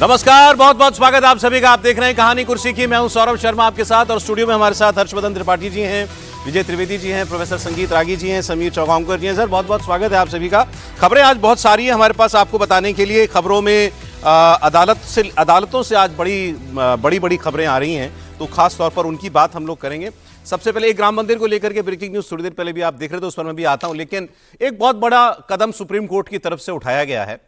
नमस्कार, बहुत बहुत स्वागत आप सभी का। आप देख रहे हैं कहानी कुर्सी की। मैं हूं सौरभ शर्मा आपके साथ, और स्टूडियो में हमारे साथ हर्षवर्धन त्रिपाठी जी हैं, विजय त्रिवेदी जी हैं, प्रोफेसर संगीत रागी जी हैं, समीर चौगांवकर जी हैं। सर, बहुत बहुत स्वागत है आप सभी का। खबरें आज बहुत सारी हैं हमारे पास आपको बताने के लिए। खबरों में अदालतों से आज बड़ी खबरें आ रही हैं, तो खास तौर पर उनकी बात हम लोग करेंगे। सबसे पहले एक राम मंदिर को लेकर के ब्रेकिंग न्यूज थोड़ी देर पहले भी आप देख रहे थे, उस पर मैं भी आता हूं। लेकिन एक बहुत बड़ा कदम सुप्रीम कोर्ट की तरफ से उठाया गया है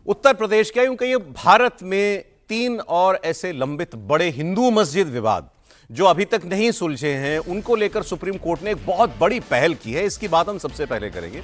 उत्तर प्रदेश के, क्योंकि ये भारत में 3 और ऐसे लंबित बड़े हिंदू मस्जिद विवाद जो अभी तक नहीं सुलझे हैं, उनको लेकर सुप्रीम कोर्ट ने एक बहुत बड़ी पहल की है। इसकी बात हम सबसे पहले करेंगे।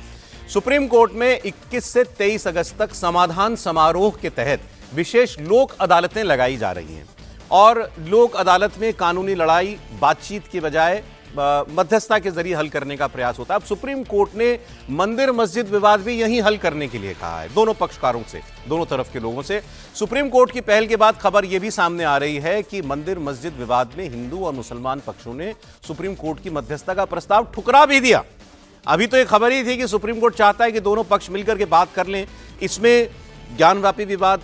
सुप्रीम कोर्ट में 21 से 23 अगस्त तक समाधान समारोह के तहत विशेष लोक अदालतें लगाई जा रही हैं, और लोक अदालत में कानूनी लड़ाई बातचीत के बजाय मध्यस्थता के जरिए हल करने का प्रयास होता है। अब सुप्रीम कोर्ट ने मंदिर मस्जिद विवाद भी यहीं हल करने के लिए कहा है, दोनों पक्षकारों से, दोनों तरफ के लोगों से। सुप्रीम कोर्ट की पहल के बाद खबर यह भी सामने आ रही है कि मंदिर मस्जिद विवाद में हिंदू और मुसलमान पक्षों ने सुप्रीम कोर्ट की मध्यस्थता का प्रस्ताव ठुकरा भी दिया। अभी तो यह खबर ही थी कि सुप्रीम कोर्ट चाहता है कि दोनों पक्ष मिलकर के बात कर लें। इसमें ज्ञानवापी विवाद,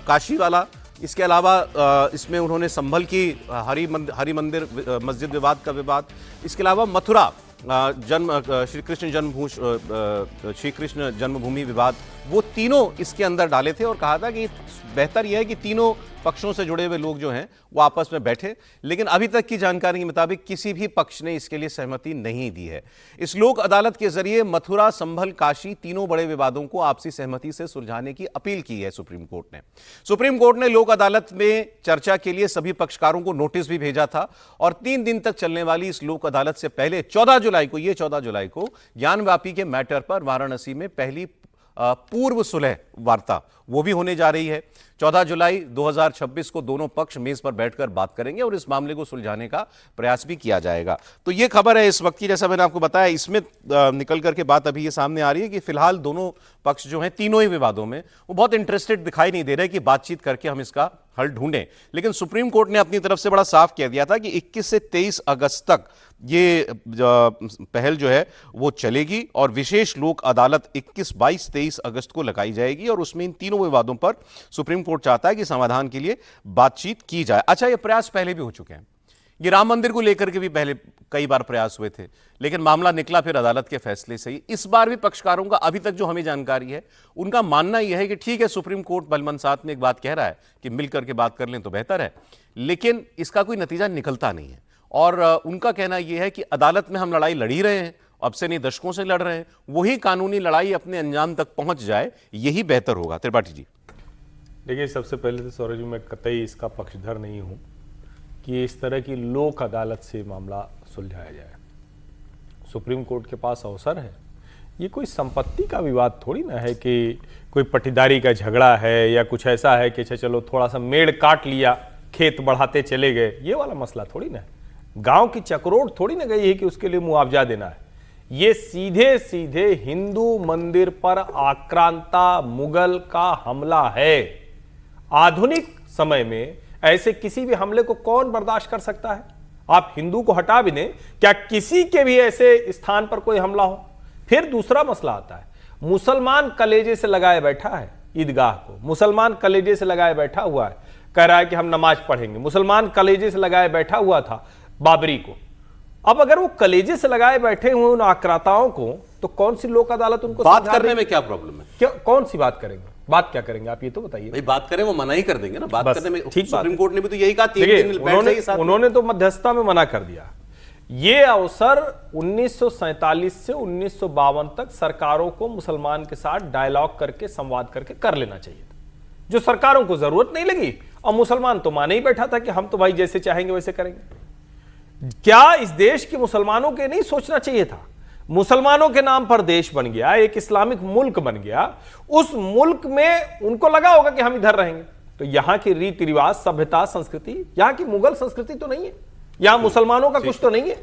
काशी वाला, इसके अलावा इसमें उन्होंने संभल की हरि मंदिर मस्जिद विवाद का विवाद, इसके अलावा मथुरा श्री कृष्ण जन्मभूमि विवाद, वो तीनों इसके अंदर डाले थे। और कहा था कि बेहतर यह है कि तीनों पक्षों से जुड़े हुए लोग जो हैं वो आपस में बैठे। लेकिन अभी तक की जानकारी के मुताबिक किसी भी पक्ष ने इसके लिए सहमति नहीं दी है। इस लोक अदालत के जरिए मथुरा, संभल, काशी तीनों बड़े विवादों को आपसी सहमति से सुलझाने की अपील की है सुप्रीम कोर्ट ने। सुप्रीम कोर्ट ने लोक अदालत में चर्चा के लिए सभी पक्षकारों को नोटिस भी भेजा था, और 3 दिन तक चलने वाली इस लोक अदालत से पहले 14 जुलाई को ज्ञानवापी के मैटर पर वाराणसी में पहली पूर्व सुलह वार्ता वो भी होने जा रही है। 14 जुलाई 2026 को दोनों पक्ष मेज पर बैठकर बात करेंगे और इस मामले को सुलझाने का प्रयास भी किया जाएगा। तो ये खबर है इस वक्त की, जैसा मैंने आपको बताया। इसमें निकल करके बात अभी ये सामने आ रही है कि फिलहाल दोनों पक्ष जो हैं तीनों ही विवादों में वो बहुत इंटरेस्टेड दिखाई नहीं दे रहे कि बातचीत करके हम इसका हल ढूंढें। लेकिन सुप्रीम कोर्ट ने अपनी तरफ से बड़ा साफ कह दिया था कि 21 से 23 अगस्त तक ये पहल जो है वो चलेगी, और विशेष लोक अदालत 21, 22, 23 अगस्त को लगाई जाएगी, और उसमें इन तीनों विवादों पर सुप्रीम कोर्ट चाहता है कि समाधान के लिए बातचीत की जाए। अच्छा, ये प्रयास पहले भी हो चुके हैं। ये राम मंदिर को लेकर के भी पहले कई बार प्रयास हुए थे, लेकिन मामला निकला फिर अदालत के फैसले से ही। इस बार भी पक्षकारों का, अभी तक जो हमें जानकारी है, उनका मानना यह है कि ठीक है, सुप्रीम कोर्ट बलमनसात में एक बात कह रहा है कि मिलकर के बात कर लें तो बेहतर है, लेकिन इसका कोई नतीजा निकलता नहीं है। और उनका कहना यह है कि अदालत में हम लड़ाई लड़ ही रहे हैं, अब से नहीं दशकों से लड़ रहे हैं, वही कानूनी लड़ाई अपने अंजाम तक पहुंच जाए, यही बेहतर होगा। त्रिपाठी जी, देखिए, सबसे पहले तो सौरभ जी, मैं कतई इसका पक्षधर नहीं हूं कि इस तरह की लोक अदालत से मामला सुलझाया जाए। सुप्रीम कोर्ट के पास अवसर है। ये कोई संपत्ति का विवाद थोड़ी ना है कि कोई पट्टीदारी का झगड़ा है या कुछ ऐसा है कि चलो थोड़ा सा मेड़ काट लिया, खेत बढ़ाते चले गए, ये वाला मसला थोड़ी ना है। गांव की चकरोट थोड़ी ना गई है कि उसके लिए मुआवजा देना है। ये सीधे सीधे हिंदू मंदिर पर आक्रांता मुगल का हमला है। आधुनिक समय में ऐसे किसी भी हमले को कौन बर्दाश्त कर सकता है? आप हिंदू को हटा भी दें, क्या किसी के भी ऐसे स्थान पर कोई हमला हो? फिर दूसरा मसला आता है, मुसलमान कलेजे से लगाए बैठा है ईदगाह को, मुसलमान कलेजे से लगाए बैठा हुआ है, कह रहा है कि हम नमाज पढ़ेंगे। मुसलमान कलेजे से लगाए बैठा हुआ था बाबरी को। अब अगर वो कलेजे से लगाए बैठे हुए उन आक्रांताओं को, तो कौन सी लोक अदालत उनको बात करने में क्या प्रॉब्लम है? क्या, कौन सी बात करेंगे? बात क्या करेंगे आप ये तो बताइए भाई। बात करें, वो मना ही कर देंगे ना बात करने में। ठीक, सुप्रीम कोर्ट ने भी तो यही कहा, 3 दिन बैठ जाइए साथ में। उन्होंने तो मध्यस्थता में मना कर दिया। ये अवसर 1947 से 1952 तक सरकारों को मुसलमान के साथ डायलॉग करके, संवाद करके कर लेना चाहिए था, जो सरकारों को जरूरत नहीं लगी। और मुसलमान तो माने ही बैठा था कि हम तो भाई जैसे चाहेंगे वैसे करेंगे। क्या इस देश के मुसलमानों के नहीं सोचना चाहिए था? मुसलमानों के नाम पर देश बन गया, एक इस्लामिक मुल्क बन गया, उस मुल्क में उनको लगा होगा कि हम इधर रहेंगे। तो यहां की रीति रिवाज, सभ्यता, संस्कृति, यहां की मुगल संस्कृति तो नहीं है, यहां मुसलमानों का कुछ तो नहीं है।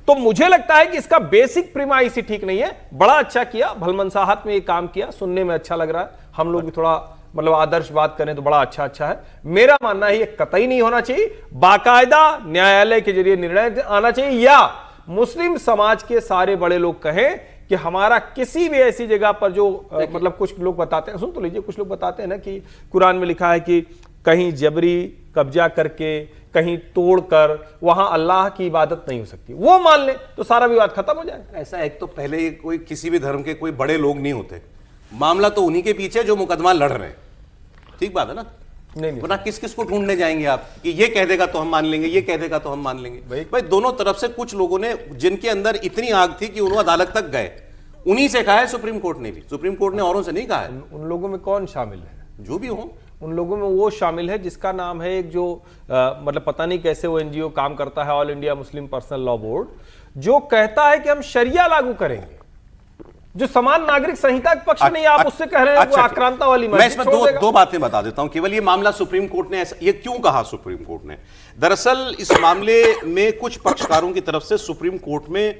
तो मुझे लगता है कि इसका बेसिक प्रीमाइस ही ठीक नहीं है। बड़ा अच्छा किया, भलमनसाहत में ये काम किया, सुनने में अच्छा लग रहा है। हम लोग भी थोड़ा मतलब आदर्श बात करें तो बड़ा अच्छा है। मेरा मानना है ये कतई नहीं होना चाहिए। बाकायदा न्यायालय के जरिए निर्णय आना चाहिए, या मुस्लिम समाज के सारे बड़े लोग कहें कि हमारा किसी भी ऐसी जगह पर जो मतलब कुछ लोग बताते हैं, सुन तो लीजिए, कुछ लोग बताते हैं ना कि कुरान में लिखा है कि कहीं जबरी कब्जा करके, कहीं तोड़कर वहां अल्लाह की इबादत नहीं हो सकती, वो मान ले तो सारा विवाद खत्म हो जाएगा। ऐसा एक तो पहले कोई किसी भी धर्म के कोई बड़े लोग नहीं होते, मामला तो उन्हीं के पीछे जो मुकदमा लड़ रहे हैं। ठीक बात है ना? नहीं वरना किस किस को ढूंढने जाएंगे आप कि ये कह देगा तो हम मान लेंगे, ये कह देगा तो हम मान लेंगे। भाई दोनों तरफ से कुछ लोगों ने, जिनके अंदर इतनी आग थी कि उन्होंने अदालत तक गए, उन्हीं से कहा है सुप्रीम कोर्ट ने भी। सुप्रीम कोर्ट ने औरों से नहीं कहा है। उन लोगों में कौन शामिल है? जो भी हो, उन लोगों में वो शामिल है जिसका नाम है एक जो मतलब पता नहीं कैसे वो एनजीओ काम करता है, all India Muslim personal law board, जो कहता है कि हम शरिया लागू करेंगे, जो समान नागरिक संहिता के पक्ष नहीं। आप उससे कह रहे हैं वो आक्रांता वाली। मैं इसमें दो बातें बता देता हूं। केवल ये मामला सुप्रीम कोर्ट ने ये क्यों कहा सुप्रीम कोर्ट ने? दरअसल इस मामले में कुछ पक्षकारों की तरफ से सुप्रीम कोर्ट में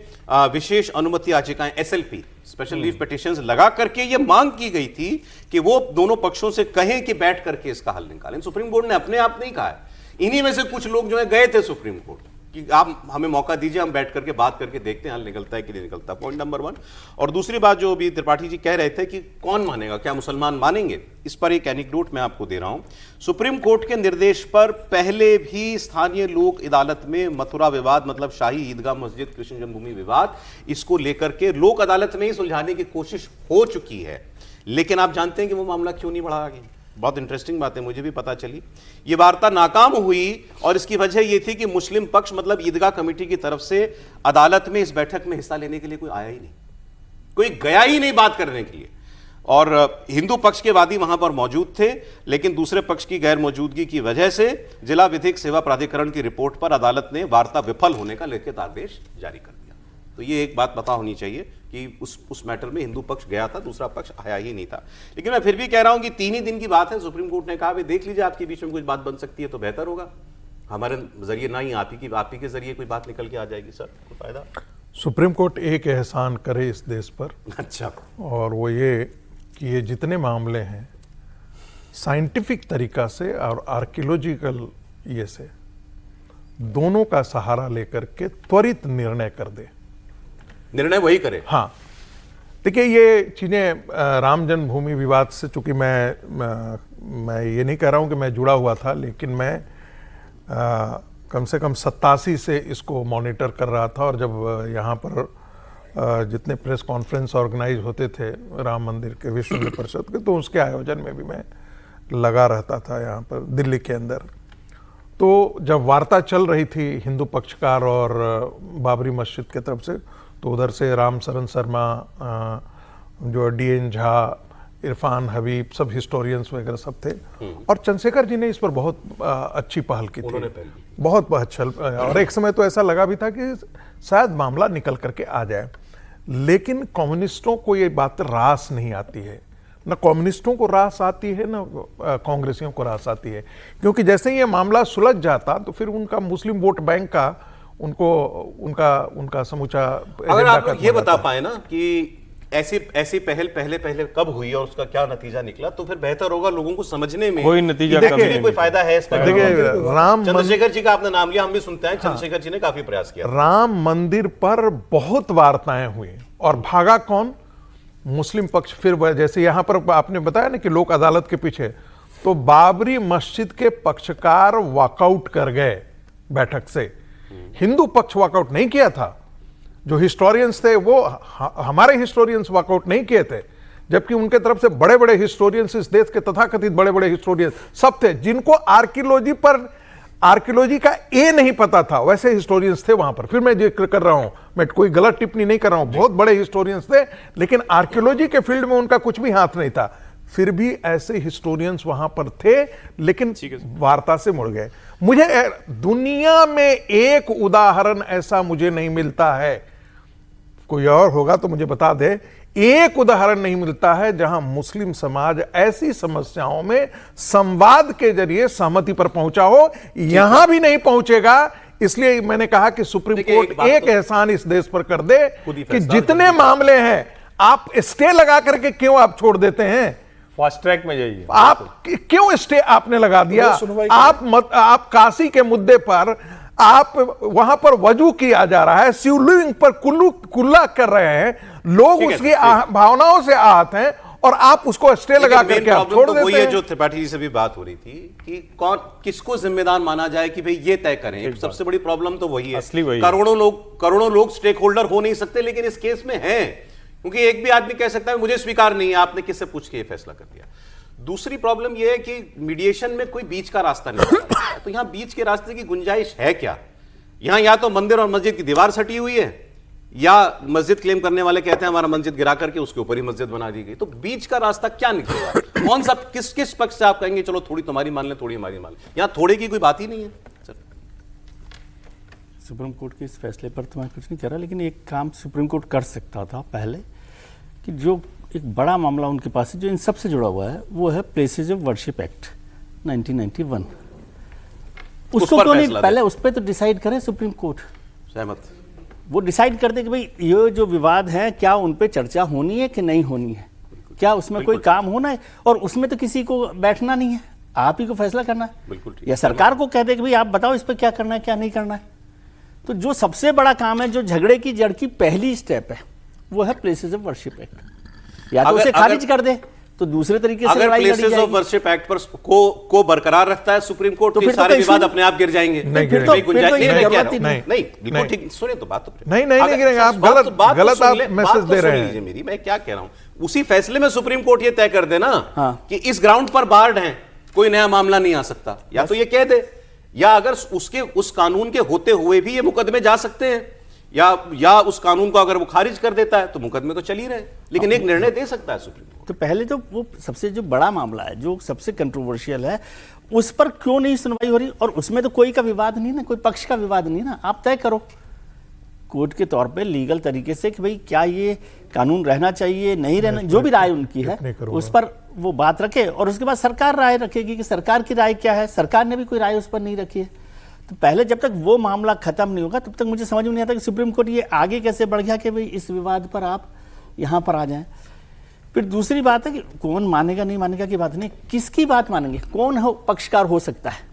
विशेष अनुमति याचिकाएं, एसएलपी, स्पेशल लीव पिटीशंस लगा करके ये मांग की गई थी कि वो दोनों पक्षों से कहें कि बैठ करके इसका हल निकालें। सुप्रीम कोर्ट ने अपने आप नहीं कहा है। इन्हीं में से कुछ लोग जो है गए थे सुप्रीम कोर्ट कि आप हमें मौका दीजिए, हम बैठ करके बात करके देखते हैं हल निकलता है कि नहीं निकलता। Point number 1। और दूसरी बात जो अभी त्रिपाठी जी कह रहे थे कि कौन मानेगा, क्या मुसलमान मानेंगे, इस पर एक एनेक्डोट मैं आपको दे रहा हूं। सुप्रीम कोर्ट के निर्देश पर पहले भी स्थानीय लोक अदालत में मथुरा विवाद, मतलब शाही ईदगाह मस्जिद कृष्ण जन्मभूमि विवाद, इसको लेकर के लोक अदालत में ही सुलझाने की कोशिश हो चुकी है। लेकिन आप जानते हैं कि वो मामला क्यों नहीं बढ़ा आगे? बहुत इंटरेस्टिंग बात है, मुझे भी पता चली। ये वार्ता नाकाम हुई और इसकी वजह यह थी कि मुस्लिम पक्ष, मतलब ईदगाह कमेटी की तरफ से अदालत में इस बैठक में हिस्सा लेने के लिए कोई आया ही नहीं, कोई गया ही नहीं बात करने के लिए। और हिंदू पक्ष के वादी वहां पर मौजूद थे, लेकिन दूसरे पक्ष की गैर मौजूदगी की वजह से जिला विधिक सेवा प्राधिकरण की रिपोर्ट पर अदालत ने वार्ता विफल होने का लिखित आदेश जारी कर दिया। तो ये एक बात पता होनी चाहिए कि उस मैटर में हिंदू पक्ष गया था, दूसरा पक्ष आया ही नहीं था। लेकिन मैं फिर भी कह रहा हूं कि 3 ही दिन की बात है। सुप्रीम कोर्ट ने कहा भाई देख लीजिए, आपके बीच में कुछ बात बन सकती है तो बेहतर होगा, हमारे जरिए ना ही आप ही के जरिए कोई बात निकल के आ जाएगी। सर कोई फायदा? सुप्रीम कोर्ट एक एहसान करे इस देश पर, अच्छा, और वो ये कि ये जितने मामले हैं साइंटिफिक तरीका से और आर्कियोलॉजिकल ये से दोनों का सहारा लेकर के त्वरित निर्णय कर दे। निर्णय वही करे। हाँ, देखिए ये चीजें राम जन्मभूमि विवाद से, चूंकि मैं ये नहीं कह रहा हूं कि मैं जुड़ा हुआ था, लेकिन मैं कम से कम 87 से इसको मॉनिटर कर रहा था। और जब यहाँ पर जितने प्रेस कॉन्फ्रेंस ऑर्गेनाइज होते थे राम मंदिर के, विश्व हिंदू परिषद के, तो उसके आयोजन में भी मैं लगा रहता था यहाँ पर दिल्ली के अंदर। तो जब वार्ता चल रही थी हिंदू पक्षकार और बाबरी मस्जिद की तरफ से, तो उधर से राम शरण शर्मा, जो DN झा, इरफान हबीब, सब हिस्टोरियंस वगैरह सब थे। और चंद्रशेखर जी ने इस पर बहुत अच्छी पहल की थी, बहुत अच्छा। और एक समय तो ऐसा लगा भी था कि शायद मामला निकल करके आ जाए। लेकिन कम्युनिस्टों को ये बात रास नहीं आती है, ना कम्युनिस्टों को रास आती है, ना कांग्रेसियों को रास आती है। क्योंकि जैसे ही ये मामला सुलझ जाता तो फिर उनका मुस्लिम वोट बैंक का उनका समूचा। अगर आप ये बता पाए ना कि ऐसी पहल पहले कब हुई और उसका क्या नतीजा निकला, तो फिर बेहतर होगा लोगों को समझने में। कोई नतीजा कोई फायदा है इसका? देखिए, चंद्रशेखर जी का आपने नाम लिया, हम भी सुनते हैं। चंद्रशेखर जी ने काफी प्रयास किया। राम मंदिर पर बहुत वार्ताएं हुई और भागा कौन? मुस्लिम पक्ष। फिर जैसे यहां पर आपने बताया ना कि लोक अदालत के पीछे, तो बाबरी मस्जिद के पक्षकार वॉकआउट कर गए बैठक से। हिंदू पक्ष वॉकआउट नहीं किया था। जो हिस्टोरियंस थे वो हमारे हिस्टोरियंस वॉकआउट नहीं किए थे, जबकि उनके तरफ से बड़े बड़े हिस्टोरियंस, इस देश के तथाकथित बड़े बड़े हिस्टोरियंस सब थे, जिनको आर्कियोलॉजी का ए नहीं पता था, वैसे हिस्टोरियंस थे वहां पर। फिर मैं जिक्र कर रहा हूं, मैं कोई गलत टिप्पणी नहीं कर रहा हूं, बहुत बड़े हिस्टोरियंस थे, लेकिन आर्कियोलॉजी के फील्ड में उनका कुछ भी हाथ नहीं था। फिर भी ऐसे हिस्टोरियंस वहां पर थे, लेकिन वार्ता से मुड़ गए। मुझे दुनिया में एक उदाहरण ऐसा मुझे नहीं मिलता है, कोई और होगा तो मुझे बता दे, एक उदाहरण नहीं मिलता है जहां मुस्लिम समाज ऐसी समस्याओं में संवाद के जरिए सहमति पर पहुंचा हो। यहां भी नहीं पहुंचेगा। इसलिए मैंने कहा कि सुप्रीम कोर्ट एक एहसान इस देश पर कर दे कि जितने मामले हैं आप स्टे लगा करके क्यों आप छोड़ देते हैं? फास्ट ट्रैक में जाइए। आप क्यों स्टे आपने लगा दिया? आप काशी के मुद्दे पर आप वहां पर वजू किया जा रहा है, शिवलिंग पर कुल्ला कर रहे हैं, लोग उसकी भावनाओं से आहत हैं, और आप उसको स्टे लगा लेकिन करके main आप problem छोड़ तो देते वही है हैं। जो त्रिपाठी जी से भी बात हो रही थी कि कौन किसको जिम्मेदार माना जाए कि भाई ये तय करें। एक सबसे बड़ी प्रॉब्लम तो वही है, असली वही है। करोड़ों लोग स्टेक होल्डर हो नहीं सकते, लेकिन इस केस में हैं, क्योंकि एक भी आदमी कह सकता है मुझे स्वीकार नहीं है, आपने किससे पूछ के ये फैसला कर दिया। दूसरी प्रॉब्लम यह है कि मीडिएशन में कोई बीच का रास्ता नहीं होता, तो यहां बीच के रास्ते की गुंजाइश है क्या? यहां या तो मंदिर और मस्जिद की दीवार सटी हुई है, या मस्जिद क्लेम करने वाले कहते हैं हमारा मस्जिद गिरा करके उसके ऊपर ही मस्जिद बना दी गई। तो बीच का रास्ता क्या निकलेगा? कौन सा किस पक्ष से आप कहेंगे चलो थोड़ी तुम्हारी मान ले थोड़ी हमारी मान ले? यहां थोड़े की कोई बात ही नहीं है सर। सुप्रीम कोर्ट के इस फैसले पर तो मैं कुछ नहीं कह रहा, लेकिन एक काम सुप्रीम कोर्ट कर सकता था पहले, कि जो एक बड़ा मामला उनके पास है जो इन सब से जुड़ा हुआ है, वो है प्लेसेज ऑफ वर्शिप एक्ट 1991। उसको पर क्यों नहीं फैसला पहले उस पर तो डिसाइड करें सुप्रीम कोर्ट। सहमत। वो डिसाइड कर दे कि भाई ये जो विवाद है क्या उन पे चर्चा होनी है कि नहीं होनी है, क्या उसमें कोई काम होना है, और उसमें तो किसी को बैठना नहीं है, आप ही को फैसला करना है। बिल्कुल ठीक। या सरकार को कह दे कि भाई आप बताओ इस पर क्या करना है क्या नहीं करना है। तो जो सबसे बड़ा काम है, जो झगड़े की जड़ की पहली स्टेप है, वो है प्लेसेस ऑफ वर्शिप एक्ट। या तो उसे खारिज कर दे तो दूसरे तरीके से अगर लड़ाई लड़ी प्लेसेस ऑफ जाएगी। वर्शिप एक्ट पर को बरकरार रखता है सुप्रीम कोर्ट, तो तो फिर तो सारे कोई विवाद issue अपने आप गिर जाएंगे। नहीं फिर तो गिरेंगे। गुंजाइश कोई नहीं, मैं कह जरूरत रहा ही हूं। नहीं। नहीं बिल्कुल नहीं। ठीक, सुनिए तो बात तो नहीं गिरेंगे, आप बात गलत तो आप सुन ले, मैसेज बात तो दे रहे सुन हैं। लीजिए मेरी, मैं क्या कह रहा हूं, उसी फैसले में सुप्रीम कोर्ट ये तय कर देना हाँ। कि इस ग्राउंड पर बार्ड है, कोई नया मामला नहीं आ सकता, या तो ये कह दे, या अगर उसके उस कानून के होते हुए भी ये मुकदमे जा सकते हैं, या उस कानून को अगर वो खारिज कर देता है तो मुकदमे तो चल ही रहे, लेकिन एक निर्णय दे सकता है सुप्रीम कोर्ट। तो पहले तो वो सबसे जो बड़ा मामला है, जो सबसे कंट्रोवर्शियल है, उस पर क्यों नहीं सुनवाई हो रही? और उसमें तो कोई का विवाद नहीं ना, कोई पक्ष का विवाद नहीं ना, आप तय करो कोर्ट के तौर पे लीगल तरीके से कि भाई क्या ये कानून रहना चाहिए नहीं रहना, जो भी राय उनकी है उस पर वो बात रखे, और उसके बाद सरकार राय रखेगी कि सरकार की राय क्या है। सरकार ने भी कोई राय उस पर नहीं रखी है। तो पहले जब तक वो मामला खत्म नहीं होगा तब तक मुझे समझ में नहीं आता कि सुप्रीम कोर्ट ये आगे कैसे बढ़ गया कि भाई इस विवाद पर आप यहाँ पर आ जाएं। फिर दूसरी बात है कि कौन मानेगा नहीं मानेगा की बात नहीं, किसकी बात मानेंगे, कौन हो पक्षकार हो सकता है?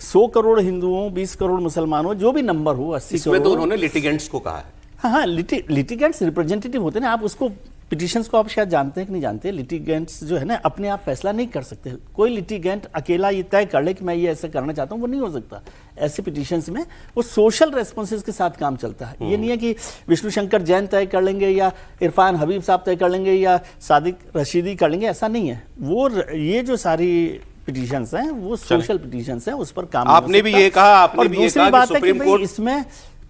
100 करोड़ हिंदुओं, 20 करोड़ मुसलमानों, जो भी नंबर हो, 80 इसमें तो करोड़। उन्होंने लिटिगेंट्स को कहा है। हाँ, लिटिगेंट्स रिप्रेजेंटेटिव होते हैं ना, आप उसको पिटिशंस को आप शायद जानते हैं कि नहीं जानते। लिटिगेंट्स जो है ना अपने आप फैसला नहीं कर सकते। कोई लिटिगेंट अकेला ये तय कर ले कि मैं ये ऐसा करना चाहता हूँ, वो नहीं हो सकता। ऐसे पिटिशंस में वो सोशल रेस्पॉन्सेज के साथ काम चलता है। ये नहीं है कि विष्णु शंकर जैन तय कर लेंगे या इरफान हबीब साहब तय कर लेंगे या सादिक रशीदी कर लेंगे, ऐसा नहीं है। वो ये जो सारी पिटिशंस हैं वो सोशल पिटिशंस हैं, उस पर काम आपने भी ये कहा, आपने भी ये कहा कि सुप्रीम कोर्ट इसमें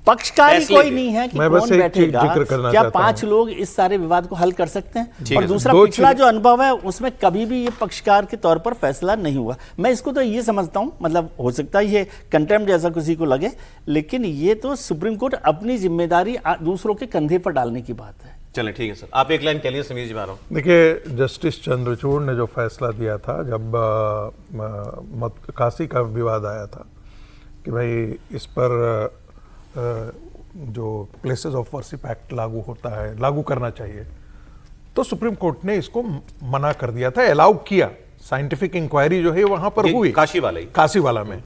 पक्षकारी कोई नहीं है कि मैं बस कौन एक बैठेगा, जिक्र करना क्या चाहता 5 लोग इस सारे विवाद को हल कर सकते हैं। और है, दूसरा दो पिछला चीज़- जो अनुभव है उसमें कभी भी ये पक्षकार के तौर पर फैसला नहीं हुआ। मैं इसको तो ये समझता हूं, मतलब हो सकता है ये कंटेम्प्ट जैसा किसी को लगे, लेकिन ये तो सुप्रीम कोर्ट अपनी जिम्मेदारी दूसरों के कंधे पर डालने की बात है। चलें ठीक है सर, आप एक लाइन कह लीजिए, समीर जी आ रहा हूं। देखिए, जस्टिस चंद्रचूड़ ने जो फैसला दिया था जब काशी का विवाद आया था कि भाई इस पर जो प्लेसेस ऑफ वर्शिप एक्ट लागू होता है, लागू करना चाहिए, तो सुप्रीम कोर्ट ने इसको मना कर दिया था, अलाउ किया। साइंटिफिक इंक्वायरी जो है वहां पर हुई काशी वाला में।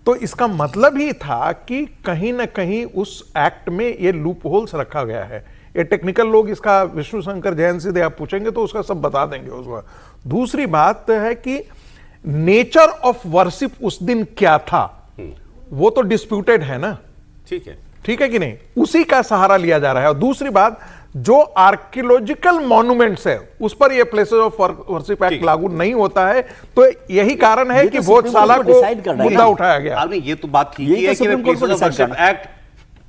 तो इसका मतलब ही था कि कहीं ना कहीं उस एक्ट में ये लूप होल्स रखा गया है। ये टेक्निकल लोग इसका विष्णु शंकर जैन से आप पूछेंगे तो उसका सब बता देंगे उसका। दूसरी बात है कि नेचर ऑफ वर्शिप उस दिन क्या था, वो तो डिस्प्यूटेड है ना। ठीक है कि नहीं, उसी का सहारा लिया जा रहा है। और दूसरी बात, जो आर्कियोलॉजिकल मॉन्यूमेंट्स है उस पर ये प्लेसेस ऑफ वर्शिप एक्ट लागू नहीं होता है। तो यही कारण है कि भोजशाला को मुद्दा उठाया गया। आपने ये तो बात ठीक है कि प्लेसेस ऑफ वर्शिप एक्ट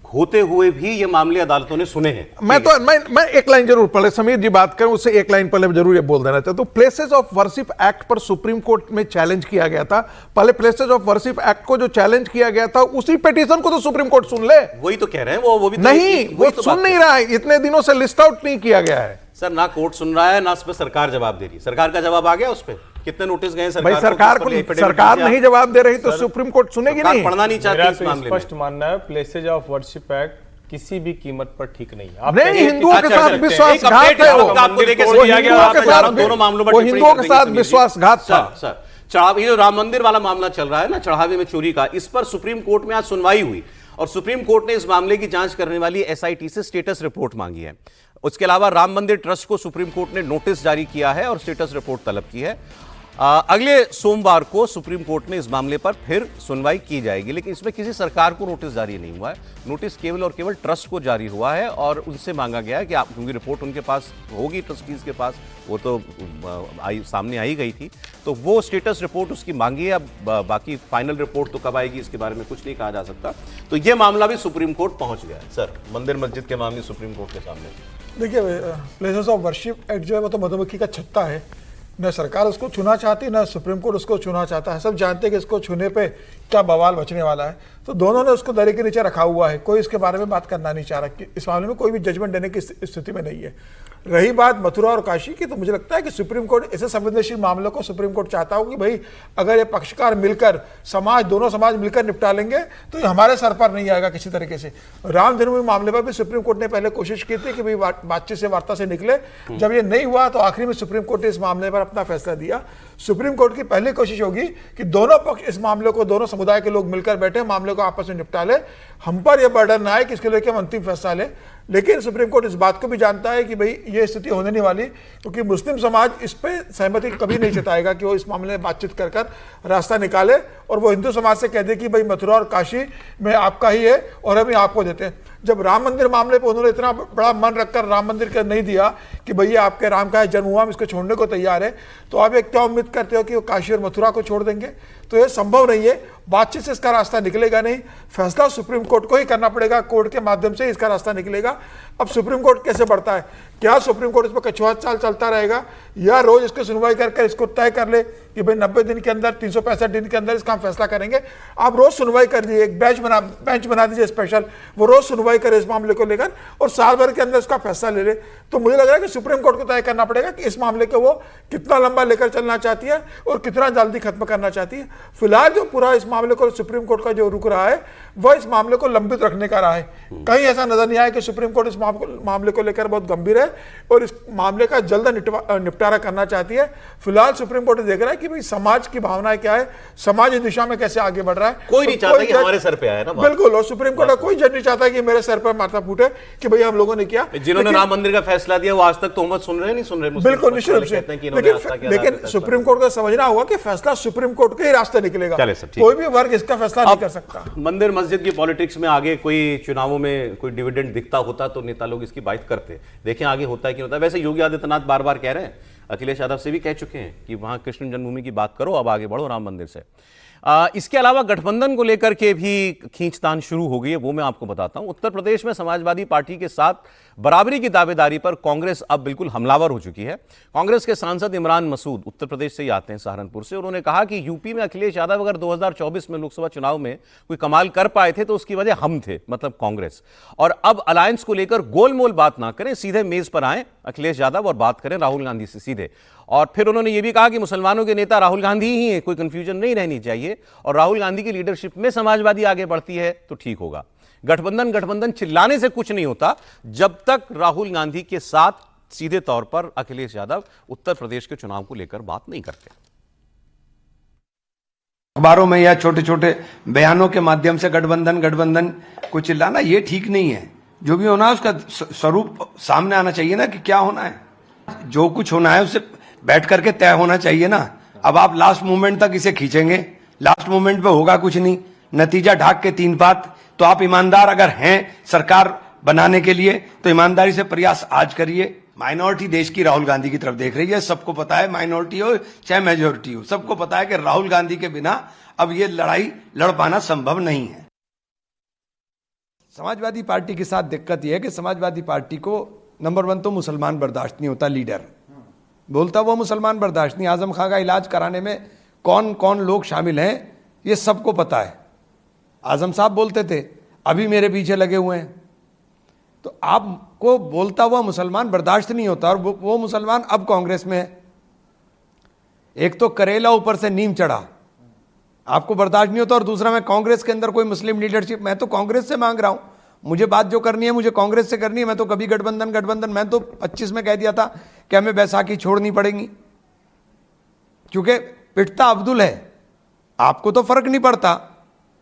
होते हुए भी ये मामले अदालतों ने सुने हैं। मैं एक लाइन जरूर पहले समीर जी बात करें उससे एक लाइन पहले जरूर ये बोल देना चाहता हूं। प्लेसेस ऑफ वर्शिप एक्ट पर सुप्रीम कोर्ट में चैलेंज किया गया था। पहले प्लेसेस ऑफ वर्शिप एक्ट को जो चैलेंज किया गया था उसी पिटीशन को तो सुप्रीम कोर्ट सुन ले। वही तो कह रहे हैं, वो भी नहीं, वो सुन नहीं रहा है। इतने दिनों से लिस्ट आउट नहीं किया गया है सर। ना कोर्ट सुन रहा है, ना उस पर सरकार जवाब दे रही। सरकार का जवाब आ गया उस पर? कितने नोटिस गए सरकार भाई? सरकार नहीं जवाब दे रही तो सुप्रीम कोर्ट सुनेगी नहीं? पढ़ना नहीं चाहती इस मामले में। स्पष्ट मानना है प्लेसेज ऑफ वर्शिप एक्ट किसी भी कीमत पर ठीक नहीं है। नहीं, हिंदुओं के साथ विश्वासघात है वो। हिंदुओं के साथ विश्वासघात था। सर, ये जो राम मंदिर वाला मामला चल रहा है ना, चढ़ावे में चोरी का, इस पर सुप्रीम कोर्ट में आज सुनवाई हुई और सुप्रीम कोर्ट ने इस मामले की जांच करने वाली एसआईटी से स्टेटस रिपोर्ट मांगी है। उसके अलावा राम मंदिर ट्रस्ट को सुप्रीम कोर्ट ने नोटिस जारी किया है और स्टेटस रिपोर्ट तलब की है। अगले सोमवार को सुप्रीम कोर्ट में इस मामले पर फिर सुनवाई की जाएगी, लेकिन इसमें किसी सरकार को नोटिस जारी नहीं हुआ है। नोटिस केवल और केवल ट्रस्ट को जारी हुआ है और उनसे मांगा गया है कि आप, क्योंकि रिपोर्ट उनके पास होगी, ट्रस्टीज के पास, वो तो सामने आई गई थी, तो वो स्टेटस रिपोर्ट उसकी मांगी है। अब बाकी फाइनल रिपोर्ट तो कब आएगी इसके बारे में कुछ नहीं कहा जा सकता। तो ये मामला भी सुप्रीम कोर्ट पहुंच गया है। सर, मंदिर मस्जिद के मामले सुप्रीम कोर्ट के सामने। देखिए, प्लेसेस ऑफ वर्शिप एक्ट जो है वो तो मधुमक्खी का छत्ता है। न सरकार उसको छूना चाहती, न सुप्रीम कोर्ट उसको छूना चाहता है। सब जानते हैं कि इसको छूने पे क्या बवाल बचने वाला है, तो दोनों ने उसको दरी के नीचे रखा हुआ है। कोई इसके बारे में बात करना नहीं चाह रहा कि इस मामले में कोई भी जजमेंट देने की स्थिति में नहीं है। रही बात मथुरा और काशी की, तो मुझे लगता है कि सुप्रीम कोर्ट ऐसे संवेदनशील मामलों को सुप्रीम कोर्ट चाहता हो कि भाई अगर ये पक्षकार मिलकर दोनों समाज मिलकर निपटा लेंगे तो ये हमारे सर पर नहीं आएगा किसी तरीके से। राम जन्मभूमि मामले पर भी सुप्रीम कोर्ट ने पहले कोशिश की थी कि भाई बातचीत से, वार्ता से निकले। जब ये नहीं हुआ तो आखिरी में सुप्रीम कोर्ट ने इस मामले पर अपना फैसला दिया। सुप्रीम कोर्ट की पहली कोशिश होगी कि दोनों पक्ष इस मामले को, दोनों समुदाय के लोग मिलकर बैठे, मामले को आपस में निपटा ले। हम पर यह बर्डन ना आए कि इसके लेकर हम अंतिम फैसला ले। लेकिन सुप्रीम कोर्ट इस बात को भी जानता है कि भाई ये स्थिति होने नहीं वाली, क्योंकि मुस्लिम समाज इस पे सहमति कभी नहीं जताएगा कि वो इस मामले में बातचीत कर रास्ता निकाले और वो हिंदू समाज से कह दे कि भाई मथुरा और काशी में आपका ही है और हम आपको देते हैं। जब राम मंदिर मामले पे उन्होंने इतना बड़ा मन रखकर राम मंदिर का नहीं दिया कि भैया आपके राम का जन्म हुआ, हम इसको छोड़ने को तैयार है, तो आप एक क्या उम्मीद करते हो कि वो काशी और मथुरा को छोड़ देंगे? तो ये संभव नहीं है। बातचीत से इसका रास्ता निकलेगा नहीं। फैसला सुप्रीम कोर्ट को ही करना पड़ेगा, कोर्ट के माध्यम से इसका रास्ता निकलेगा। अब सुप्रीम कोर्ट कैसे बढ़ता है? क्या सुप्रीम कोर्ट इस पर कछुआ चाल चलता रहेगा या रोज इसकी सुनवाई करके इसको तय कर ले कि भाई 90 दिन के अंदर, 365 दिन के अंदर इसका हम फैसला करेंगे? आप रोज सुनवाई कर दीजिए, एक बेंच बना दीजिए स्पेशल, वो रोज सुनवाई करे इस मामले को लेकर और साल भर के अंदर इसका फैसला ले ले। तो मुझे लग रहा है कि सुप्रीम कोर्ट को तय करना पड़ेगा कि इस मामले को वो कितना लंबा लेकर चलना चाहती है और कितना जल्दी खत्म करना चाहती है। फिलहाल जो पूरा इस मामले को सुप्रीम कोर्ट का जो रुक रहा है वह इस मामले को लंबित रखने का रहा है। कहीं ऐसा नजर नहीं आया कि सुप्रीम कोर्ट इस मामले को लेकर बहुत गंभीर है और इस मामले का जल्द निपटारा करना चाहती है। फिलहाल सुप्रीम कोर्ट देख रहा है कि भाई समाज की भावनाएं क्या है, समाज इस दिशा में कैसे आगे बढ़ रहा है। कोई नहीं चाहता कि हमारे सर पे आए ना, बिल्कुल। और सुप्रीम कोर्ट का कोई जज नहीं चाहता कि मेरे सर पर माथा फूटे कि भाई हम लोगों ने किया। जिन्होंने राम मंदिर का फैसला दिया वो आज तक तोहमत सुन रहे, नहीं सुन रहे? बिल्कुल, निश्चित रूप से। लेकिन सुप्रीम कोर्ट को समझना होगा कि फैसला सुप्रीम कोर्ट के ही रास्ते निकलेगा, कोई भी वर्ग इसका फैसला नहीं कर सकता। मंदिर मस्जिद की पॉलिटिक्स में आगे कोई चुनावों में कोई डिविडेंड दिखता होता तो नेता लोग इसकी बात करते। देखें आगे होता है कि होता है। वैसे योगी आदित्यनाथ बार बार कह रहे हैं, अखिलेश यादव से भी कह चुके हैं कि वहां कृष्ण जन्मभूमि की बात करो, अब आगे बढ़ो राम मंदिर से। इसके अलावा गठबंधन को लेकर के भी खींचतान शुरू हो गई है, वो मैं आपको बताता हूं। उत्तर प्रदेश में समाजवादी पार्टी के साथ बराबरी की दावेदारी पर कांग्रेस अब बिल्कुल हमलावर हो चुकी है। कांग्रेस के सांसद इमरान मसूद उत्तर प्रदेश से ही आते हैं, सहारनपुर से। उन्होंने कहा कि यूपी में अखिलेश यादव अगर 2024 में लोकसभा चुनाव में कोई कमाल कर पाए थे तो उसकी वजह हम थे, मतलब कांग्रेस। और अब अलायंस को लेकर गोलमोल बात ना करें, सीधे मेज पर आए अखिलेश यादव और बात करें राहुल गांधी से सीधे। और फिर उन्होंने ये भी कहा कि मुसलमानों के नेता राहुल गांधी ही हैं, कोई कंफ्यूजन नहीं रहनी चाहिए, और राहुल गांधी की लीडरशिप में समाजवादी आगे बढ़ती है तो ठीक होगा। गठबंधन चिल्लाने से कुछ नहीं होता जब तक राहुल गांधी के साथ सीधे तौर पर अखिलेश यादव उत्तर प्रदेश के चुनाव को लेकर बात नहीं करते। अखबारों में या छोटे छोटे बयानों के माध्यम से गठबंधन को चिल्लाना ये ठीक नहीं है। जो भी होना है उसका स्वरूप सामने आना चाहिए ना कि क्या होना है। जो कुछ होना है उससे बैठ करके तय होना चाहिए ना। अब आप लास्ट मोमेंट तक इसे खींचेंगे, लास्ट मोमेंट पे होगा कुछ नहीं, नतीजा ढाक के तीन बात। तो आप ईमानदार अगर हैं सरकार बनाने के लिए तो ईमानदारी से प्रयास आज करिए। माइनॉरिटी देश की राहुल गांधी की तरफ देख रही है, सबको पता है, माइनॉरिटी हो चाहे मेजोरिटी हो, सबको पता है कि राहुल गांधी के बिना अब ये लड़ाई लड़ पाना संभव नहीं है। समाजवादी पार्टी के साथ दिक्कत यह है कि समाजवादी पार्टी को नंबर 1 तो मुसलमान बर्दाश्त नहीं होता। लीडर बोलता वो मुसलमान बर्दाश्त नहीं। आजम खां का इलाज कराने में कौन कौन लोग शामिल हैं ये सबको पता है। आजम साहब बोलते थे, अभी मेरे पीछे लगे हुए हैं। तो आपको बोलता हुआ मुसलमान बर्दाश्त नहीं होता और वो मुसलमान अब कांग्रेस में है। एक तो करेला ऊपर से नीम चढ़ा, आपको बर्दाश्त नहीं होता, और दूसरा मैं कांग्रेस के अंदर कोई मुस्लिम लीडरशिप, मैं तो कांग्रेस से मांग रहा हूं। मुझे बात जो करनी है मुझे कांग्रेस से करनी है। मैं तो कभी गठबंधन मैं तो 25 में कह दिया था कि हमें बैसाखी छोड़नी पड़ेगी, क्योंकि पिटता अब्दुल है। आपको तो फर्क नहीं पड़ता।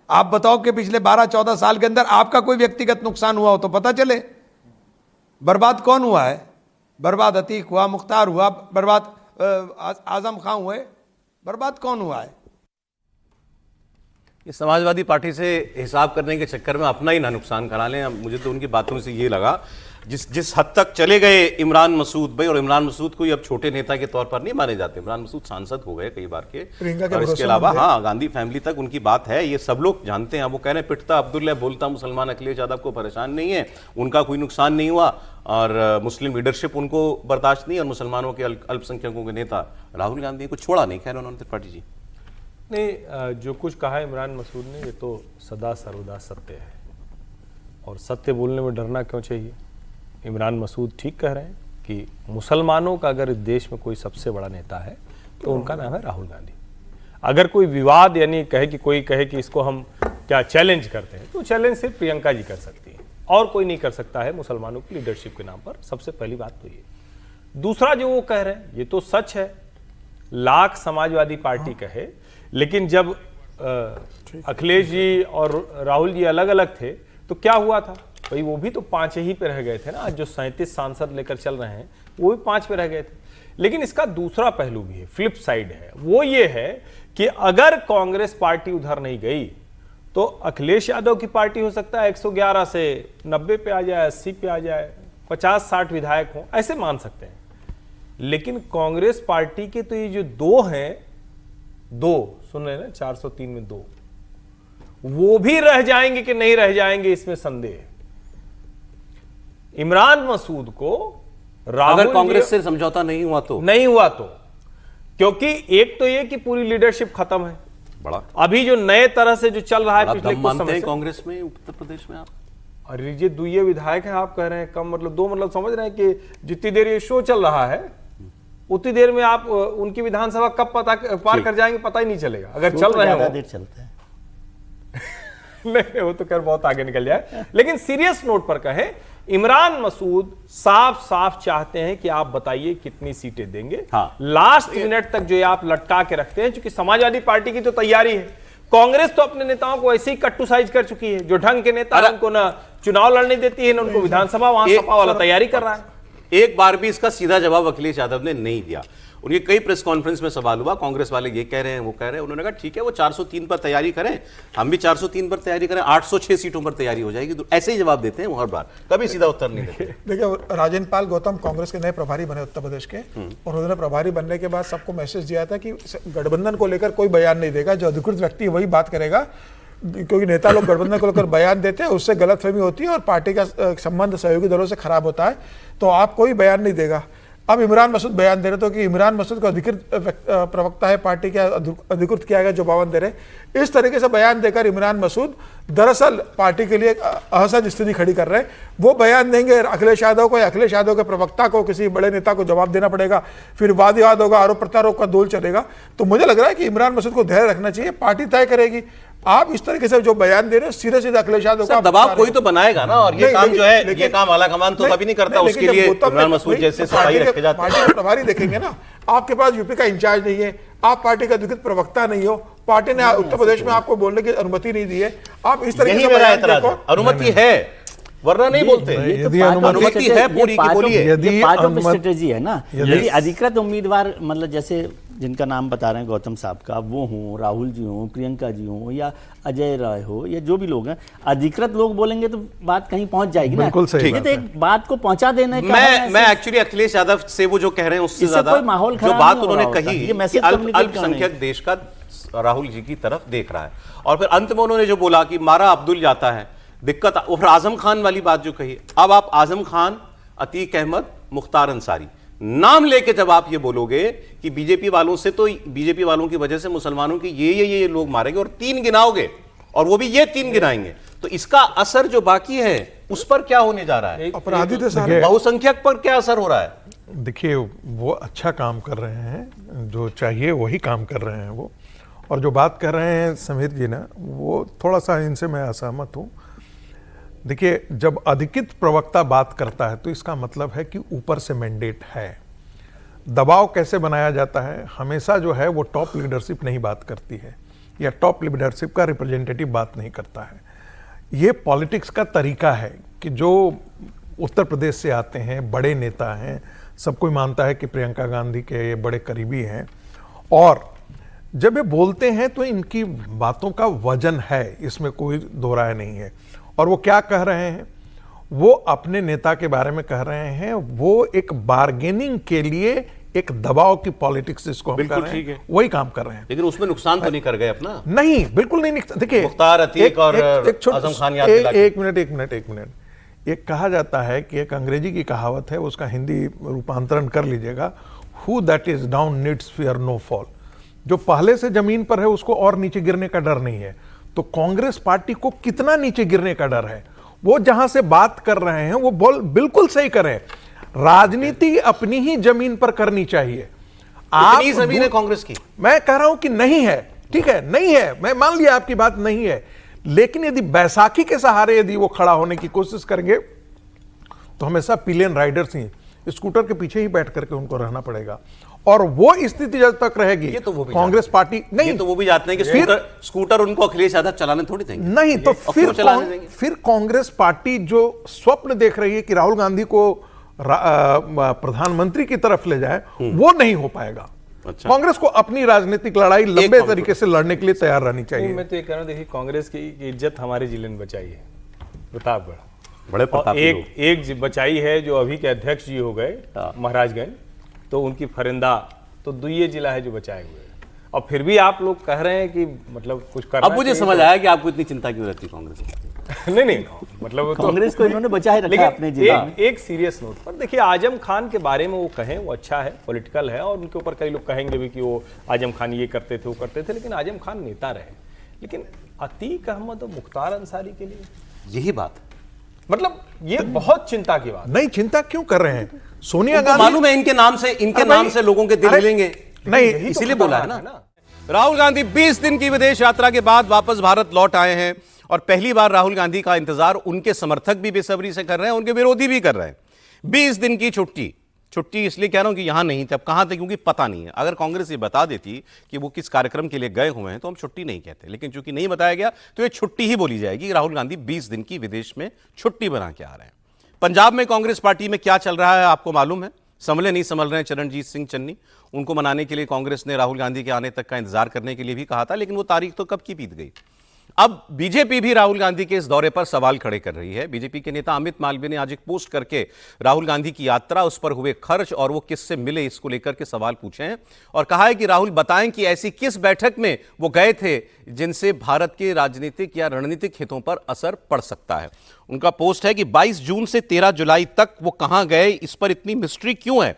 आप बताओ कि पिछले 12-14 साल के अंदर आपका कोई व्यक्तिगत नुकसान हुआ हो तो पता चले। बर्बाद कौन हुआ है? बर्बाद अतीक हुआ, मुख्तार हुआ, बर्बाद आजम खान हुए, बर्बाद कौन हुआ है? ये समाजवादी पार्टी से हिसाब करने के चक्कर में अपना ही ना नुकसान करा लें। मुझे तो उनकी बातों से ये लगा जिस हद तक चले गए इमरान मसूद भाई, और इमरान मसूद कोई अब छोटे नेता के तौर पर नहीं माने जाते। इमरान मसूद सांसद हो गए कई बार के, और इसके अलावा हाँ गांधी फैमिली तक उनकी बात है, ये सब लोग जानते हैं। वो कह रहे हैं पिटता अब्दुल्ला बोलता मुसलमान अखिलेश यादव को परेशान नहीं है, उनका कोई नुकसान नहीं हुआ, और मुस्लिम लीडरशिप उनको बर्दाश्त नहीं, और मुसलमानों के अल्पसंख्यकों के नेता राहुल गांधी को छोड़ा नहीं, खैर उन्होंने त्रिपाठी जी नहीं, जो कुछ कहा इमरान मसूद ने ये तो सदा सर्वदा सत्य है, और सत्य बोलने में डरना क्यों चाहिए। इमरान मसूद ठीक कह रहे हैं कि मुसलमानों का अगर इस देश में कोई सबसे बड़ा नेता है तो उनका नाम है राहुल गांधी। अगर कोई विवाद यानी कहे कि कोई कहे कि इसको हम क्या चैलेंज करते हैं, तो चैलेंज सिर्फ प्रियंका जी कर सकती है और कोई नहीं कर सकता है मुसलमानों की लीडरशिप के नाम पर। सबसे पहली बात तो ये। दूसरा जो वो कह रहे हैं ये तो सच है, लाख समाजवादी पार्टी कहे, लेकिन जब अखिलेश जी और राहुल जी अलग अलग थे तो क्या हुआ था भाई, वो भी तो 5 ही पे रह गए थे ना। आज जो 37 सांसद लेकर चल रहे हैं वो भी 5 पे रह गए थे। लेकिन इसका दूसरा पहलू भी है, फ्लिप साइड है, वो ये है कि अगर कांग्रेस पार्टी उधर नहीं गई तो अखिलेश यादव की पार्टी हो सकता है 111 से 90 पे आ जाए, 80 पे आ जाए, 50-60 विधायक हों, ऐसे मान सकते हैं। लेकिन कांग्रेस पार्टी के तो ये जो 2 हैं, 2 सुन रहे हैं ना, 403 में 2, वो भी रह जाएंगे कि नहीं रह जाएंगे इसमें संदेह है। इमरान मसूद को अगर कांग्रेस से समझौता नहीं हुआ तो क्योंकि एक तो ये कि पूरी लीडरशिप खत्म है, बड़ा अभी जो नए तरह से जो चल रहा है पिछले कुछ समय से कांग्रेस में उत्तर प्रदेश में आप, अरे ये दुइये विधायक हैं आप कह रहे हैं कम, मतलब 2, मतलब समझ रहे हैं कि जितनी देर ये शो चल रहा है उतनी देर में आप उनकी विधानसभा कब पार कर जाएंगे पता ही नहीं चलेगा, अगर चल रहे हो। देर चलता है नहीं, वो तो खैर बहुत आगे निकल जाए। लेकिन सीरियस नोट पर कहें, इमरान मसूद साफ साफ चाहते हैं कि आप बताइए कितनी सीटें देंगे। हाँ। लास्ट मिनट तक जो आप लटका के रखते हैं, क्योंकि समाजवादी पार्टी की तो तैयारी है। कांग्रेस तो अपने नेताओं को ऐसे ही कट्टू साइज कर चुकी है, जो ढंग के नेता उनको ना चुनाव लड़ने देती है ना उनको विधानसभा, वहां सपा वाला तैयारी कर रहा है। एक बार भी इसका सीधा जवाब अखिलेश यादव ने नहीं दिया। उनके कई प्रेस कॉन्फ्रेंस में सवाल हुआ, कांग्रेस वाले ये कह रहे हैं वो कह रहे हैं, उन्होंने कहा ठीक है वो 403 पर तैयारी करें, हम भी 403 पर तैयारी करें, 806 सीटों पर तैयारी हो जाएगी, तो ऐसे ही जवाब देते हैं वो हर बार, कभी सीधा उत्तर नहीं देते। देखिए, राजेंद्र पाल गौतम कांग्रेस के नए प्रभारी बने उत्तर प्रदेश के, और उन्होंने प्रभारी बनने के बाद सबको मैसेज दिया था कि गठबंधन को लेकर कोई बयान नहीं देगा, जो अधिकृत व्यक्ति वही बात करेगा, क्योंकि नेता लोग गठबंधन को लेकर बयान देते हैं, उससे गलतफहमी होती है और पार्टी का संबंध सहयोगी दलों से खराब होता है, तो आप कोई बयान नहीं देगा। अब इमरान मसूद बयान दे रहे तो कि इमरान मसूद को अधिकृत प्रवक्ता है पार्टी के, अधिकृत किया गया जो बयान दे रहे, इस तरीके से बयान देकर इमरान मसूद दरअसल पार्टी के लिए एक असहज स्थिति खड़ी कर रहे हैं। वो बयान देंगे अखिलेश यादव को, या अखिलेश यादव के प्रवक्ता को, किसी बड़े नेता को जवाब देना पड़ेगा, फिर वाद विवाद होगा, आरोप प्रत्यारोप का दौर चलेगा। तो मुझे लग रहा है कि इमरान मसूद को धैर्य रखना चाहिए, पार्टी तय करेगी। आप इस तरीके से जो बयान दे रहे हो सीधे सीधे अखिलेश यादव का दबाव कोई तो बनाएगा ना, और ये काम जो है ये काम आला कमान तो कभी नहीं करता, उसके लिए इमरान मसूद जैसे सफाई रखे जाते हैं। पार्टी के प्रभारी देखेंगे ना, आपके पास यूपी का इंचार्ज नहीं है, आप पार्टी का अधिकृत प्रवक्ता नहीं हो, पार्टी ने उत्तर प्रदेश में आपको बोलने की अनुमति नहीं दी है, आप इस तरीके से बयान देखो। अनुमति है वरना नहीं बोलते, यदि अनुमति है पूरी की बोलिए। ये पार्ट ऑफ स्ट्रेटेजी है ना। यदि अधिकृत उम्मीदवार, मतलब जैसे जिनका नाम बता रहे हैं गौतम साहब का, वो हों, राहुल जी हों, प्रियंका जी हों, या अजय राय हो, या जो भी लोग हैं, अधिकृत लोग बोलेंगे तो बात कहीं पहुंच जाएगी ना। बिल्कुल सही। ये तो एक बात को पहुंचा देने का मैं एक्चुअली अखिलेश यादव से वो जो कह रहे हैं उससे ज्यादा कोई माहौल जो खराब बात नहीं हो उन्होंने रहा कही होता। ये कि मैसेज communicate अल्पसंख्यक देश का राहुल जी की तरफ देख रहा है, और फिर अंत में उन्होंने जो बोला कि मारा अब्दुल जाता है दिक्कत, और फिर आजम खान वाली बात जो कही। अब आप आजम खान, अतीक अहमद, मुख्तार अंसारी नाम लेके जब आप ये बोलोगे कि बीजेपी वालों से, तो बीजेपी वालों की वजह से मुसलमानों की ये लोग मारेंगे, और 3 गिनाओगे, और वो भी ये 3 गिनाएंगे, तो इसका असर जो बाकी है उस पर क्या होने जा रहा है? अपराधी तो सारे बहुसंख्यक पर क्या असर हो रहा है? देखिए, वो अच्छा काम कर रहे हैं, जो चाहिए वही काम कर रहे हैं वो, और जो बात कर रहे हैं समीर जी ना, वो थोड़ा सा इनसे मैं असहमत हूँ। देखिए, जब अधिकृत प्रवक्ता बात करता है तो इसका मतलब है कि ऊपर से मैंडेट है। दबाव कैसे बनाया जाता है, हमेशा जो है वो टॉप लीडरशिप नहीं बात करती है, या टॉप लीडरशिप का रिप्रेजेंटेटिव बात नहीं करता है। ये पॉलिटिक्स का तरीका है कि जो उत्तर प्रदेश से आते हैं, बड़े नेता हैं, सब कोई मानता है कि प्रियंका गांधी के ये बड़े करीबी हैं, और जब ये बोलते हैं तो इनकी बातों का वजन है, इसमें कोई दो राय नहीं है। और वो क्या कह रहे हैं, वो अपने नेता के बारे में कह रहे हैं, वो एक बार्गेनिंग के लिए एक दबाव की पॉलिटिक्स जिसको हम बिल्कुल कर रहे ठीक हैं, है। वही काम कर रहे हैं। लेकिन उसमें नुकसान तो नहीं कर गए अपना? नहीं, बिल्कुल नहीं। देखिए, मुख्तार अतीक और आजम खान याद दिला के। एक मिनट। एक कहा जाता है कि एक अंग्रेजी की कहावत है, उसका हिंदी रूपांतरण कर लीजिएगा, who that is down needs fear no fall. जो पहले से जमीन पर है उसको और नीचे गिरने का डर नहीं है। तो कांग्रेस पार्टी को कितना नीचे गिरने का डर है? वो जहां से बात कर रहे हैं वो बिल्कुल सही करें। राजनीति अपनी ही जमीन पर करनी चाहिए। आप जमीन है कांग्रेस की? मैं कह रहा हूं कि नहीं है, ठीक है, नहीं है, मैं मान लिया आपकी बात नहीं है, लेकिन यदि बैसाखी के सहारे यदि वो खड़ा होने की कोशिश करेंगे तो हमेशा पिलियन राइडर्स ही स्कूटर के पीछे ही बैठ करके उनको रहना पड़ेगा, और वो स्थिति जब तक रहेगी ये तो वो भी कांग्रेस पार्टी नहीं। ये तो वो भी जानते हैं कि स्कूटर उनको अखिलेश यादव चलाने थोड़ी देंगे। नहीं तो फिर कांग्रेस पार्टी जो स्वप्न देख रही है कि राहुल गांधी को प्रधानमंत्री की तरफ ले जाए, वो नहीं हो पाएगा। अच्छा। कांग्रेस को अपनी राजनीतिक लड़ाई लंबे तरीके से लड़ने के लिए तैयार रहनी चाहिए। मैं तो ये कह रहा हूँ, देखिए कांग्रेस की इज्जत हमारे जिले में बचाई है, प्रतापगढ़। बड़े और प्रतापी एक बचाई है जो अभी के अध्यक्ष जी हो गए महाराजगंज, तो उनकी फरिंदा, तो दुइये जिला है जो बचाए हुए हैं। और फिर भी आप लोग कह रहे हैं कि मतलब कुछ करना। अब मुझे समझ आया कि आपको इतनी चिंता क्यों रहती कांग्रेस की। नहीं मतलब कांग्रेस को इन्होंने बचाए रखा है अपने जिले में। एक सीरियस नोट पर देखिए, आजम खान के बारे में वो कहें वो अच्छा है, पॉलिटिकल है, और उनके ऊपर कई लोग कहेंगे भी कि वो आजम खान ये करते थे वो करते थे, लेकिन आजम खान नेता रहे। लेकिन अतीक अहमद और मुख्तार अंसारी के लिए यही बात, मतलब ये बहुत चिंता की बात। नहीं, चिंता क्यों कर रहे हैं? सोनिया उनको गांधी मालूम है इनके नाम से लोगों के दिल अरे, मिलेंगे, नहीं इसीलिए बोला है ना। राहुल गांधी 20 दिन की विदेश यात्रा के बाद वापस भारत लौट आए हैं, और पहली बार राहुल गांधी का इंतजार उनके समर्थक भी बेसब्री से कर रहे हैं, उनके विरोधी भी कर रहे हैं। 20 दिन की छुट्टी इसलिए कह रहा हूं कि यहां नहीं थे, अब कहां थे क्योंकि पता नहीं है। अगर कांग्रेस ये बता देती कि वो किस कार्यक्रम के लिए गए हुए हैं तो हम छुट्टी नहीं कहते, लेकिन चूंकि नहीं बताया गया तो ये छुट्टी ही बोली जाएगी। राहुल गांधी 20 दिन की विदेश में छुट्टी बना के आ रहे हैं। पंजाब में कांग्रेस पार्टी में क्या चल रहा है आपको मालूम है। संभले नहीं संभल रहे हैं चरणजीत सिंह चन्नी। उनको मनाने के लिए कांग्रेस ने राहुल गांधी के आने तक का इंतजार करने के लिए भी कहा था, लेकिन वो तारीख तो कब की बीत गई। अब बीजेपी भी राहुल गांधी के इस दौरे पर सवाल खड़े कर रही है। बीजेपी के नेता अमित मालवीय ने आज एक पोस्ट करके राहुल गांधी की यात्रा, उस पर हुए खर्च और वो किससे मिले इसको लेकर के सवाल पूछे हैं, और कहा है कि राहुल बताएं कि ऐसी किस बैठक में वो गए थे जिनसे भारत के राजनीतिक या रणनीतिक हितों पर असर पड़ सकता है। उनका पोस्ट है कि 22 जून से 13 जुलाई तक वो कहां गए, इस पर इतनी मिस्ट्री क्यों है,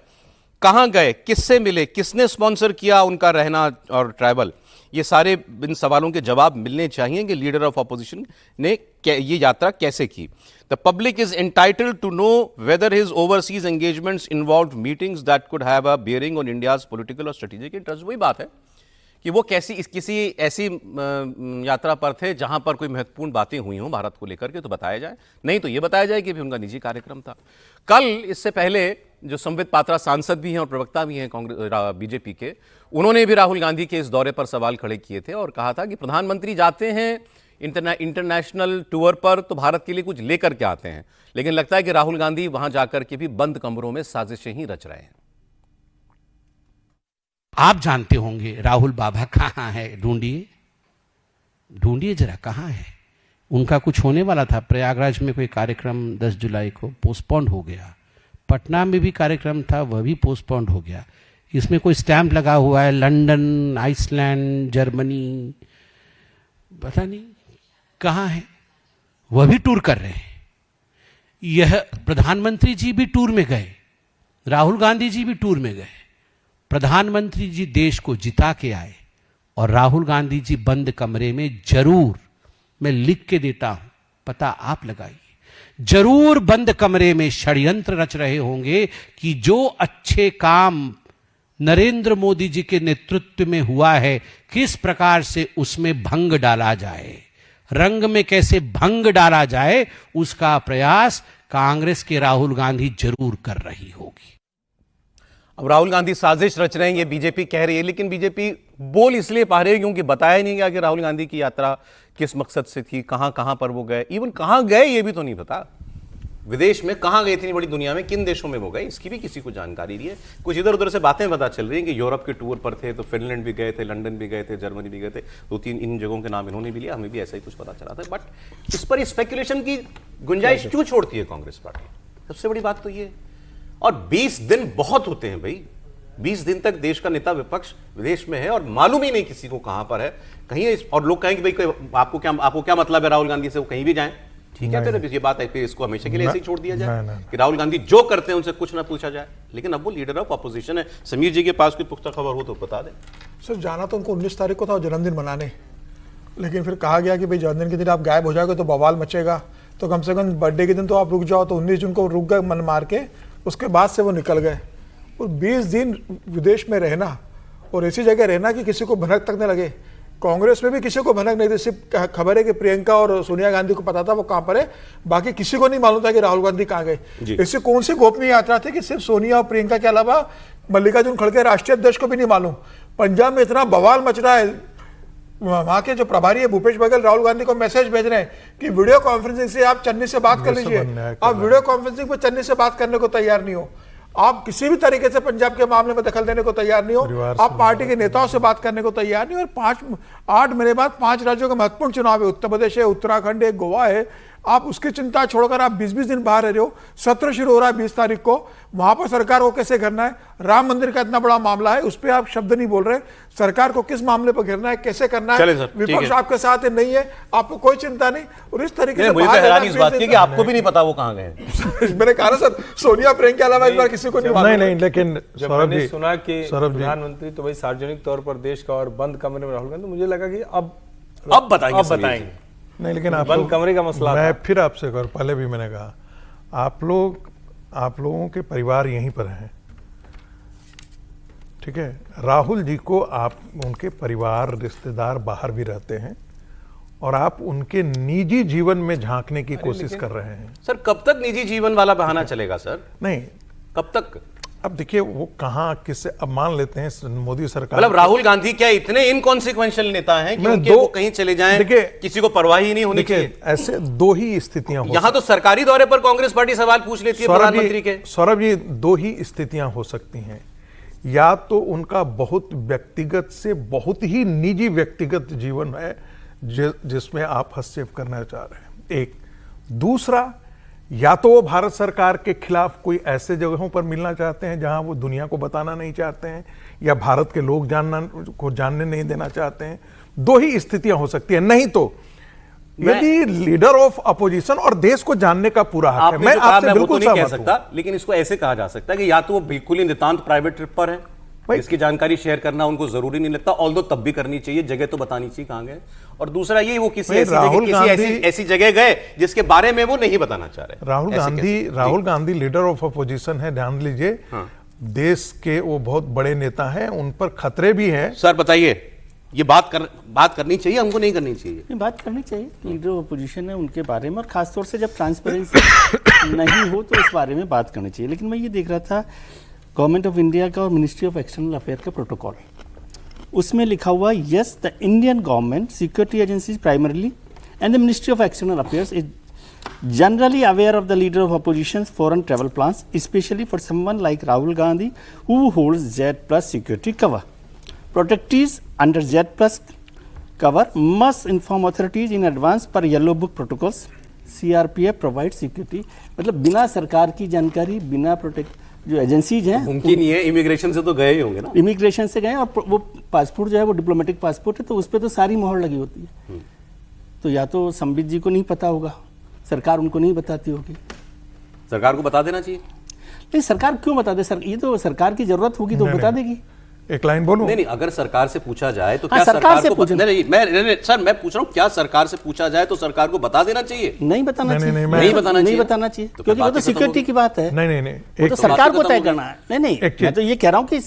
कहां गए, किससे मिले, किसने स्पॉन्सर किया उनका रहना और ट्रैवल, ये सारे इन सवालों के जवाब मिलने चाहिए कि लीडर ऑफ ऑपोजिशन ने ये यात्रा कैसे की। The public is entitled to know whether his overseas engagements involved meetings that could have a bearing on India's political और स्ट्रेटेजिक इंटरेस्ट। वही बात है कि वो किसी ऐसी यात्रा पर थे जहां पर कोई महत्वपूर्ण बातें हुई हों भारत को लेकर के, तो बताया जाए, नहीं तो ये बताया जाए कि भी उनका निजी कार्यक्रम था। कल इससे पहले जो संबित पात्रा सांसद भी हैं और प्रवक्ता भी हैं कांग्रेस बीजेपी के, उन्होंने भी राहुल गांधी के इस दौरे पर सवाल खड़े किए थे और कहा था कि प्रधानमंत्री जाते हैं इंटरनेशनल टूर पर तो भारत के लिए कुछ लेकर के आते हैं, लेकिन लगता है कि राहुल गांधी वहां जाकर के भी बंद कमरों में साजिशें ही रच रहे हैं। आप जानते होंगे राहुल बाबा कहाँ है, ढूंढिए जरा कहाँ है। उनका कुछ होने वाला था, प्रयागराज में कोई कार्यक्रम 10 जुलाई को पोस्टपोन्ड हो गया, पटना में भी कार्यक्रम था वह भी पोस्टपोन्ड हो गया। इसमें कोई स्टैंप लगा हुआ है लंदन, आइसलैंड, जर्मनी, पता नहीं कहाँ है, वह भी टूर कर रहे हैं। यह प्रधानमंत्री जी भी टूर में गए, राहुल गांधी जी भी टूर में गए। प्रधानमंत्री जी देश को जिता के आए और राहुल गांधी जी बंद कमरे में जरूर, मैं लिख के देता हूं, पता आप लगाइए, जरूर बंद कमरे में षड्यंत्र रच रहे होंगे कि जो अच्छे काम नरेंद्र मोदी जी के नेतृत्व में हुआ है किस प्रकार से उसमें भंग डाला जाए, रंग में कैसे भंग डाला जाए, उसका प्रयास कांग्रेस के राहुल गांधी जरूर कर रही होगी। अब राहुल गांधी साजिश रच रहे हैं ये बीजेपी कह रही है, लेकिन बीजेपी बोल इसलिए पा रही है क्योंकि बताया नहीं गया कि राहुल गांधी की यात्रा किस मकसद से थी, कहां कहां पर वो गए, इवन कहां गए ये भी तो नहीं पता। विदेश में कहाँ गए, इतनी बड़ी दुनिया में किन देशों में वो गए, इसकी भी किसी को जानकारी नहीं है। कुछ इधर उधर से बातें पता चल रही हैं कि यूरोप के टूर पर थे, तो फिनलैंड भी गए थे, लंदन भी गए थे, जर्मनी भी गए थे, 2-3 इन जगहों के नाम इन्होंने भी लिया, हमें भी ऐसा ही कुछ पता चला था। बट इस पर स्पेकुलेशन की गुंजाइश क्यों छोड़ती है कांग्रेस पार्टी? सबसे बड़ी बात तो ये। और 20 दिन बहुत होते हैं भाई, 20 दिन तक देश का नेता विपक्ष विदेश में है और मालूम ही नहीं किसी को कहां पर है, कहीं। और लोग कहेंगे भाई आपको क्या मतलब है राहुल गांधी से, वो कहीं भी जाएं, ठीक है, फिर ये बात है, फिर इसको हमेशा के लिए ऐसे ही छोड़ दिया जाए कि राहुल गांधी जो करते हैं उनसे कुछ ना पूछा जाए। लेकिन अब वो लीडर ऑफ अपोजिशन है, समीर जी के पास कोई पुख्ता खबर हो तो बता दें। सर जाना तो उनको 19 तारीख को था जन्मदिन मनाने, लेकिन फिर कहा गया कि भाई जन्मदिन के दिन आप गायब हो जाओगे तो बवाल मचेगा, तो कम से कम बर्थडे के दिन तो आप रुक जाओ। तो 19 जून को रुक गए मन मार के, उसके बाद से वो निकल गए। और 20 दिन विदेश में रहना और ऐसी जगह रहना कि किसी को भनक तक न लगे। कांग्रेस में भी किसी को भनक नहीं थी, सिर्फ खबर है कि प्रियंका और सोनिया गांधी को पता था वो कहां पर है, बाकी किसी को नहीं मालूम था कि राहुल गांधी कहां गए। इससे कौन सी गोपनीय यात्रा थी कि सिर्फ सोनिया और प्रियंका के अलावा मल्लिकार्जुन खड़गे राष्ट्रीय अध्यक्ष को भी नहीं मालूम। पंजाब में इतना बवाल मच रहा है, वहां के जो प्रभारी है भूपेश बघेल राहुल गांधी को मैसेज भेज रहे हैं कि वीडियो कॉन्फ्रेंसिंग से आप चन्नी से बात कर लीजिए। आप वीडियो कॉन्फ्रेंसिंग पर चन्नी से बात करने को तैयार नहीं हो, आप किसी भी तरीके से पंजाब के मामले में दखल देने को तैयार नहीं हो, आप पार्टी के नेताओं से बात करने को तैयार नहीं। और 8 महीने बाद 5 राज्यों का महत्वपूर्ण चुनाव है, उत्तर प्रदेश है, उत्तराखंड है, गोवा है, आप उसकी चिंता छोड़कर आप 20-20 दिन बाहर रह रहे हो। सत्र शुरू हो रहा है 20 तारीख को, वहां पर सरकार को कैसे करना है, राम मंदिर का इतना बड़ा मामला है, उस पर आप शब्द नहीं बोल रहे। सरकार को किस मामले पर घेरना है, कैसे करना है, विपक्ष आपके साथ है नहीं है, आपको कोई चिंता नहीं। और इस तरीके से मुझे तो हैरानी इस बात की कि आपको भी नहीं पता वो कहां गए। मैंने कहा ना सर, सोनिया प्रियंका के अलावा इस बार किसी को नहीं। नहीं, लेकिन जब मैंने सुना कि प्रधानमंत्री तो भाई सार्वजनिक तौर पर देश का और बंद कमरे में राहुल गांधी, तो मुझे लगा कि अब बताएंगे। नहीं, लेकिन आप बंद कमरे का मसला मैं फिर आपसे कर, पहले भी मैंने कहा आप लोगों के परिवार यहीं पर हैं, ठीक है। राहुल जी को आप उनके परिवार रिश्तेदार बाहर भी रहते हैं और आप उनके निजी जीवन में झांकने की कोशिश कर रहे हैं। सर कब तक निजी जीवन वाला बहाना चलेगा सर? नहीं, कब तक? अब देखिए वो कहां किससे, अब मान लेते हैं मोदी सरकार, मतलब राहुल गांधी क्या इतने इनकॉन्सिक्वेंशियल नेता हैं कि उनके वो कहीं चले जाएं, किसी को परवाह ही नहीं होनी चाहिए? ऐसे दो ही स्थितियां हो, यहां तो सरकारी दौरे पर कांग्रेस पार्टी सवाल पूछ लेती है प्रधानमंत्री के। सौरभ जी, दो ही स्थितियां हो सकती हैं, या तो उनका बहुत व्यक्तिगत से बहुत ही निजी व्यक्तिगत जीवन है जिसमें आप हस्तक्षेप करना चाह रहे हैं, एक। दूसरा, या तो वो भारत सरकार के खिलाफ कोई ऐसे जगहों पर मिलना चाहते हैं जहां वो दुनिया को बताना नहीं चाहते हैं, या भारत के लोग जानने नहीं देना चाहते हैं। दो ही स्थितियां हो सकती हैं। नहीं तो यदि लीडर ऑफ अपोजिशन और देश को जानने का पूरा हक है, मैं आपसे बिल्कुल नहीं कह सकता, लेकिन इसको ऐसे कहा जा सकता है कि या तो वो बिल्कुल ही नितांत प्राइवेट ट्रिप पर है, इसकी जानकारी शेयर करना उनको जरूरी नहीं लगता, ऑल्दो तब भी करनी चाहिए, जगह तो बतानी चाहिए कहां गए। और दूसरा ये वो किसी ऐसी जगह गए जिसके बारे में वो नहीं बताना चाह रहे। Rahul Gandhi leader of opposition है, ध्यान लीजिए। देश के वो बहुत बड़े नेता हैं, उन पर खतरे भी हैं। सर बताइए, ये बात करनी चाहिए हमको, नहीं करनी चाहिए? नहीं, बात करनी चाहिए, लीडर ऑफ अपोजिशन है उनके बारे में, और खासतौर से जब ट्रांसपेरेंसी नहीं हो तो इस बारे में बात करनी चाहिए। लेकिन मैं ये देख रहा था गवर्नमेंट ऑफ इंडिया का और मिनिस्ट्री ऑफ एक्सटर्नल अफेयर का प्रोटोकॉल, उसमें लिखा हुआ yes the Indian government security agencies primarily and the ministry of external affairs is generally aware of the leader of opposition's foreign travel plans, especially for someone like Rahul Gandhi who holds Z+ security cover. Protectees under Z+ cover must inform authorities in advance per Yellow Book protocols. CRPF provides security. मतलब बिना सरकार की जानकारी, बिना protect जो agencies हैं, मुमकिन नहीं है, इमिग्रेशन से तो गए ही होंगे ना। इमिग्रेशन से गए, और वो पासपोर्ट जो है वो डिप्लोमेटिक पासपोर्ट है, तो उस पर तो सारी मोहर लगी होती है। तो या तो संबित जी को नहीं पता होगा, सरकार उनको नहीं बताती होगी। सरकार को बता देना चाहिए। नहीं, सरकार क्यों बता दे? ये तो सरकार की जरूरत होगी तो बता देगी। एक लाइन बोलूं? नहीं, अगर सरकार से पूछा जाए तो क्या सरकार को सर मैं पूछ रहा हूं, क्या सरकार से पूछा जाए तो सरकार को बता देना चाहिए? नहीं बताना चाहिए, नहीं बताना चाहिए, क्योंकि वो तो सिक्योरिटी की बात है। नहीं, तो सरकार को तय करना है। नहीं, मैं तो ये कह रहा हूँ कि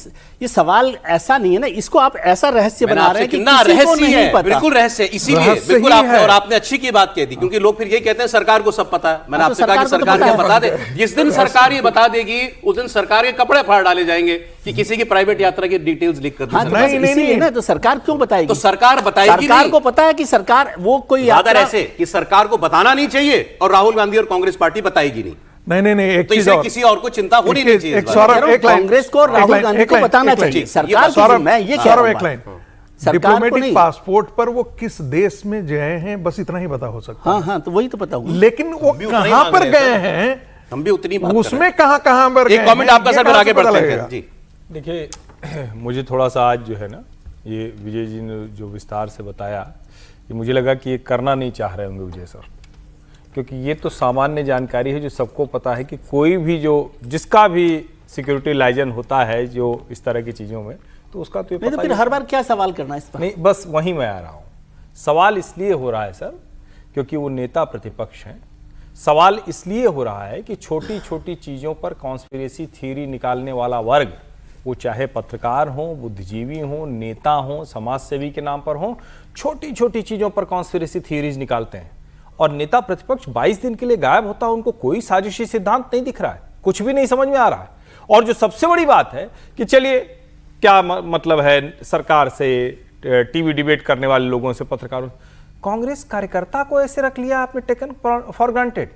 ये सवाल ऐसा नहीं है ना, इसको आप ऐसा रहस्य बना रहे हैं कि किसी को नहीं पता। बिल्कुल रहस्य, इसीलिए बिल्कुल और आपने अच्छी की बात कह दी, क्योंकि लोग फिर ये कहते हैं सरकार को सब पता है। मैंने आपसे कहा कि सरकार क्या बता दे, जिस दिन सरकार ये बता देगी उस दिन सरकार के कपड़े फाड़ डाले जाएंगे कि किसी की प्राइवेट यात्रा की डिटेल्स लीक कर दी। नहीं ना, तो सरकार क्यों बताएगी? तो सरकार बताएगी, सरकार को पता है कि सरकार वो कोई ऐसे कि सरकार को बताना नहीं चाहिए और राहुल गांधी और कांग्रेस पार्टी बताएगी नहीं। नहीं एक तो चीज इसे और किसी और को चिंता होनी नहीं चाहिए इस एक बारे सौरभ में। एक लाइन कांग्रेस को और राहुल गांधी को बताना चाहिए, सरकार को मैं ये कह रहा सौरभ हूं एक बात। लाइन सरकार को डिप्लोमेटिक नहीं। पासपोर्ट पर वो किस देश में गए हैं बस इतना ही पता हो सकता है। हाँ तो वही तो पता हुआ। लेकिन वो भी उतना ही कहां मांग पर रहे गए हैं, हैं हम भी उतनी बात कर रहे उसमें हैं। कहां पर एक कमेंट आपका सर, फिर आगे बढ़ते हैं हैं जी। देखिए मुझे थोड़ा सा आज जो है ना, ये विजय जी ने जो विस्तार से बताया, ये मुझे लगा कि ये करना नहीं चाह रहे होंगे विजय सर, क्योंकि ये तो सामान्य जानकारी है जो सबको पता है कि कोई भी जो जिसका भी सिक्योरिटी लाइजन होता है जो इस तरह की चीज़ों में, तो उसका तो ये नहीं तो पता फिर ही हर बार क्या सवाल करना इस पर? नहीं, बस वहीं मैं आ रहा हूँ। सवाल इसलिए हो रहा है सर क्योंकि वो नेता प्रतिपक्ष हैं। सवाल इसलिए हो रहा है कि छोटी छोटी चीज़ों पर कॉन्स्पिरेसी थ्योरी निकालने वाला वर्ग, वो चाहे पत्रकार हों, बुद्धिजीवी हों, नेता हों, समाज सेवी के नाम पर हों, छोटी छोटी चीज़ों पर कॉन्स्पिरेसी थ्योरीज निकालते हैं। और नेता प्रतिपक्ष 22 दिन के लिए गायब होता है, उनको कोई साजिशी सिद्धांत नहीं दिख रहा है, कुछ भी नहीं समझ में आ रहा है। और जो सबसे बड़ी बात है कि चलिए क्या मतलब है सरकार से, टीवी डिबेट करने वाले लोगों से, पत्रकारों, कांग्रेस कार्यकर्ता को ऐसे रख लिया आपने, टेकन फॉर ग्रांटेड।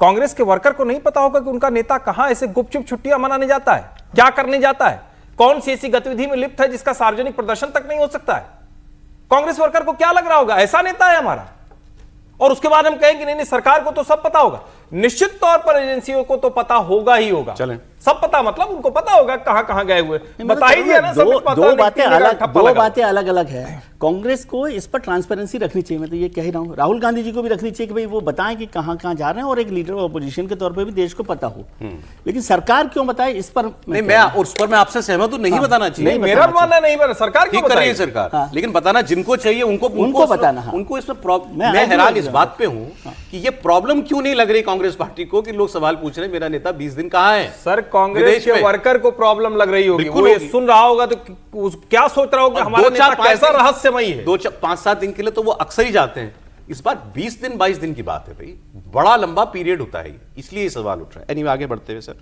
कांग्रेस के वर्कर को नहीं पता होगा कि उनका नेता कहां ऐसे गुपचुप छुट्टियां मनाने जाता है, क्या करने जाता है, कौन सी ऐसी गतिविधि में लिप्त है जिसका सार्वजनिक प्रदर्शन तक नहीं हो सकता है। कांग्रेस वर्कर को क्या लग रहा होगा, ऐसा नेता है हमारा। और उसके बाद हम कहें कि नहीं सरकार को तो सब पता होगा। निश्चित तौर पर एजेंसियों को तो पता होगा ही होगा। चलें। सब पता मतलब उनको पता होगा कहां कहां गए हुए, बता ही दिया ना। दो बातें अलग अलग है। कांग्रेस को इस पर ट्रांसपेरेंसी रखनी चाहिए, मैं तो ये कह ही रहा हूं। राहुल गांधी जी को भी रखनी चाहिए कि भाई वो बताएं कि कहां कहां जा रहे हैं, और एक लीडर ऑफ अपोजिशन के तौर पे भी देश को पता हो। लेकिन सरकार क्यों बताए इस पर? नहीं, मैं उस पर मैं आपसे सहमत हूं, नहीं बताना चाहिए। नहीं मेरा मानना नहीं, पर सरकार क्यों ठीक कर रही है बताएगी? सरकार, लेकिन बताना जिनको चाहिए उनको बताना। हाँ। उनको इसमें प्रॉब्लम। मैं मैं हैरान agree इस बात पे हूं कि ये प्रॉब्लम क्यों नहीं लग रही कांग्रेस पार्टी को कि लोग सवाल पूछ रहे हैं मेरा नेता 20 दिन कहां है। सर कांग्रेस विदेश के में। वर्कर को प्रॉब्लम लग रही होगी, बिल्कुल वो ये होगी। सुन रहा होगा तो क्या सोच रहा होगा, हमारा नेता कैसा रहस्यमयी है। 5-7 दिन के लिए तो वो अक्सर ही जाते हैं, इस बार 20 दिन 22 दिन की बात है भाई, बड़ा लंबा पीरियड होता है, इसलिए ये सवाल उठ रहा है। एनीवे आगे बढ़ते हुए सर,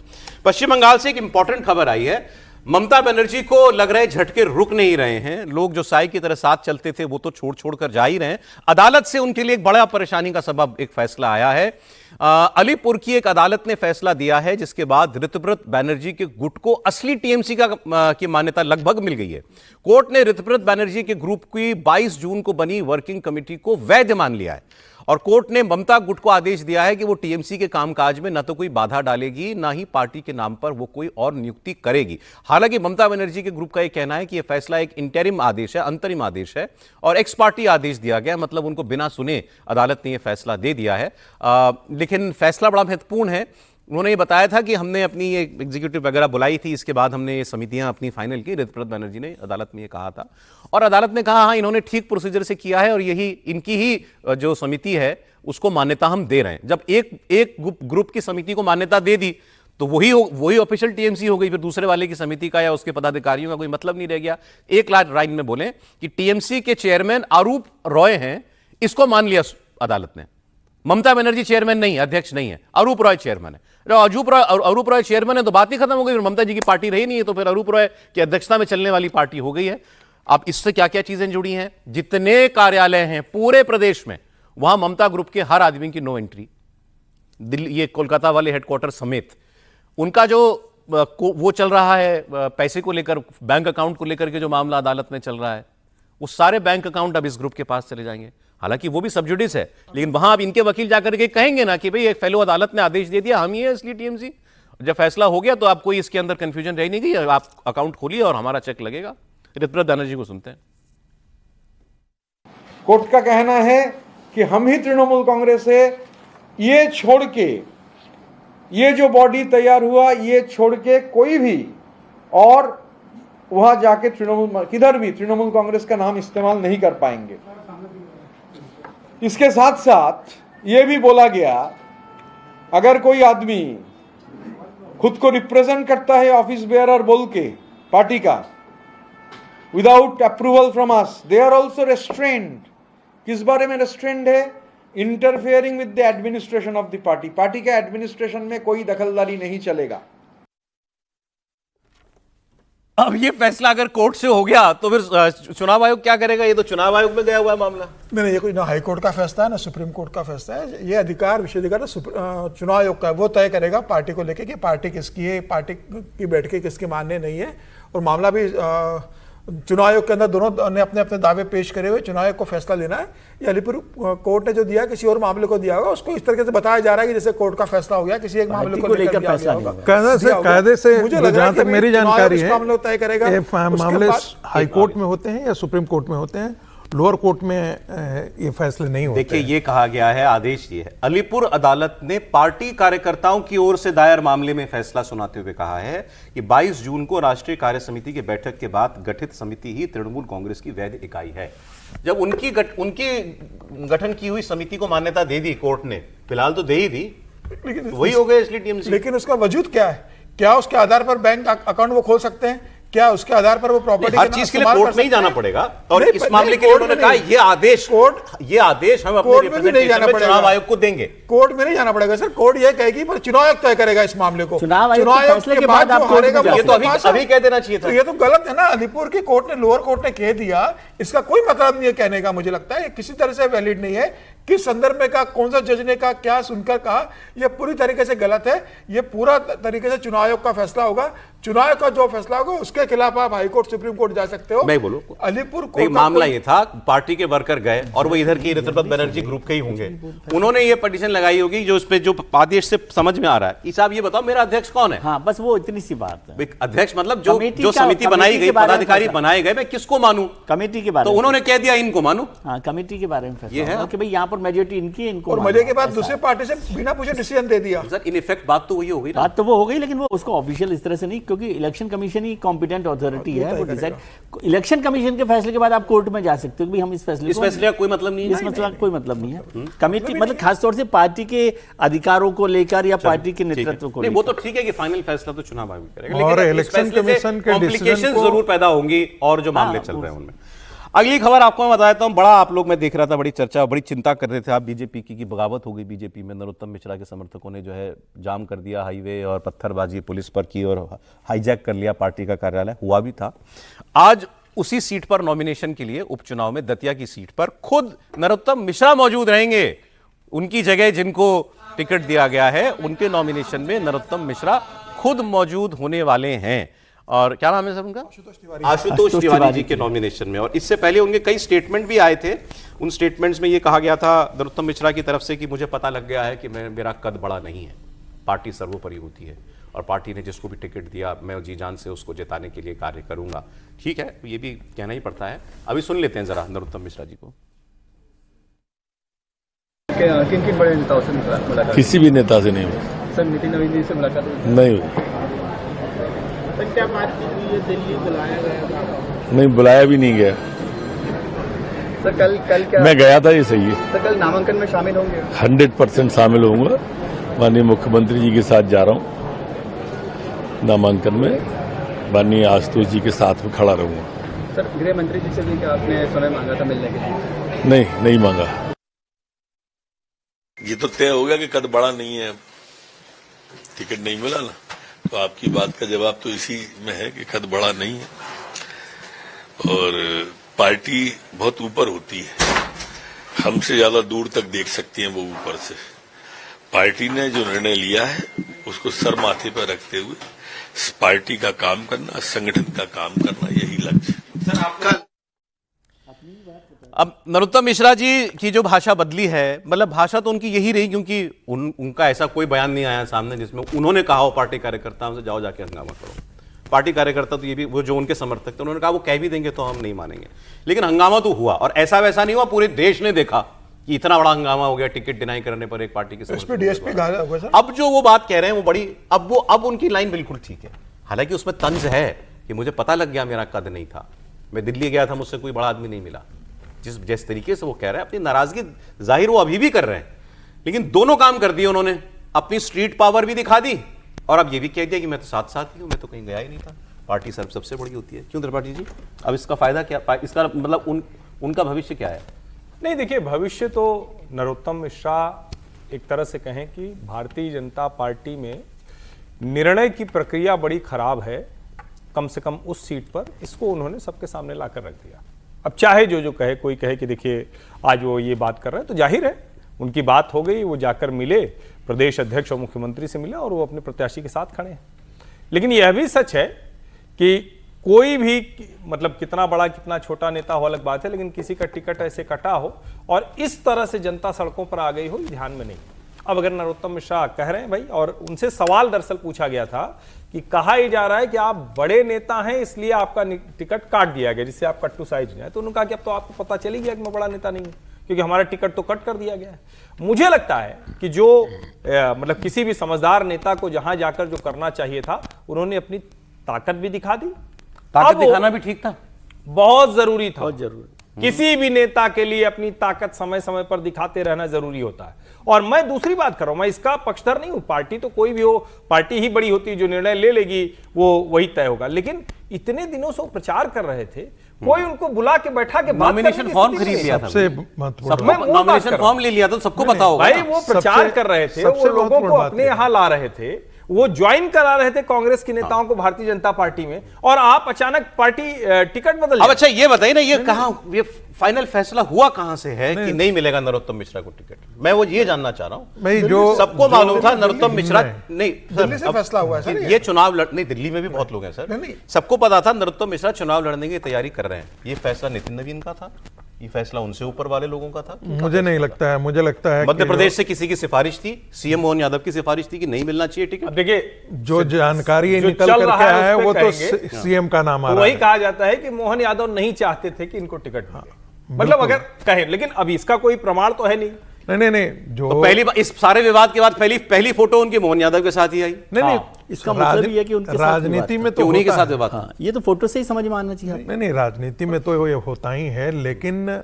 पश्चिम बंगाल से एक इंपॉर्टेंट खबर आई है। ममता बनर्जी को लग रहे झटके रुक नहीं रहे हैं। लोग जो साई की तरह साथ चलते थे वो तो छोड़ छोड़ कर जा ही रहे हैं। अदालत से उनके लिए एक बड़ा परेशानी का सबब एक फैसला आया है। अलीपुर की एक अदालत ने फैसला दिया है जिसके बाद ऋतुव्रत बैनर्जी के गुट को असली टीएमसी की मान्यता लगभग मिल गई है। कोर्ट ने ऋतुव्रत बैनर्जी के ग्रुप की 22 जून को बनी वर्किंग कमेटी को वैध मान लिया है और कोर्ट ने ममता गुट को आदेश दिया है कि वो टीएमसी के कामकाज में न तो कोई बाधा डालेगी ना ही पार्टी के नाम पर वो कोई और नियुक्ति करेगी। हालांकि ममता बनर्जी के ग्रुप का यह कहना है कि यह फैसला एक इंटरिम आदेश है, अंतरिम आदेश है और एक्स पार्टी आदेश दिया गया, मतलब उनको बिना सुने अदालत ने यह फैसला दे दिया है। लेकिन फैसला बड़ा महत्वपूर्ण है। उन्होंने ये बताया था कि हमने अपनी ये एग्जीक्यूटिव वगैरह बुलाई थी, इसके बाद हमने ये समितियां अपनी फाइनल की। ऋतुव्रत बनर्जी ने अदालत में ये कहा था और अदालत ने कहा हाँ इन्होंने ठीक प्रोसीजर से किया है और यही इनकी ही जो समिति है उसको मान्यता हम दे रहे हैं। जब एक ग्रुप की समिति को मान्यता दे दी तो वही ऑफिशियल टीएमसी हो गई, फिर दूसरे वाले की समिति का या उसके पदाधिकारियों का कोई मतलब नहीं रह गया। एक लाइन में बोले कि टीएमसी के चेयरमैन अरूप रॉय हैं, इसको मान लिया अदालत ने। ममता बनर्जी चेयरमैन नहीं, अध्यक्ष नहीं है, अरूप रॉय चेयरमैन है। अरूप रॉय चेयरमैन है तो बात ही खत्म हो गई, ममता जी की पार्टी रही नहीं है तो फिर अरूप रॉय की अध्यक्षता में चलने वाली पार्टी हो गई है। अब इससे क्या क्या चीजें जुड़ी हैं, जितने कार्यालय हैं पूरे प्रदेश में वहां ममता ग्रुप के हर आदमी की नो एंट्री, दिल्ली ये कोलकाता वाले हेडक्वार्टर समेत। उनका जो वो चल रहा है पैसे को लेकर, बैंक अकाउंट को लेकर के जो मामला अदालत में चल रहा है, वो सारे बैंक अकाउंट अब इस ग्रुप के पास चले जाएंगे। हालांकि वो भी सब्जुडिस है, लेकिन वहां अब इनके वकील जाकर के कहेंगे ना कि भाई एक फेलो अदालत ने आदेश दे दिया, हम ही है इसलिए टीएमसी। जब फैसला हो गया तो आप कोई इसके अंदर कंफ्यूजन रह नहीं गई, आप अकाउंट खोलिए और हमारा चेक लगेगा। ऋतुव्रत बैनर्जी को सुनते हैं। कोर्ट का कहना है कि हम ही तृणमूल कांग्रेस है, ये छोड़ के, ये जो बॉडी तैयार हुआ ये छोड़ के कोई भी और वहां जाके तृणमूल किधर भी तृणमूल कांग्रेस का नाम इस्तेमाल नहीं कर पाएंगे। इसके साथ साथ ये भी बोला गया अगर कोई आदमी खुद को रिप्रेजेंट करता है ऑफिस बेयरर बोल के पार्टी का, without approval from us, they are also restrained. किस बारे में रेस्ट्रेंड है? Interfering with the administration of the party. Party के एडमिनिस्ट्रेशन में कोई दखलदारी नहीं चलेगा। अब ये फैसला अगर कोर्ट से हो गया तो फिर चुनाव आयोग क्या करेगा? ये तो चुनाव आयोग में गया हुआ है मामला। नहीं, ये कोई ना हाई कोर्ट का फैसला है ना सुप्रीम कोर्ट का फैसला है। ये अधिकार, विशेषाधिकार चुनाव आयोग का है। वो तय करेगा पार्टी को लेके कि पार्टी किसकी है, पार्टी की बैठकें किसकी मान्य नहीं है। और मामला भी चुनाव आयोग के अंदर दोनों ने अपने अपने दावे पेश करे हुए। चुनाव आयोग को फैसला लेना है। ये अलीपुर कोर्ट ने जो दिया किसी और मामले को दिया होगा, उसको इस तरीके से बताया जा रहा है कि जैसे कोर्ट का फैसला हो गया किसी एक मामले को लेकर फैसला होगा। कायदे से जहां तक मेरी जानकारी है, मामले तय करेगा। मामले हाई कोर्ट में होते हैं या सुप्रीम कोर्ट में होते हैं, लोअर कोर्ट में ये फैसले नहीं होते। देखिए, ये कहा गया है, आदेश ये है, अलीपुर अदालत ने पार्टी कार्यकर्ताओं की ओर से दायर मामले में फैसला सुनाते हुए कहा है कि 22 जून को राष्ट्रीय कार्य समिति की बैठक के बाद गठित समिति ही तृणमूल कांग्रेस की वैध इकाई है। जब उनकी गठन की हुई समिति को मान्यता दे दी कोर्ट ने, फिलहाल तो दे ही दी, वही हो गया इसलिए टीएमसी। लेकिन उसका वजूद क्या है? क्या उसके आधार पर बैंक अकाउंट वो खोल सकते हैं? क्या उसके आधार पर वो प्रॉपर्टी हर चीज के लिए कोर्ट में ही जाना पड़ेगा? और इस मामले के लिए उन्होंने कहा ये आदेश हम अपने रिप्रेजेंटेशन में चुनाव आयोग को देंगे। कोर्ट में नहीं जाना पड़ेगा सर। कोर्ट ये कहेगी पर चुनाव आयोग तय करेगा इस मामले को। चुनाव आयोग के फैसले के बाद आप हारेगा, ये तो अभी कह देना चाहिए था। तो ये तो गलत है ना। अलीपुर की कोर्ट ने, लोअर कोर्ट ने कह दिया, इसका कोई मतलब नहीं है कहने का। मुझे लगता है किसी तरह से वैलिड नहीं है। किस संदर्भ में कहा, कौन सा जज ने कहा, क्या सुनकर कहा, यह पूरी तरीके से गलत है। यह पूरा तरीके से चुनाव आयोग का फैसला होगा। चुनाव आयोग का जो फैसला होगा उसके खिलाफ आप हाई कोर्ट, सुप्रीम कोर्ट जा सकते हो। मैं बोलूं, अलीपुर मामला ये था, पार्टी के वर्कर गए और वो इधर की ऋतुपत बनर्जी ग्रुप के ही होंगे, उन्होंने ये पिटीशन लगाई होगी जो उस पे जो आदेश से समझ में आ रहा है कि साहब ये बताओ मेरा अध्यक्ष कौन है। हाँ, बस वो इतनी सी बात है। अध्यक्ष मतलब जो समिति बनाई गई, पदाधिकारी बनाए गए, मैं किसको मानूं? कमेटी के बारे तो में उन्होंने कह दिया इनको मानूं। हाँ, कमेटी के बारे में ये है कि भाई यहाँ पर मेजोरिटी इनकी है, इनको। और मजे के बाद दूसरी पार्टी से बिना पूछे डिसीजन दे दिया। सर इन इफेक्ट बात तो वही हो गई ना। बात तो वो हो गई, लेकिन वो उसको ऑफिशियल इस तरह से नहीं, क्योंकि इलेक्शन कमीशन ही कॉम्पिटेंट अथॉरिटी है। वो डिसाइड, इलेक्शन कमीशन के फैसले के बाद आप कोर्ट में जा सकते हो कि हम इस फैसले का कोई मतलब नहीं है। इस मसला कोई मतलब नहीं है। कमेटी मतलब खासतौर से पार्टी के अधिकारों को लेकर या पार्टी के नेतृत्व को लेकर। वो तो ठीक है कि फाइनल फैसला तो चुनाव आयोग करेगा, और लेकिन इलेक्शन कमीशन के कॉम्प्लिकेशंस जरूर पैदा होंगी और जो मामले चल रहे हैं उनमें। अगली खबर आपको मैं बता देता हूं, बड़ा आप लोग, मैं देख रहा था, बड़ी चर्चा, बड़ी चिंता कर रहे थे आप बीजेपी की बगावत हो गई बीजेपी में। नरोत्तम मिश्रा के समर्थकों ने जो है जाम कर दिया हाईवे और पत्थरबाजी पुलिस पर की और हाईजैक कर लिया पार्टी का कार्यालय, हुआ भी था। आज उसी सीट पर नॉमिनेशन के लिए उपचुनाव में दतिया की सीट पर खुद नरोत्तम मिश्रा मौजूद रहेंगे। उनकी जगह जिनको टिकट दिया गया है उनके नॉमिनेशन में नरोत्तम मिश्रा खुद मौजूद होने वाले हैं। और क्या नाम है सर उनका? आशुतोष तिवारी जी के नॉमिनेशन में। और इससे पहले उनके कई स्टेटमेंट भी आए थे। उन स्टेटमेंट्स में ये कहा गया था नरोत्तम मिश्रा की तरफ से कि मुझे पता लग गया है कि मेरा कद बड़ा नहीं है, पार्टी सर्वोपरि होती है और पार्टी ने जिसको भी टिकट दिया मैं जी जान से उसको जिताने के लिए कार्य करूंगा। ठीक है, ये भी कहना ही पड़ता है। अभी सुन लेते हैं जरा नरोत्तम मिश्रा जी को। किन किन बड़े नेताओं से मुलाकात? किसी भी नेता से नहीं हुई सर। नितिन नवीन जी से मुलाकात नहीं हुई। क्या बात की हुई है? दिल्ली बुलाया गया था? नहीं, बुलाया भी नहीं गया सर। कल क्या मैं गया था, ये सही है सर। कल नामांकन में शामिल होंगे? 100% शामिल होऊंगा। माननीय मुख्यमंत्री जी के साथ जा रहा हूँ नामांकन में, माननीय आशुतोष जी के साथ में खड़ा रहूंगा। सर, गृह मंत्री जी से भी क्या आपने समय मांगा था मिलने के लिए? नहीं मांगा। ये तो तय हो गया कि कद बड़ा नहीं है, टिकट नहीं मिला ना, तो आपकी बात का जवाब तो इसी में है कि कद बड़ा नहीं है और पार्टी बहुत ऊपर होती है, हमसे ज्यादा दूर तक देख सकती है वो ऊपर से। पार्टी ने जो निर्णय लिया है उसको सर माथे पर रखते हुए पार्टी का काम करना, संगठन का काम करना, यही लक्ष्य। सर आपका अब नरोत्तम मिश्रा जी की जो भाषा बदली है, मतलब भाषा तो उनकी यही रही, क्योंकि उनका ऐसा कोई बयान नहीं आया सामने जिसमें उन्होंने कहा हो पार्टी कार्यकर्ताओं से जाओ जाके हंगामा करो। पार्टी कार्यकर्ता तो ये भी, वो जो उनके समर्थक थे उन्होंने कहा वो कह भी देंगे तो हम नहीं मानेंगे, लेकिन हंगामा तो हुआ और ऐसा वैसा नहीं हुआ। पूरे देश ने देखा कि इतना बड़ा हंगामा हो गया टिकट डिनाई करने पर एक पार्टी के समर्थक। अब जो वो बात कह रहे हैं वो बड़ी, अब उनकी लाइन बिल्कुल ठीक है। हालांकि उसमें तंज है कि मुझे पता लग गया मेरा कद नहीं था, मैं दिल्ली गया था, मुझसे कोई बड़ा आदमी नहीं मिला। जिस तरीके से वो कह रहे हैं, अपनी नाराजगी जाहिर वो अभी भी कर रहे हैं, लेकिन दोनों काम कर दिए उन्होंने। अपनी स्ट्रीट पावर भी दिखा दी और अब ये भी कह दिया कि मैं तो साथ साथ ही हूं, मैं तो कहीं गया ही नहीं था, पार्टी सबसे बड़ी होती है। क्यों त्रिपाठी जी, अब इसका फायदा क्या, इसका मतलब उनका भविष्य क्या है? नहीं, देखिए, भविष्य तो नरोत्तम मिश्रा एक तरह से कहें कि भारतीय जनता पार्टी में निर्णय की प्रक्रिया बड़ी खराब है। कम से कम उस सीट पर इसको उन्होंने सबके सामने लाकर रख दिया। अब चाहे जो कहे, कोई कहे कि देखिए आज वो ये बात कर रहे हैं, तो जाहिर है उनकी बात हो गई, वो जाकर मिले, प्रदेश अध्यक्ष और मुख्यमंत्री से मिले और वो अपने प्रत्याशी के साथ खड़े हैं। लेकिन यह भी सच है कि कोई भी मतलब कितना बड़ा कितना छोटा नेता हो अलग बात है, लेकिन किसी का टिकट ऐसे कटा हो और इस तरह से जनता सड़कों पर आ गई हो, ये ध्यान में नहीं। अब अगर नरोत्तम मिश्रा कह रहे हैं भाई, और उनसे सवाल दरअसल पूछा गया था कि कहा ही जा रहा है कि आप बड़े नेता हैं इसलिए आपका टिकट काट दिया गया जिससे आप कट टू साइज नहीं है, तो उन्होंने कहा कि अब तो आपको पता चल ही गया कि मैं बड़ा नेता नहीं हूं क्योंकि हमारा टिकट तो कट कर दिया गया है। मुझे लगता है कि जो मतलब किसी भी समझदार नेता को जहां जाकर जो करना चाहिए था, उन्होंने अपनी ताकत भी दिखा दी। ताकत दिखाना भी ठीक था, बहुत जरूरी था, बहुत जरूरी। किसी भी नेता के लिए अपनी ताकत समय समय पर दिखाते रहना जरूरी होता है। और मैं दूसरी बात कर रहा हूं, मैं इसका पक्षधर नहीं हूं, पार्टी तो कोई भी हो, पार्टी ही बड़ी होती है, जो निर्णय ले लेगी वो वही तय होगा। लेकिन इतने दिनों से वो प्रचार कर रहे थे, कोई उनको बुला के बैठा के नॉमिनेशन फॉर्म खरीद लिया था, सबसे महत्वपूर्ण नॉमिनेशन फॉर्म ले लिया था, सबको पता होगा भाई। वो प्रचार कर रहे थे, वो लोगों को अपने यहां ला रहे थे, वो ज्वाइन करा रहे थे कांग्रेस के नेताओं को भारतीय जनता पार्टी में, और आप अचानक पार्टी टिकट बदल। अब अच्छा ये बताइए ना, ये कहां, ये फाइनल फैसला हुआ कहां से है कि नहीं मिलेगा नरोत्तम मिश्रा को टिकट? मैं वो ये जानना चाह रहा हूं। भाई जो सबको मालूम था नरोत्तम मिश्रा नहीं, दिल्ली से फैसला हुआ है सर, ये चुनाव नहीं, दिल्ली में भी बहुत लोग हैं सर, सबको पता था नरोत्तम मिश्रा चुनाव लड़ने की तैयारी कर रहे हैं। ये फैसला नितिन नवीन का था, ये फैसला उनसे ऊपर वाले लोगों का था? मुझे नहीं लगता है, मुझे लगता है मध्य प्रदेश से किसी की सिफारिश थी, सीएम मोहन यादव की सिफारिश थी कि नहीं मिलना चाहिए टिकट। देखिए जो जानकारी जो निकल चल करके रहा है आया है उस पे वो तो कहेंगे। सीएम का नाम आ रहा वही है। कहा जाता है कि मोहन यादव नहीं चाहते थे कि इनको टिकट मिले, मतलब अगर कहें, लेकिन अभी इसका कोई प्रमाण तो है नहीं। नहीं जो तो पहली बार इस सारे विवाद के बाद पहली फोटो उनकी मोहन यादव के साथ ही आई। नहीं इसका मतलब ये है कि उनके साथ राजनीति में तो उन्हीं के होता साथ है। विवाद। हाँ, ये तो फोटो से ही समझ में आना चाहिए। नहीं राजनीति में तो ये होता ही है, लेकिन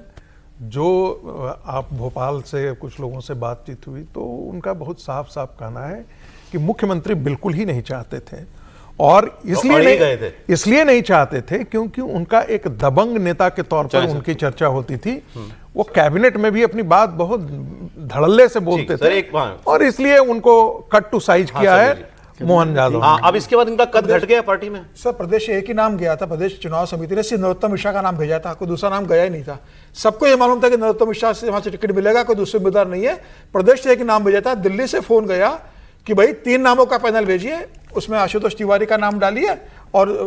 जो आप भोपाल से कुछ लोगों से बातचीत हुई तो उनका बहुत साफ साफ कहना है कि मुख्यमंत्री बिल्कुल ही नहीं चाहते थे, और इसलिए नहीं चाहते थे क्योंकि उनका एक दबंग नेता के तौर पर उनकी चर्चा होती थी। वो कैबिनेट में भी अपनी बात बहुत धड़ल्ले से बोलते थे, और इसलिए उनको कट टू साइज किया है मोहन यादव। अब इसके बाद इनका कद घट गया पार्टी में। सर प्रदेश एक ही नाम गया था, प्रदेश चुनाव समिति ने सिर्फ नरोत्तम मिश्रा का नाम भेजा था, कोई दूसरा नाम गया ही नहीं था। सबको ये मालूम था कि नरोत्तम मिश्रा से वहां से टिकट मिलेगा, कोई दूसरे उम्मीदवार नहीं है। प्रदेश से एक ही नाम भेजा था, दिल्ली से फोन गया कि भाई 3 नामों का पैनल भेजिए, उसमें आशुतोष तिवारी का नाम डालिए और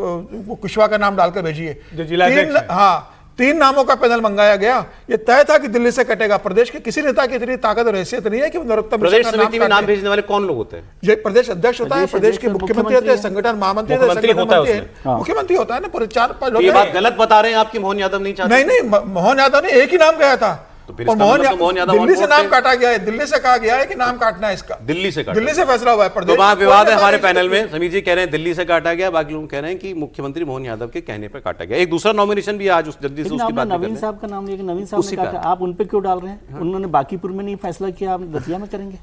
कुशवाहा का नाम डालकर भेजिए। जो जिला अध्यक्ष है। हाँ, 3 नामों का पैनल मंगाया गया। ये तय था कि दिल्ली से कटेगा। प्रदेश के किसी नेता की इतनी ताकत और हैसियत नहीं है कि नरोत्तम मिश्रा प्रदेश समिति में नाम भेजने वाले कौन लोग होते हैं? ये प्रदेश अध्यक्ष होता है, प्रदेश के मुख्यमंत्री होते हैं, संगठन महामंत्री मुख्यमंत्री होता है उसमें। मुख्यमंत्री होता है ना, पूरे 4-5 लोग। ये बात गलत बता रहे हैं आप कि मोहन यादव नहीं चाहते? नहीं, मोहन यादव ने एक ही नाम गया था, तो फिर इसका मतलब तो मोहन यादव दिल्ली से ऑन नाम बोर्ड काटा गया है, दिल्ली से कहा गया है कि नाम काटना है इसका, दिल्ली से फैसला हुआ है। तो वहां विवाद है हमारे पैनल में। समीर जी कह रहे हैं दिल्ली से काटा गया, बाकी लोग कह रहे हैं कि मुख्यमंत्री मोहन यादव के कहने पर काटा गया। एक दूसरा नॉमिनेशन भी आज उस जल्दी से उसकी बात नवीन साहब का नाम लिया, नवीन साहब ने कहा आप उन पे क्यों डाल रहे हैं? उन्होंने बांकीपुर में नहीं फैसला किया, आप दतिया में करेंगे?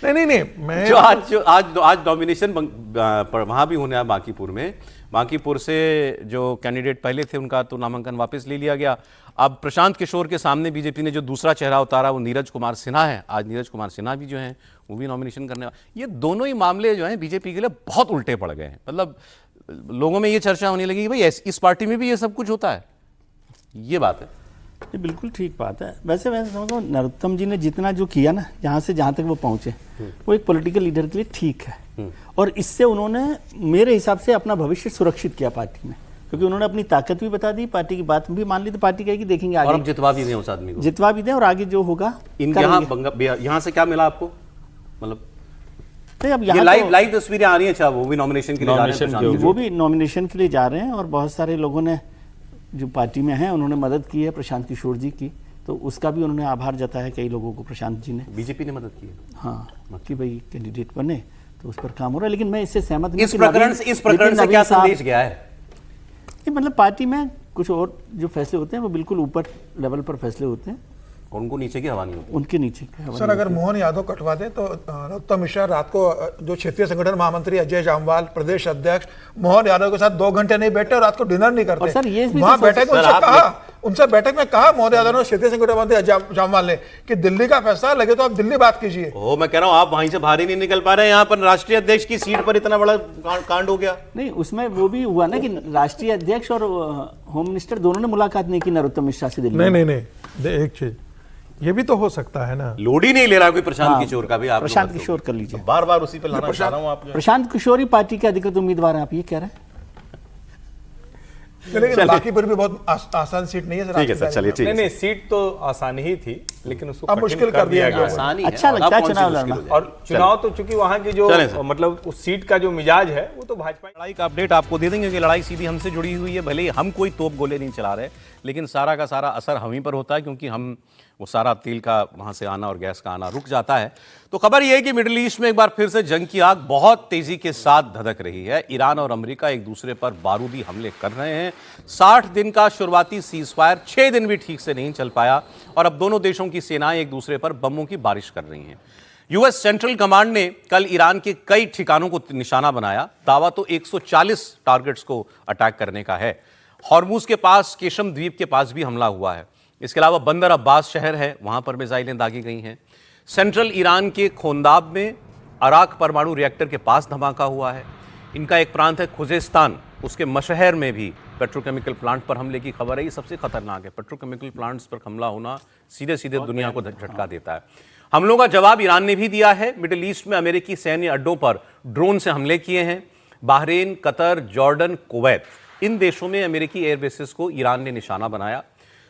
नहीं मैं जो आज नॉमिनेशन वहां भी होने बांकीपुर में, बांकीपुर से जो कैंडिडेट पहले थे उनका तो नामांकन वापस ले लिया गया। अब प्रशांत किशोर के सामने बीजेपी ने जो दूसरा चेहरा उतारा वो नीरज कुमार सिन्हा है। आज नीरज कुमार सिन्हा भी जो हैं वो भी नॉमिनेशन करने वाले। ये दोनों ही मामले जो हैं बीजेपी के लिए बहुत उल्टे पड़ गए हैं। मतलब लोगों में ये चर्चा होने लगी कि भाई इस पार्टी में भी ये सब कुछ होता है। ये बात है, ये बिल्कुल ठीक बात है। वैसे समझो नरोत्तम जी ने जितना जो किया ना, यहाँ से जहाँ तक वो पहुँचे, वो एक पॉलिटिकल लीडर के लिए ठीक है, और इससे उन्होंने मेरे हिसाब से अपना भविष्य सुरक्षित किया पार्टी में, क्योंकि उन्होंने अपनी ताकत भी बता दी, पार्टी की बात भी मान ली, तो पार्टी कहेगी देखेंगे आगे। और हम जितवा भी दें उस आदमी को, जितवा भी दें, और आगे जो होगा। यहाँ से क्या मिला आपको? मतलब अब ये लाइव तस्वीरें आ रही हैं। अच्छा, वो भी नॉमिनेशन के लिए जा रहे हैं? वो भी नॉमिनेशन के लिए जा रहे हैं, और बहुत सारे लोगों ने जो पार्टी में हैं उन्होंने मदद की है, प्रशांत किशोर जी की, तो उसका भी उन्होंने आभार जताया कई लोगों को, प्रशांत जी ने। बीजेपी ने मदद की है? हाँ, कि भाई कैंडिडेट बने, तो उस पर काम हो रहा है। लेकिन मैं इससे सहमत नहीं। इस प्रकरण से क्या संदेश गया है? मतलब पार्टी में कुछ और जो फैसले होते हैं वो बिल्कुल ऊपर लेवल पर फैसले होते हैं, उनको नीचे की हवा नहीं होती। उनके नीचे की हवा। सर अगर मोहन यादव कटवा दे तो नरोत्तम मिश्रा रात को जो क्षेत्रीय संगठन महामंत्री अजय जामवाल, प्रदेश अध्यक्ष, मोहन यादव के साथ 2 घंटे नहीं बैठे और रात को डिनर नहीं करते। सर ये वहां बैठे उनसे बैठक में कहा मोदी यादव ने, क्षेत्रीय संगठन मंत्री जामवाल ने, कि दिल्ली का फैसला लगे तो आप दिल्ली बात कीजिए। ओ, मैं कह रहा हूं आप वहीं से बाहर ही नहीं निकल पा रहे हैं। यहाँ पर राष्ट्रीय अध्यक्ष की सीट पर इतना बड़ा कांड हो गया। नहीं, उसमें वो भी हुआ ना कि राष्ट्रीय अध्यक्ष और होम मिनिस्टर दोनों ने मुलाकात नहीं की नरोत्तम मिश्रा से दिल्ली में। नहीं, एक चीज ये भी तो हो सकता है ना, लोड ही नहीं ले रहा कोई प्रशांत किशोर का भी। आप प्रशांत किशोर कर लीजिए, बार बार उसी पे लाना चाह रहा हूं। आप प्रशांत किशोर ही पार्टी के अधिकृत उम्मीदवार हैं, आप ये कह रहे हैं? लेकिन बाकीपुर भी बहुत आसान सीट नहीं है। ठीक है सर, चलिए ठीक है। नहीं, सीट तो आसान ही थी, लेकिन उसको अब मुश्किल कर दिया गया। आसानी अच्छा लगता है चुनाव लड़ना, और चुनाव तो चूंकि वहां की जो मतलब उस सीट का जो मिजाज है वो तो भाजपा। लड़ाई का अपडेट आपको दे देंगे कि लड़ाई सीधी हमसे जुड़ी हुई है। भले ही हम कोई तोप गोले नहीं चला रहे, लेकिन सारा का सारा असर हम ही पर होता है, क्योंकि हम वो सारा तेल का वहां से आना और गैस का आना रुक जाता है। तो खबर यह है कि मिडिल ईस्ट में एक बार फिर से जंग की आग बहुत तेजी के साथ धधक रही है। ईरान और अमेरिका एक दूसरे पर बारूदी हमले कर रहे हैं। 60 दिन का शुरुआती सीजफायर 6 दिन भी ठीक से नहीं चल पाया और अब दोनों देशों की सेनाएं एक दूसरे पर बमों की बारिश कर रही हैं। यूएस सेंट्रल कमांड ने कल ईरान के कई ठिकानों को निशाना बनाया। दावा तो 140 टारगेट्स को अटैक करने का है। हॉर्मुज के पास केशम द्वीप के पास भी हमला हुआ है। इसके अलावा बंदर अब्बास शहर है, वहां पर मिसाइलें दागी गई हैं। सेंट्रल ईरान के खोंदाब में अराक परमाणु रिएक्टर के पास धमाका हुआ है। इनका एक प्रांत है खुजेस्तान, उसके मशहर में भी पेट्रोकेमिकल प्लांट पर हमले की खबर है। ये सबसे खतरनाक है, पेट्रोकेमिकल प्लांट्स पर हमला होना सीधे सीधे दुनिया को झटका देता है। हमलों का जवाब ईरान ने भी दिया है। मिडिल ईस्ट में अमेरिकी सैन्य अड्डों पर ड्रोन से हमले किए हैं। बहरीन, कतर, जॉर्डन, कुवैत, इन देशों में अमेरिकी एयरबेसेस को ईरान ने निशाना बनाया।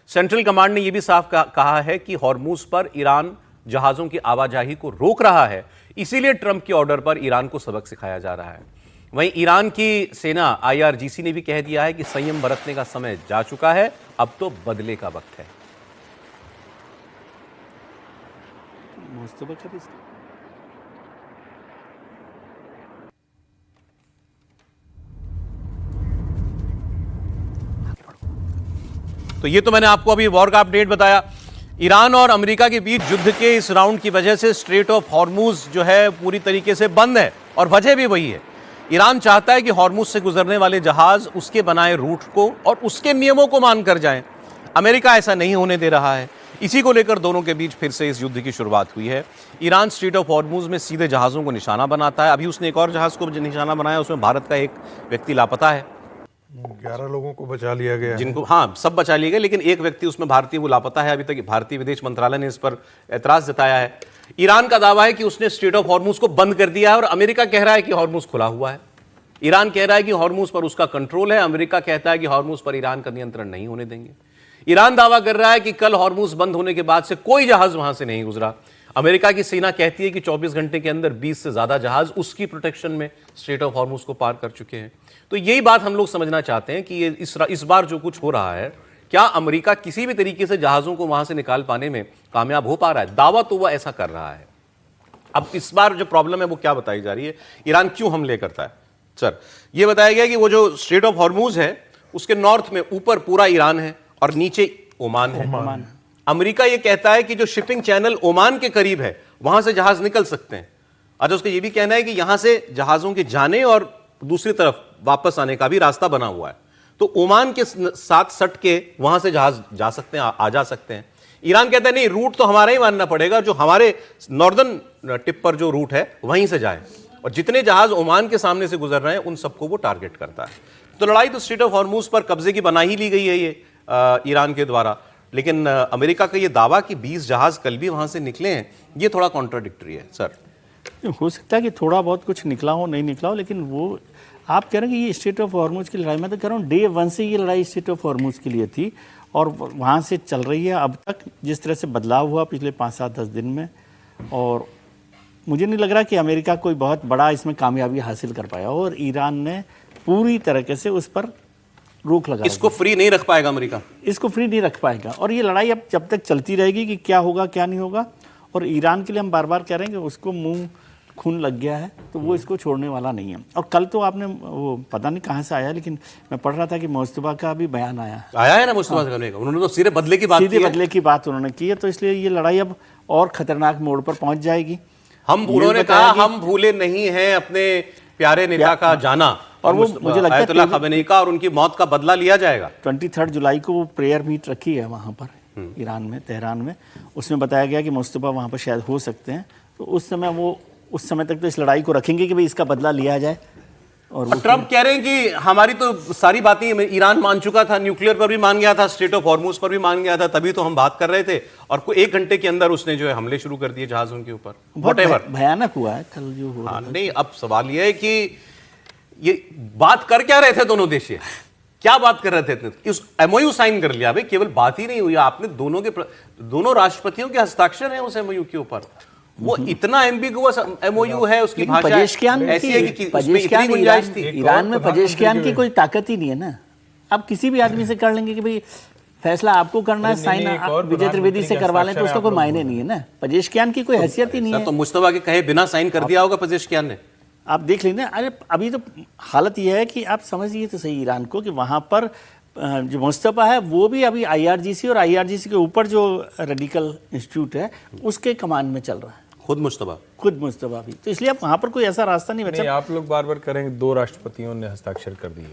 सेंट्रल कमांड ने यह भी साफ कहा है कि हॉर्मुज पर ईरान जहाजों की आवाजाही को रोक रहा है, इसीलिए ट्रंप के ऑर्डर पर ईरान को सबक सिखाया जा रहा है। वहीं ईरान की सेना IRGC ने भी कह दिया है कि संयम बरतने का समय जा चुका है, अब तो बदले का वक्त है। तो ये तो मैंने आपको अभी वॉर का अपडेट बताया। ईरान और अमेरिका के बीच युद्ध के इस राउंड की वजह से स्ट्रेट ऑफ हॉर्मुज जो है पूरी तरीके से बंद है और वजह भी वही है। ईरान चाहता है कि हॉर्मुज से गुजरने वाले जहाज उसके बनाए रूट को और उसके नियमों को मानकर जाएं। अमेरिका ऐसा नहीं होने दे रहा है। इसी को लेकर दोनों के बीच फिर से इस युद्ध की शुरुआत हुई है। ईरान स्ट्रेट ऑफ हॉर्मुज में सीधे जहाज़ों को निशाना बनाता है। अभी उसने एक और जहाज़ को निशाना बनाया, उसमें भारत का एक व्यक्ति लापता है। 11 लोगों को बचा लिया गया, जिनको हाँ सब बचा लिए गए, लेकिन एक व्यक्ति उसमें भारतीय वो लापता है। अभी तक भारतीय विदेश मंत्रालय ने इस पर एतराज जताया है। ईरान का दावा है कि उसने स्ट्रेट ऑफ हॉर्मुज को बंद कर दिया है और अमेरिका कह रहा है कि हॉर्मुज खुला हुआ है। ईरान कह रहा है कि हॉर्मुज पर उसका कंट्रोल है, अमेरिका कहता है कि हॉर्मुज पर ईरान का नियंत्रण नहीं होने देंगे। ईरान दावा कर रहा है कि कल हॉर्मुज बंद होने के बाद से कोई जहाज वहां से नहीं गुजरा। अमेरिका की सेना कहती है कि 24 घंटे के अंदर 20 से ज्यादा जहाज उसकी प्रोटेक्शन में स्ट्रेट ऑफ हॉर्मुज को पार कर चुके हैं। तो यही बात हम लोग समझना चाहते हैं कि ये इस बार जो कुछ हो रहा है, क्या अमेरिका किसी भी तरीके से जहाजों को वहां से निकाल पाने में कामयाब हो पा रहा है? दावा तो वह ऐसा कर रहा है। अब इस बार जो प्रॉब्लम है वो क्या बताई जा रही है, ईरान क्यों हमले करता है? सर, ये बताया गया कि वो जो स्ट्रेट ऑफ हॉर्मुज है उसके नॉर्थ में ऊपर पूरा ईरान है और नीचे ओमान है। अमेरिका ये कहता है कि जो शिपिंग चैनल ओमान के करीब है वहां से जहाज निकल सकते हैं। अच्छा, उसका ये भी कहना है कि यहां से जहाजों के जाने और दूसरी तरफ वापस आने का भी रास्ता बना हुआ है। तो ओमान के साथ सट के वहां से जहाज जा सकते हैं, आ जा सकते हैं। ईरान कहता है नहीं, रूट तो हमारा ही मानना पड़ेगा, जो हमारे नॉर्दर्न टिप पर जो रूट है वहीं से जाए, और जितने जहाज ओमान के सामने से गुजर रहे हैं उन सबको वो टारगेट करता है। तो लड़ाई तो स्ट्रेट ऑफ हॉर्मुज पर कब्जे की बना ही ली गई है ये ईरान के द्वारा, लेकिन अमेरिका का ये दावा कि 20 जहाज कल भी वहां से निकले हैं, ये थोड़ा कॉन्ट्राडिक्टरी है। सर, हो सकता है कि थोड़ा बहुत कुछ निकला हो, नहीं निकला हो, लेकिन वो आप कह रहे हैं कि ये स्ट्रेट ऑफ हॉर्मुज की लड़ाई, मैं तो कह रहा हूँ डे 1 से ये लड़ाई स्ट्रेट ऑफ हॉर्मुज के लिए थी और वहाँ से चल रही है अब तक। जिस तरह से बदलाव हुआ पिछले 5-7-10 दिन में, और मुझे नहीं लग रहा कि अमेरिका कोई बहुत बड़ा इसमें कामयाबी हासिल कर पाया, और ईरान ने पूरी तरीके से उस पर रोक लगा। इसको फ्री नहीं रख पाएगा अमेरिका, इसको फ्री नहीं रख पाएगा, और ये लड़ाई अब जब तक चलती रहेगी कि क्या होगा क्या नहीं होगा। और ईरान के लिए हम बार बार कह रहे हैं कि उसको मुंह खून लग गया है, तो वो इसको छोड़ने वाला नहीं है। और कल तो आपने वो पता नहीं कहाँ से आया, लेकिन मैं पढ़ रहा था कि मुस्तफा का भी बयान आया है ना मुस्तफा का, उन्होंने तो सीधे बदले की बात की है। सीधे बदले की बात उन्होंने की है, तो इसलिए ये लड़ाई अब और खतरनाक मोड़ पर पहुंच जाएगी। उन्होंने कहा हम भूले नहीं हैं अपने प्यारे नेता का जाना, और वो मुझे लगता आयतुल्लाह है खमेनी का और उनकी मौत का बदला लिया जाएगा। 23 जुलाई को वो प्रेयर मीट रखी है वहाँ पर ईरान में, तेहरान में। उसमें बताया गया कि मुस्तफा वहाँ पर शायद हो सकते हैं, तो उस समय तक तो इस लड़ाई को रखेंगे कि भाई इसका बदला लिया जाए। और ट्रम्प कह रहे हैं कि हमारी तो सारी बातें ईरान मान चुका था, न्यूक्लियर पर भी मान गया था, स्ट्रेट ऑफ हॉर्मुज पर भी मान गया था, तभी तो हम बात कर रहे थे, और 1 घंटे के अंदर उसने जो है हमले शुरू कर दिए जहाजों के ऊपर। बहुत भयानक हुआ है कल जो हो रहा है। नहीं, अब सवाल यह है कि ये बात कर क्या रहे थे दोनों देश, क्या बात कर रहे थे? इस एमओयू साइन कर लिया भाई, केवल बात ही नहीं हुई, आपने दोनों राष्ट्रपतियों के हस्ताक्षर हैं उस एमओयू के ऊपर। वो इतना एम्बिगुअस एमओयू है, उसकी भाषा ऐसी है कि उसमें इतनी गुंजाइश थी। ईरान में पजेश्कियान की कोई ताकत ही नहीं है ना। आप किसी भी आदमी से कर लेंगे कि भाई फैसला आपको करना है, साइन विजय त्रिवेदी से करवा लें, तो उसका कोई मायने नहीं है ना। पजेश्कियान की कोई हैसियत ही नहीं है। तो मुस्तफा के कहे बिना साइन कर दिया होगा पजेश्कियान ने। आप देख लेंगे। अरे अभी तो हालत यह है कि आप समझिए तो सही ईरान को, कि वहाँ पर जो मुस्तफा है वो भी अभी IRGC और IRGC के ऊपर जो रेडिकल इंस्टीट्यूट है उसके कमान में चल रहा है। खुद मुस्तफा भी। तो इसलिए आप वहाँ पर कोई ऐसा रास्ता नहीं बचा। आप लोग बार बार करेंगे 2 राष्ट्रपतियों ने हस्ताक्षर कर दिए,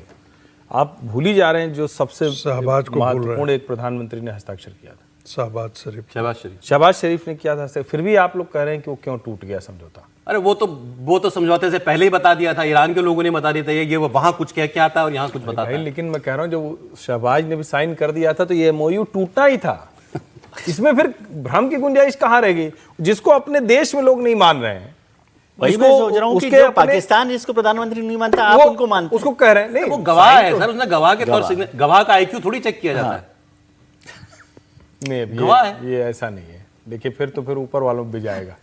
आप भूल ही जा रहे हैं जो सबसे महत्वपूर्ण एक प्रधानमंत्री ने हस्ताक्षर किया था, शहबाज शरीफ ने किया था। फिर भी आप लोग कह रहे हैं कि वो क्यों टूट गया समझौता? अरे वो तो समझौते से पहले ही बता दिया था, ईरान के लोगों ने बता दिया था ये वहां कुछ कह के आता है और यहाँ कुछ बताता है। लेकिन मैं कह रहा हूँ जो शहबाज ने भी साइन कर दिया था तो ये MOU टूटना ही था। इसमें फिर भ्रम की गुंजाइश कहाँ रह गई? जिसको अपने देश में लोग नहीं मान रहे हैं, वही मैं सोच रहा हूँ कि जो पाकिस्तान जिसको प्रधानमंत्री नहीं मानता, आप उनको मानते, उसको कह रहे हैं नहीं वो गवाह है सर, उसने गवाह के तौर से, गवाह का IQ थोड़ी चेक किया जाता है। नहीं, गवाह है, ये ऐसा नहीं है। देखिए फिर ऊपर वालों में भी जाएगा,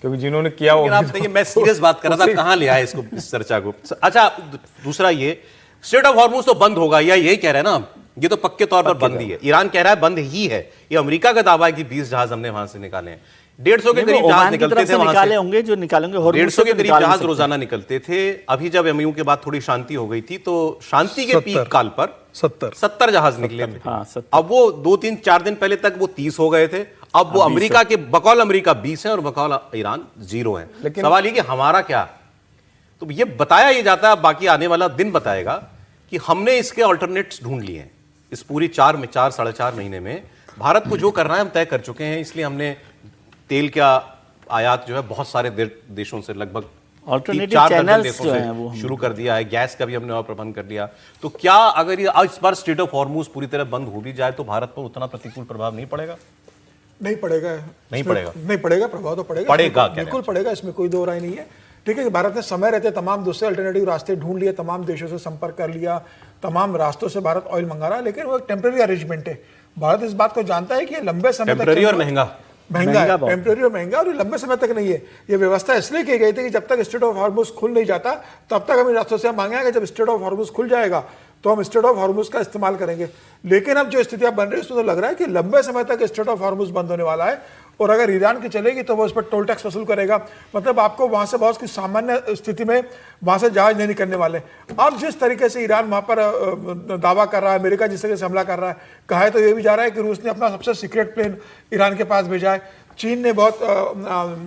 क्योंकि जिन्होंने किया वो। आप देखिए, मैं सीरियस बात कर रहा था, कहाँ ले आए इसको, इस चर्चा को। अच्छा, दूसरा ये स्ट्रेट ऑफ हॉर्मुज तो बंद होगा, या यही कह रहे हैं ना, ये तो पक्के तौर पर बंद ही है। ईरान कह रहा है बंद ही है। ये अमेरिका का दावा है कि 20 जहाज हमने वहां से निकाले हैं। 150 के करीब जहाज निकलते थे वहां से, होंगे जो निकालेंगे। 150 के करीब जहाज रोजाना निकलते थे। अभी जब MOU के बाद थोड़ी शांति हो गई थी, तो शांति के पीक काल पर 70 जहाज निकले थे। अब वो 2-3-4 दिन पहले तक वो 30 हो गए थे। अब वो अमेरिका के बकौल अमेरिका 20 है और बकौल ईरान 0 है। लेकिन सवाल ये कि हमारा क्या, तो ये बताया ये जाता है, बाकी आने वाला दिन बताएगा कि हमने इसके ऑल्टरनेट्स ढूंढ लिए हैं। इस पूरी 4-4.5 महीने में भारत को जो करना है हम तय कर चुके हैं। इसलिए हमने तेल का आयात जो है बहुत सारे देशों से, लगभग 4 देशों से शुरू कर दिया है। गैस का भी हमने और प्रबंध कर लिया। तो क्या अगर इस बार स्ट्रेट ऑफ हॉर्मुज पूरी तरह बंद हो भी जाए तो भारत पर उतना प्रतिकूल प्रभाव नहीं पड़ेगा? नहीं पड़ेगा, प्रभाव तो पड़ेगा, बिल्कुल पड़ेगा, इसमें कोई दो राय नहीं है। ठीक है, भारत ने समय रहते तमाम दूसरे अल्टरनेटिव रास्ते ढूंढ लिए, तमाम देशों से संपर्क कर लिया, तमाम रास्तों से भारत ऑयल मंगा रहा है, लेकिन वो एक टेम्पररी अरेंजमेंट है। भारत इस बात को जानता है कि ये लंबे समय तक टेम्पररी और महंगा है, टेम्पररी और महंगा, और ये लंबे समय तक नहीं है। ये व्यवस्था इसलिए की गई थी कि जब तक स्ट्रेट ऑफ हॉर्मुज खुल नहीं जाता तब तक हम इन रास्तों से हम मांगेंगे। जब स्ट्रेट ऑफ हॉर्मुज खुल जाएगा तो हम स्ट्रेट ऑफ हॉर्मुज का इस्तेमाल करेंगे। लेकिन अब जो स्थितियां बन रही है उसमें तो लग रहा है कि लंबे समय तक स्ट्रेट ऑफ हॉर्मुज बंद होने वाला है, और अगर ईरान की चलेगी तो वो उस पर टोल टैक्स वसूल करेगा। मतलब आपको वहां से बहुत कुछ सामान्य स्थिति में वहां से जहाज नहीं निकलने वाले। अब जिस तरीके से ईरान वहां पर दावा कर रहा है, अमेरिका जिस तरीके से हमला कर रहा है, कहा है तो ये भी जा रहा है कि रूस ने अपना सबसे सीक्रेट प्लेन ईरान के पास भेजा है। चीन ने बहुत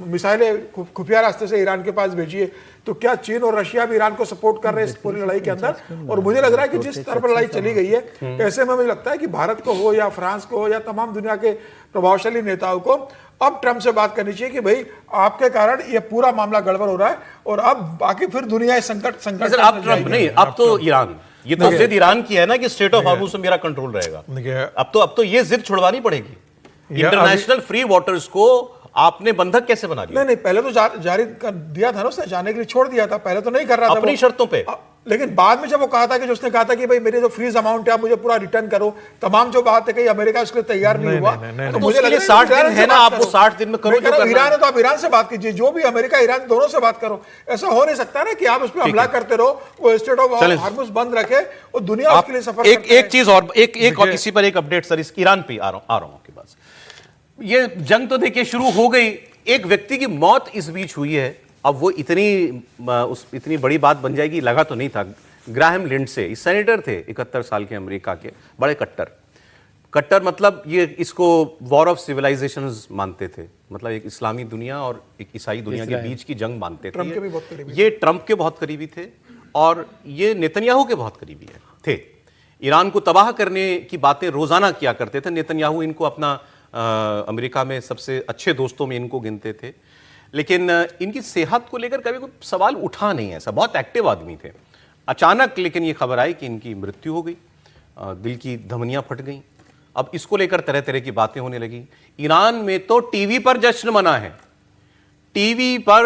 मिसाइलें खुफिया रास्ते से ईरान के पास भेजी है। तो क्या चीन और रशिया भी ईरान को सपोर्ट कर रहे हैं इस पूरी लड़ाई के अंदर? और मुझे लग रहा है कि जिस स्तर पर लड़ाई चली गई है, ऐसे में मुझे लगता है कि भारत को हो या फ्रांस को हो या तमाम दुनिया के प्रभावशाली नेताओं को अब ट्रम्प से बात करनी चाहिए कि भाई आपके कारण ये पूरा मामला गड़बड़ हो रहा है, और अब बाकी फिर दुनिया संकट अब ट्रम्प नहीं, अब तो ईरान, ये तो जिद ईरान की है ना कि स्ट्रेट ऑफ हॉर्मुज में मेरा कंट्रोल रहेगा। अब तो ये जिद छुड़वानी पड़ेगी। इंटरनेशनल फ्री वाटर्स को आपने बंधक कैसे बना लिया? नहीं, पहले तो जारी कर दिया था ना उसने, जाने के लिए छोड़ दिया था, पहले तो नहीं कर रहा था अपनी शर्तों पे। लेकिन बाद में जब वो कहा था कि उसने कहा था कि भाई मेरे जो फ्रीज अमाउंट है आप मुझे पूरा रिटर्न करो, तमाम जो बात है कि अमेरिका उसके लिए तैयार नहीं हुआ। तो मुझे लगा 60 दिन है ना, आप वो 60 दिन में करो। ईरान है तो आप ईरान से बात कीजिए, जो भी अमेरिका ईरान दोनों से बात करो। ऐसा हो नहीं सकता ना कि आप उस पर हमला करते रहो, वो स्ट्रेट ऑफ हॉर्मुज बंद रखे और दुनिया उसके लिए सफर। एक चीज और, एक और इसी पर एक अपडेट सर, इस ईरान पे आ रहा हूं आपके पास। ये जंग तो देखिए शुरू हो गई, एक व्यक्ति की मौत इस बीच हुई है। अब वो इतनी बड़ी बात बन जाएगी लगा तो नहीं था। ग्राहम लिंडसे सेनेटर थे, 71 साल के, अमेरिका के, बड़े कट्टर मतलब ये इसको वॉर ऑफ सिविलाइजेशंस मानते थे। मतलब एक इस्लामी दुनिया और एक ईसाई दुनिया के बीच की जंग मानते थे। ये ट्रंप के बहुत करीबी थे और ये नेतन्याहू के बहुत करीबी थे। ईरान को तबाह करने की बातें रोजाना किया करते थे। नेतन्याहू इनको अपना अमेरिका में सबसे अच्छे दोस्तों में इनको गिनते थे, लेकिन इनकी सेहत को लेकर कभी कोई सवाल उठा नहीं। ऐसा बहुत एक्टिव आदमी थे। अचानक लेकिन ये खबर आई कि इनकी मृत्यु हो गई, दिल की धमनियां फट गई। अब इसको लेकर तरह तरह की बातें होने लगी। ईरान में तो टीवी पर जश्न मना है, टीवी पर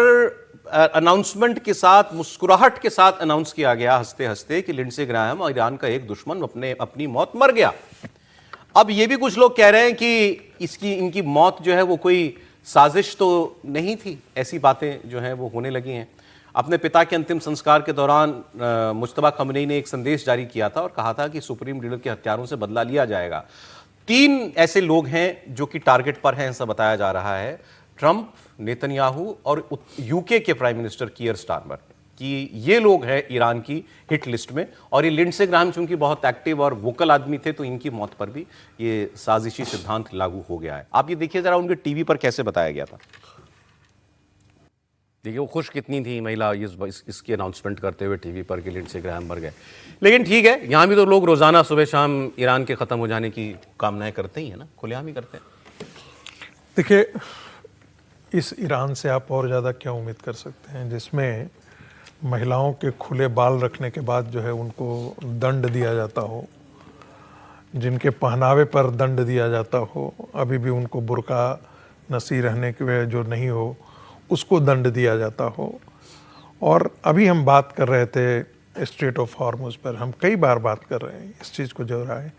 अनाउंसमेंट के साथ, मुस्कुराहट के साथ अनाउंस किया गया हंसते हंसते कि लिंडसे ग्राहम और ईरान का एक दुश्मन अपनी मौत मर गया। अब ये भी कुछ लोग कह रहे हैं कि इनकी मौत जो है वो कोई साजिश तो नहीं थी। ऐसी बातें जो हैं वो होने लगी हैं। अपने पिता के अंतिम संस्कार के दौरान मुज्तबा खमनेई ने एक संदेश जारी किया था और कहा था कि सुप्रीम लीडर के हत्यारों से बदला लिया जाएगा। 3 ऐसे लोग हैं जो कि टारगेट पर हैं, ऐसा बताया जा रहा है। ट्रंप, नेतन्याहू और यूके के प्राइम मिनिस्टर कीयर स्टारमर, कि ये लोग हैं ईरान की हिट लिस्ट में। और ये लिंडसे ग्राहम चूंकि बहुत एक्टिव और वोकल आदमी थे, तो इनकी मौत पर भी ये साजिशी सिद्धांत लागू हो गया है। आप ये देखिए जरा, उनके टीवी पर कैसे बताया गया था। देखिए वो खुश कितनी थी महिला इसकी अनाउंसमेंट करते हुए टीवी पर कि लिंडसे ग्राहम मर गए। लेकिन ठीक है, यहाँ भी तो लोग रोजाना सुबह शाम ईरान के खत्म हो जाने की कामनाएं करते ही है ना, खुलेआम ही करते हैं। देखिए, इस ईरान से आप और ज़्यादा क्या उम्मीद कर सकते हैं, जिसमें महिलाओं के खुले बाल रखने के बाद जो है उनको दंड दिया जाता हो, जिनके पहनावे पर दंड दिया जाता हो, अभी भी उनको बुर्का नसी रहने के जो नहीं हो उसको दंड दिया जाता हो। और अभी हम बात कर रहे थे स्ट्रेट ऑफ हॉर्मुज पर, हम कई बार बात कर रहे हैं इस चीज़ को जो रहा है।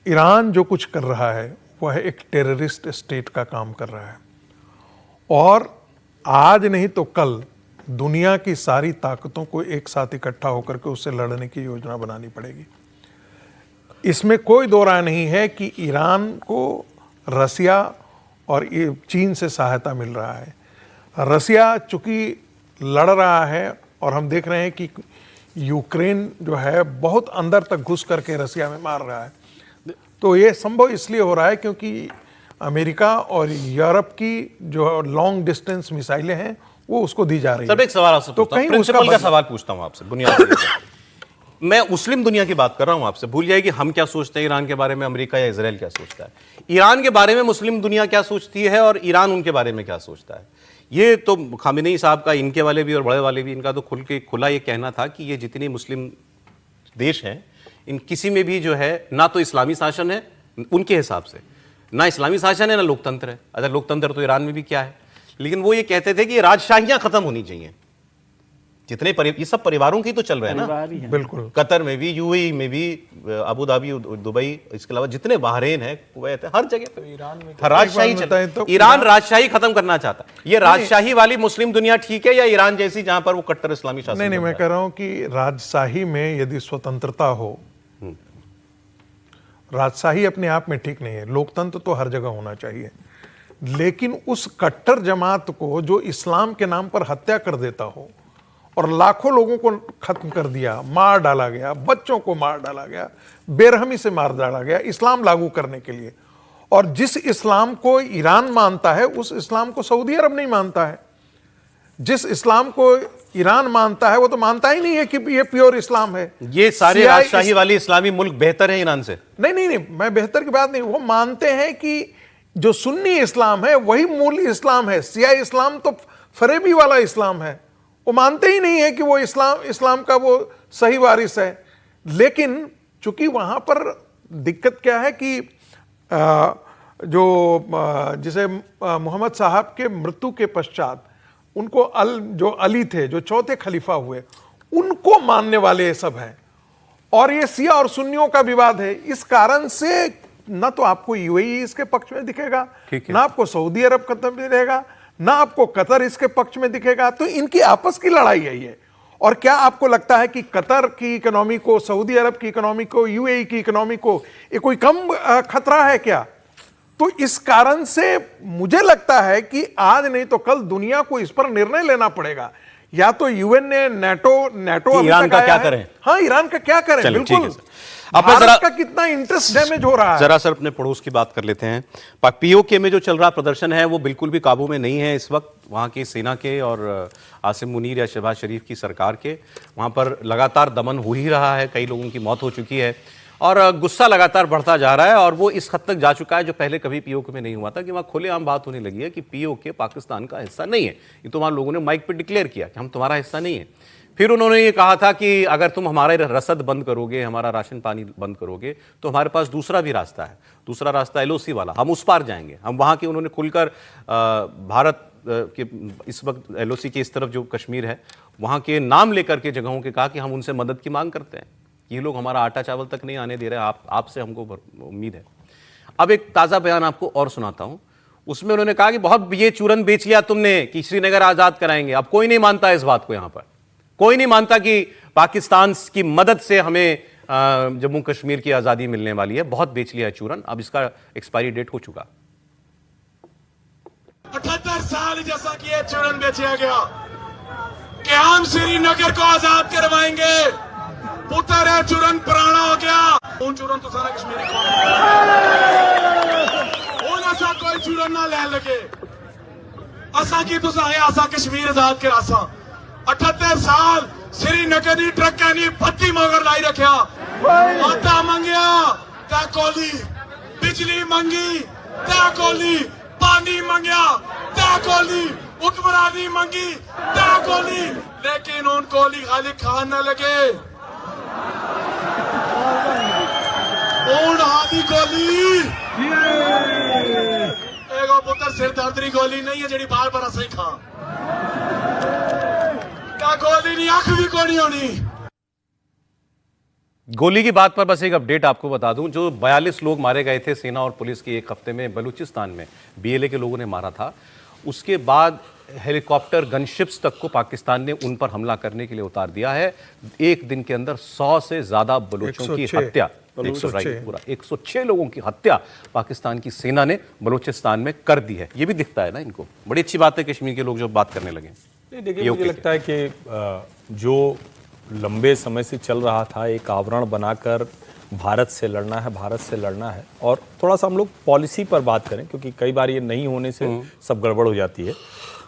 ईरान जो कुछ कर रहा है वह एक टेररिस्ट स्टेट का काम कर रहा है, और आज नहीं तो कल दुनिया की सारी ताकतों को एक साथ इकट्ठा होकर के उससे लड़ने की योजना बनानी पड़ेगी। इसमें कोई दो राय नहीं है कि ईरान को रसिया और चीन से सहायता मिल रहा है। रसिया चूंकि लड़ रहा है और हम देख रहे हैं कि यूक्रेन जो है बहुत अंदर तक घुस करके रसिया में मार रहा है, तो ये संभव इसलिए हो रहा है क्योंकि अमेरिका और यूरोप की जो लॉन्ग डिस्टेंस मिसाइलें हैं वो उसको दी जा रही है। सब एक सवाल आपसे तो पूछता हूं, कहीं प्रिंसिपल उसका का सवाल पूछता हूं आपसे, बुनियादी मैं मुस्लिम दुनिया की बात कर रहा हूं आपसे। भूल जाए कि हम क्या सोचते हैं ईरान के बारे में, अमेरिका या इजराइल क्या सोचता है। ईरान के बारे में मुस्लिम दुनिया क्या सोचती है और ईरान उनके बारे में क्या सोचता है। ये तो खामेनेई साहब का, इनके वाले भी और बड़े वाले भी, इनका तो खुला ये कहना था कि ये जितने मुस्लिम देश हैं इन किसी में भी जो है ना तो इस्लामी शासन है उनके हिसाब से, ना इस्लामी शासन है ना लोकतंत्र है। अगर लोकतंत्र तो ईरान में भी क्या है, लेकिन वो ये कहते थे कि राजशाहियां खत्म होनी चाहिए। जितने ये सब परिवारों की तो चल रहे हैं ना, बिल्कुल। कतर में भी, यूएई में भी, अबू धाबी, दुबई, इसके अलावा जितने बहरेन है, कुवैत है, हर जगह पे ईरान में राजशाही चल, ईरान राजशाही खत्म करना चाहता है। ये राजशाही वाली मुस्लिम दुनिया ठीक है या ईरान जैसी जहां पर वो कट्टर इस्लामी शासन? नहीं, मैं कह रहा हूं कि राजशाही में यदि स्वतंत्रता हो, राजशाही अपने आप में ठीक नहीं है, लोकतंत्र तो हर जगह होना चाहिए, लेकिन उस कट्टर जमात को जो इस्लाम के नाम पर हत्या कर देता हो और लाखों लोगों को खत्म कर दिया, मार डाला गया, बच्चों को मार डाला गया, बेरहमी से मार डाला गया इस्लाम लागू करने के लिए, और जिस इस्लाम को ईरान मानता है उस इस्लाम को सऊदी अरब नहीं मानता है। जिस इस्लाम को ईरान मानता है वो तो मानता ही नहीं है कि ये प्योर इस्लाम है। ये सारे राजशाही वाले इस्लामी मुल्क बेहतर हैं ईरान से? नहीं, मैं बेहतर की बात नहीं, वो मानते हैं कि जो सुन्नी इस्लाम है वही मूल इस्लाम है। सिया इस्लाम तो फरेबी वाला इस्लाम है, वो मानते ही नहीं है कि वो इस्लाम का वो सही वारिस है। लेकिन चूंकि वहां पर दिक्कत क्या है कि जिसे मोहम्मद साहब के मृत्यु के पश्चात उनको जो अली थे, जो चौथे खलीफा हुए, उनको मानने वाले ये सब हैं, और ये सिया और सुन्नियों का विवाद है। इस कारण से ना तो आपको यूएई इसके पक्ष में दिखेगा, ना आपको सऊदी अरब दिखेगा, ना आपको कतर इसके पक्ष में दिखेगा। तो इनकी आपस की लड़ाई है ये। और क्या आपको लगता है कि कतर की इकोनॉमी को, सऊदी अरब की इकोनॉमी को, यूएई की इकोनॉमी को ये कोई कम खतरा है क्या? तो इस कारण से मुझे लगता है कि आज नहीं तो कल दुनिया को इस पर निर्णय लेना पड़ेगा। या तो यूएन ने, नेटो ईरान का क्या करें? हाँ, ईरान का क्या करें, बिल्कुल। अपना भारत जरा का कितना इंटरेस्ट डैमेज हो रहा है। जरा सर अपने पड़ोस की बात कर लेते हैं। पीओके में जो चल रहा प्रदर्शन है वो बिल्कुल भी काबू में नहीं है इस वक्त, वहाँ की सेना के और आसिम मुनीर या शहबाज शरीफ की सरकार के। वहाँ पर लगातार दमन हो ही रहा है, कई लोगों की मौत हो चुकी है और गुस्सा लगातार बढ़ता जा रहा है और वो इस हद तक जा चुका है जो पहले कभी पीओके में नहीं हुआ था कि वहाँ खुलेआम बात होने लगी है कि पीओके पाकिस्तान का हिस्सा नहीं है। ये तो वहाँ लोगों ने माइक पे डिक्लेयर किया कि हम तुम्हारा हिस्सा नहीं है। फिर उन्होंने ये कहा था कि अगर तुम हमारे रसद बंद करोगे, हमारा राशन पानी बंद करोगे तो हमारे पास दूसरा भी रास्ता है, दूसरा रास्ता एलओसी वाला, हम उस पार जाएंगे। हम वहाँ की उन्होंने खुलकर भारत के इस वक्त एलओसी के इस तरफ जो कश्मीर है वहाँ के नाम लेकर के जगहों के कहा कि हम उनसे मदद की मांग करते हैं। ये लोग हमारा आटा चावल तक नहीं आने दे रहे, आपसे हमको उम्मीद है। अब एक ताज़ा बयान आपको और सुनाता हूँ। उसमें उन्होंने कहा कि बहुत ये चूरन बेच लिया तुमने कि श्रीनगर आज़ाद कराएंगे। अब कोई नहीं मानता इस बात को, यहाँ पर कोई नहीं मानता कि पाकिस्तान की मदद से हमें जम्मू कश्मीर की आज़ादी मिलने वाली है। बहुत बेच लिया है चूरन, अब इसका एक्सपायरी डेट हो चुका। 78 साल जैसा कि ये चूरन बेचा गया कि हम श्रीनगर को आजाद करवाएंगे। पुत्र है चूरन पुराना हो गया। उन चूरन तो सारा कश्मीरी ऐसा कोई चूरन ना ले लगे असा की तुसा है असा कश्मीर आजाद कर असा 78 साल श्रीनगर दी ट्रक्का नी बत्ती मगर लाई रखा। आटा मंगया ता कोली, बिजली मंगी ता कोली, पानी मंगया ता कोली, हुक्मरानी मंगी ता कोली, लेकिन उन कोली खाली खान न लगे। उन हादी कोली एगो पुत्र सिर दर्द गोली नहीं है जी बार बार सही खा गोली नहीं, आंख भी कोनी होनी। गोली की बात पर बस एक अपडेट आपको बता दूं, जो 42 लोग मारे गए थे सेना और पुलिस की एक हफ्ते में बलूचिस्तान में बीएलए के लोगों ने मारा था, उसके बाद हेलीकॉप्टर गनशिप्स तक को पाकिस्तान ने उन पर हमला करने के लिए उतार दिया है। एक दिन के अंदर 100 से ज्यादा बलूचों की हत्या, 106 लोगों की हत्या पाकिस्तान की सेना ने बलूचिस्तान में कर दी है। ये भी दिखता है ना इनको, बड़ी अच्छी बात है कश्मीर के लोग जो बात करने लगे। देखिए मुझे लगता है कि जो लंबे समय से चल रहा था, एक आवरण बनाकर भारत से लड़ना है, भारत से लड़ना है, और थोड़ा सा हम लोग पॉलिसी पर बात करें क्योंकि कई बार ये नहीं होने से सब गड़बड़ हो जाती है।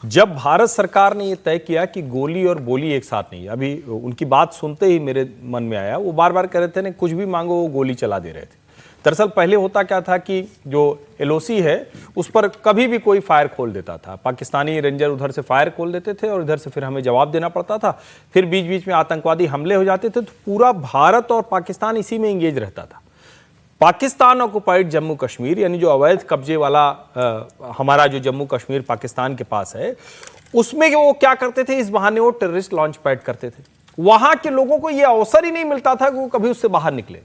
जब भारत सरकार ने ये तय किया कि गोली और बोली एक साथ नहीं, अभी उनकी बात सुनते ही मेरे मन में आया, वो बार बार कह रहे थे ना कुछ भी मांगो वो गोली चला दे रहे थे। दरअसल पहले होता क्या था कि जो एलओसी है उस पर कभी भी कोई फायर खोल देता था, पाकिस्तानी रेंजर उधर से फायर खोल देते थे और इधर से फिर हमें जवाब देना पड़ता था, फिर बीच बीच में आतंकवादी हमले हो जाते थे, तो पूरा भारत और पाकिस्तान इसी में इंगेज रहता था। पाकिस्तान ऑक्युपाइड जम्मू कश्मीर यानी जो अवैध कब्जे वाला हमारा जो जम्मू कश्मीर पाकिस्तान के पास है, उसमें वो क्या करते थे, इस बहाने वो टेररिस्ट लॉन्च पैड करते थे। वहां के लोगों को यह अवसर ही नहीं मिलता था कि वो कभी उससे बाहर निकले।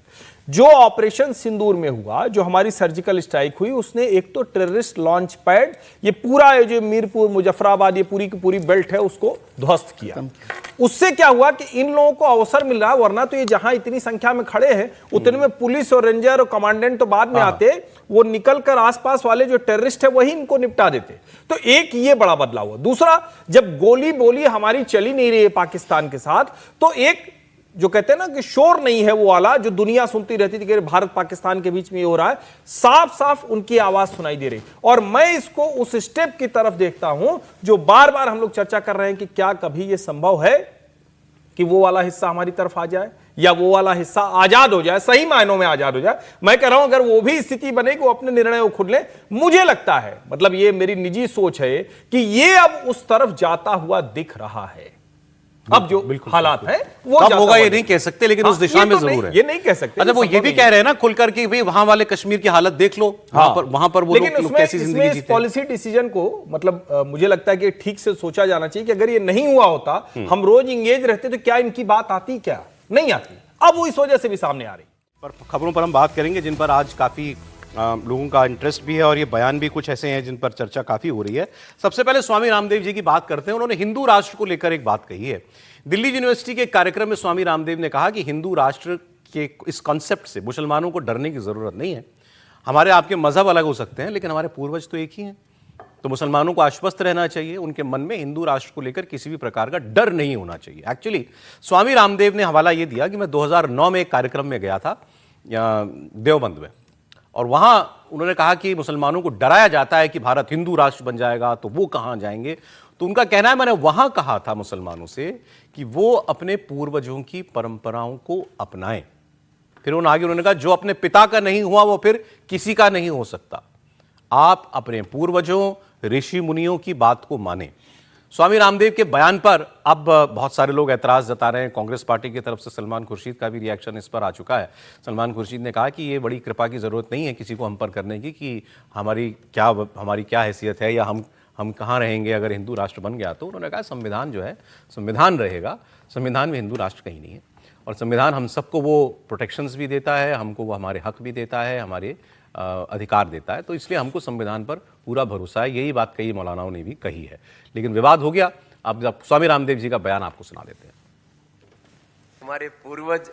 जो ऑपरेशन सिंदूर में हुआ, जो हमारी सर्जिकल स्ट्राइक हुई, उसने एक तो टेररिस्ट लॉन्च पैड, ये पूरा जो मीरपुर मुजफ्फराबाद ये पूरी की पूरी बेल्ट है उसको ध्वस्त किया। उससे क्या हुआ कि इन लोगों को अवसर मिल रहा, वरना तो ये जहां इतनी संख्या में खड़े हैं उतने में पुलिस और रेंजर और कमांडेंट तो बाद में आते, वो निकलकर आसपास वाले जो टेररिस्ट है वही इनको निपटा देते। तो एक ये बड़ा बदलाव हुआ। दूसरा, जब गोली बोली हमारी चली नहीं रही है पाकिस्तान के साथ, तो एक जो कहते हैं ना कि शोर नहीं है वो वाला जो दुनिया सुनती रहती थी कि भारत पाकिस्तान के बीच में ये हो रहा है, साफ साफ उनकी आवाज सुनाई दे रही। और मैं इसको उस स्टेप की तरफ देखता हूं जो बार बार हम लोग चर्चा कर रहे हैं कि क्या कभी ये संभव है कि वो वाला हिस्सा हमारी तरफ आ जाए या वो वाला हिस्सा आजाद हो जाए, सही मायनों में आजाद हो जाए। मैं कह रहा हूं अगर वो भी स्थिति बने कि वो अपने निर्णय को खुद ले, मुझे लगता है, मतलब ये मेरी निजी सोच है कि ये अब उस तरफ जाता हुआ दिख रहा है। अब जो हालात है वो कब होगा ये नहीं कह सकते, लेकिन उस दिशा में जरूर है। ये नहीं कह सकते। अच्छा, वो ये भी कह रहे हैं ना खुलकर कि भाई वहां वाले कश्मीर की हालत देख लो, वहां पर वो लोग कैसी जिंदगी जीते हैं। पॉलिसी डिसीजन को मतलब मुझे लगता है कि ठीक से सोचा जाना चाहिए कि अगर ये नहीं हुआ होता, हम रोज इंगेज रहते, तो क्या इनकी बात आती, क्या नहीं आती। अब वो इस वजह से भी सामने आ रही। पर खबरों पर हम बात करेंगे जिन पर आज काफी लोगों का इंटरेस्ट भी है और ये बयान भी कुछ ऐसे हैं जिन पर चर्चा काफी हो रही है। सबसे पहले स्वामी रामदेव जी की बात करते हैं। उन्होंने हिंदू राष्ट्र को लेकर एक बात कही है। दिल्ली यूनिवर्सिटी के एक कार्यक्रम में स्वामी रामदेव ने कहा कि हिंदू राष्ट्र के इस कॉन्सेप्ट से मुसलमानों को डरने की जरूरत नहीं है। हमारे आपके मजहब अलग हो सकते हैं, लेकिन हमारे पूर्वज तो एक ही हैं, तो मुसलमानों को आश्वस्त रहना चाहिए। उनके मन में हिंदू राष्ट्र को लेकर किसी भी प्रकार का डर नहीं होना चाहिए। एक्चुअली स्वामी रामदेव ने हवाला यह दिया कि मैं 2009 में एक कार्यक्रम में गया था देवबंद में, और वहां उन्होंने कहा कि मुसलमानों को डराया जाता है कि भारत हिंदू राष्ट्र बन जाएगा तो वो कहां जाएंगे। तो उनका कहना है, मैंने वहां कहा था मुसलमानों से कि वो अपने पूर्वजों की परंपराओं को अपनाएं। फिर उन्होंने कहा जो अपने पिता का नहीं हुआ वो फिर किसी का नहीं हो सकता। आप अपने पूर्वजों, ऋषि मुनियों की बात को माने। स्वामी रामदेव के बयान पर अब बहुत सारे लोग ऐतराज जता रहे हैं। कांग्रेस पार्टी की तरफ से सलमान खुर्शीद का भी रिएक्शन इस पर आ चुका है। सलमान खुर्शीद ने कहा कि ये बड़ी कृपा की जरूरत नहीं है किसी को हम पर करने की, कि हमारी क्या हैसियत है या हम कहाँ रहेंगे अगर हिंदू राष्ट्र बन गया तो। उन्होंने कहा संविधान जो है संविधान रहेगा, संविधान में हिंदू राष्ट्र कहीं नहीं है, और संविधान हम सबको वो प्रोटेक्शंस भी देता है, हमको वो हमारे हक भी देता है, हमारे अधिकार देता है, तो इसलिए हमको संविधान पर पूरा भरोसा है। यही बात कई मौलानाओं ने भी कही है, लेकिन विवाद हो गया। अब स्वामी रामदेव जी का बयान आपको सुना देते हैं। हमारे पूर्वज,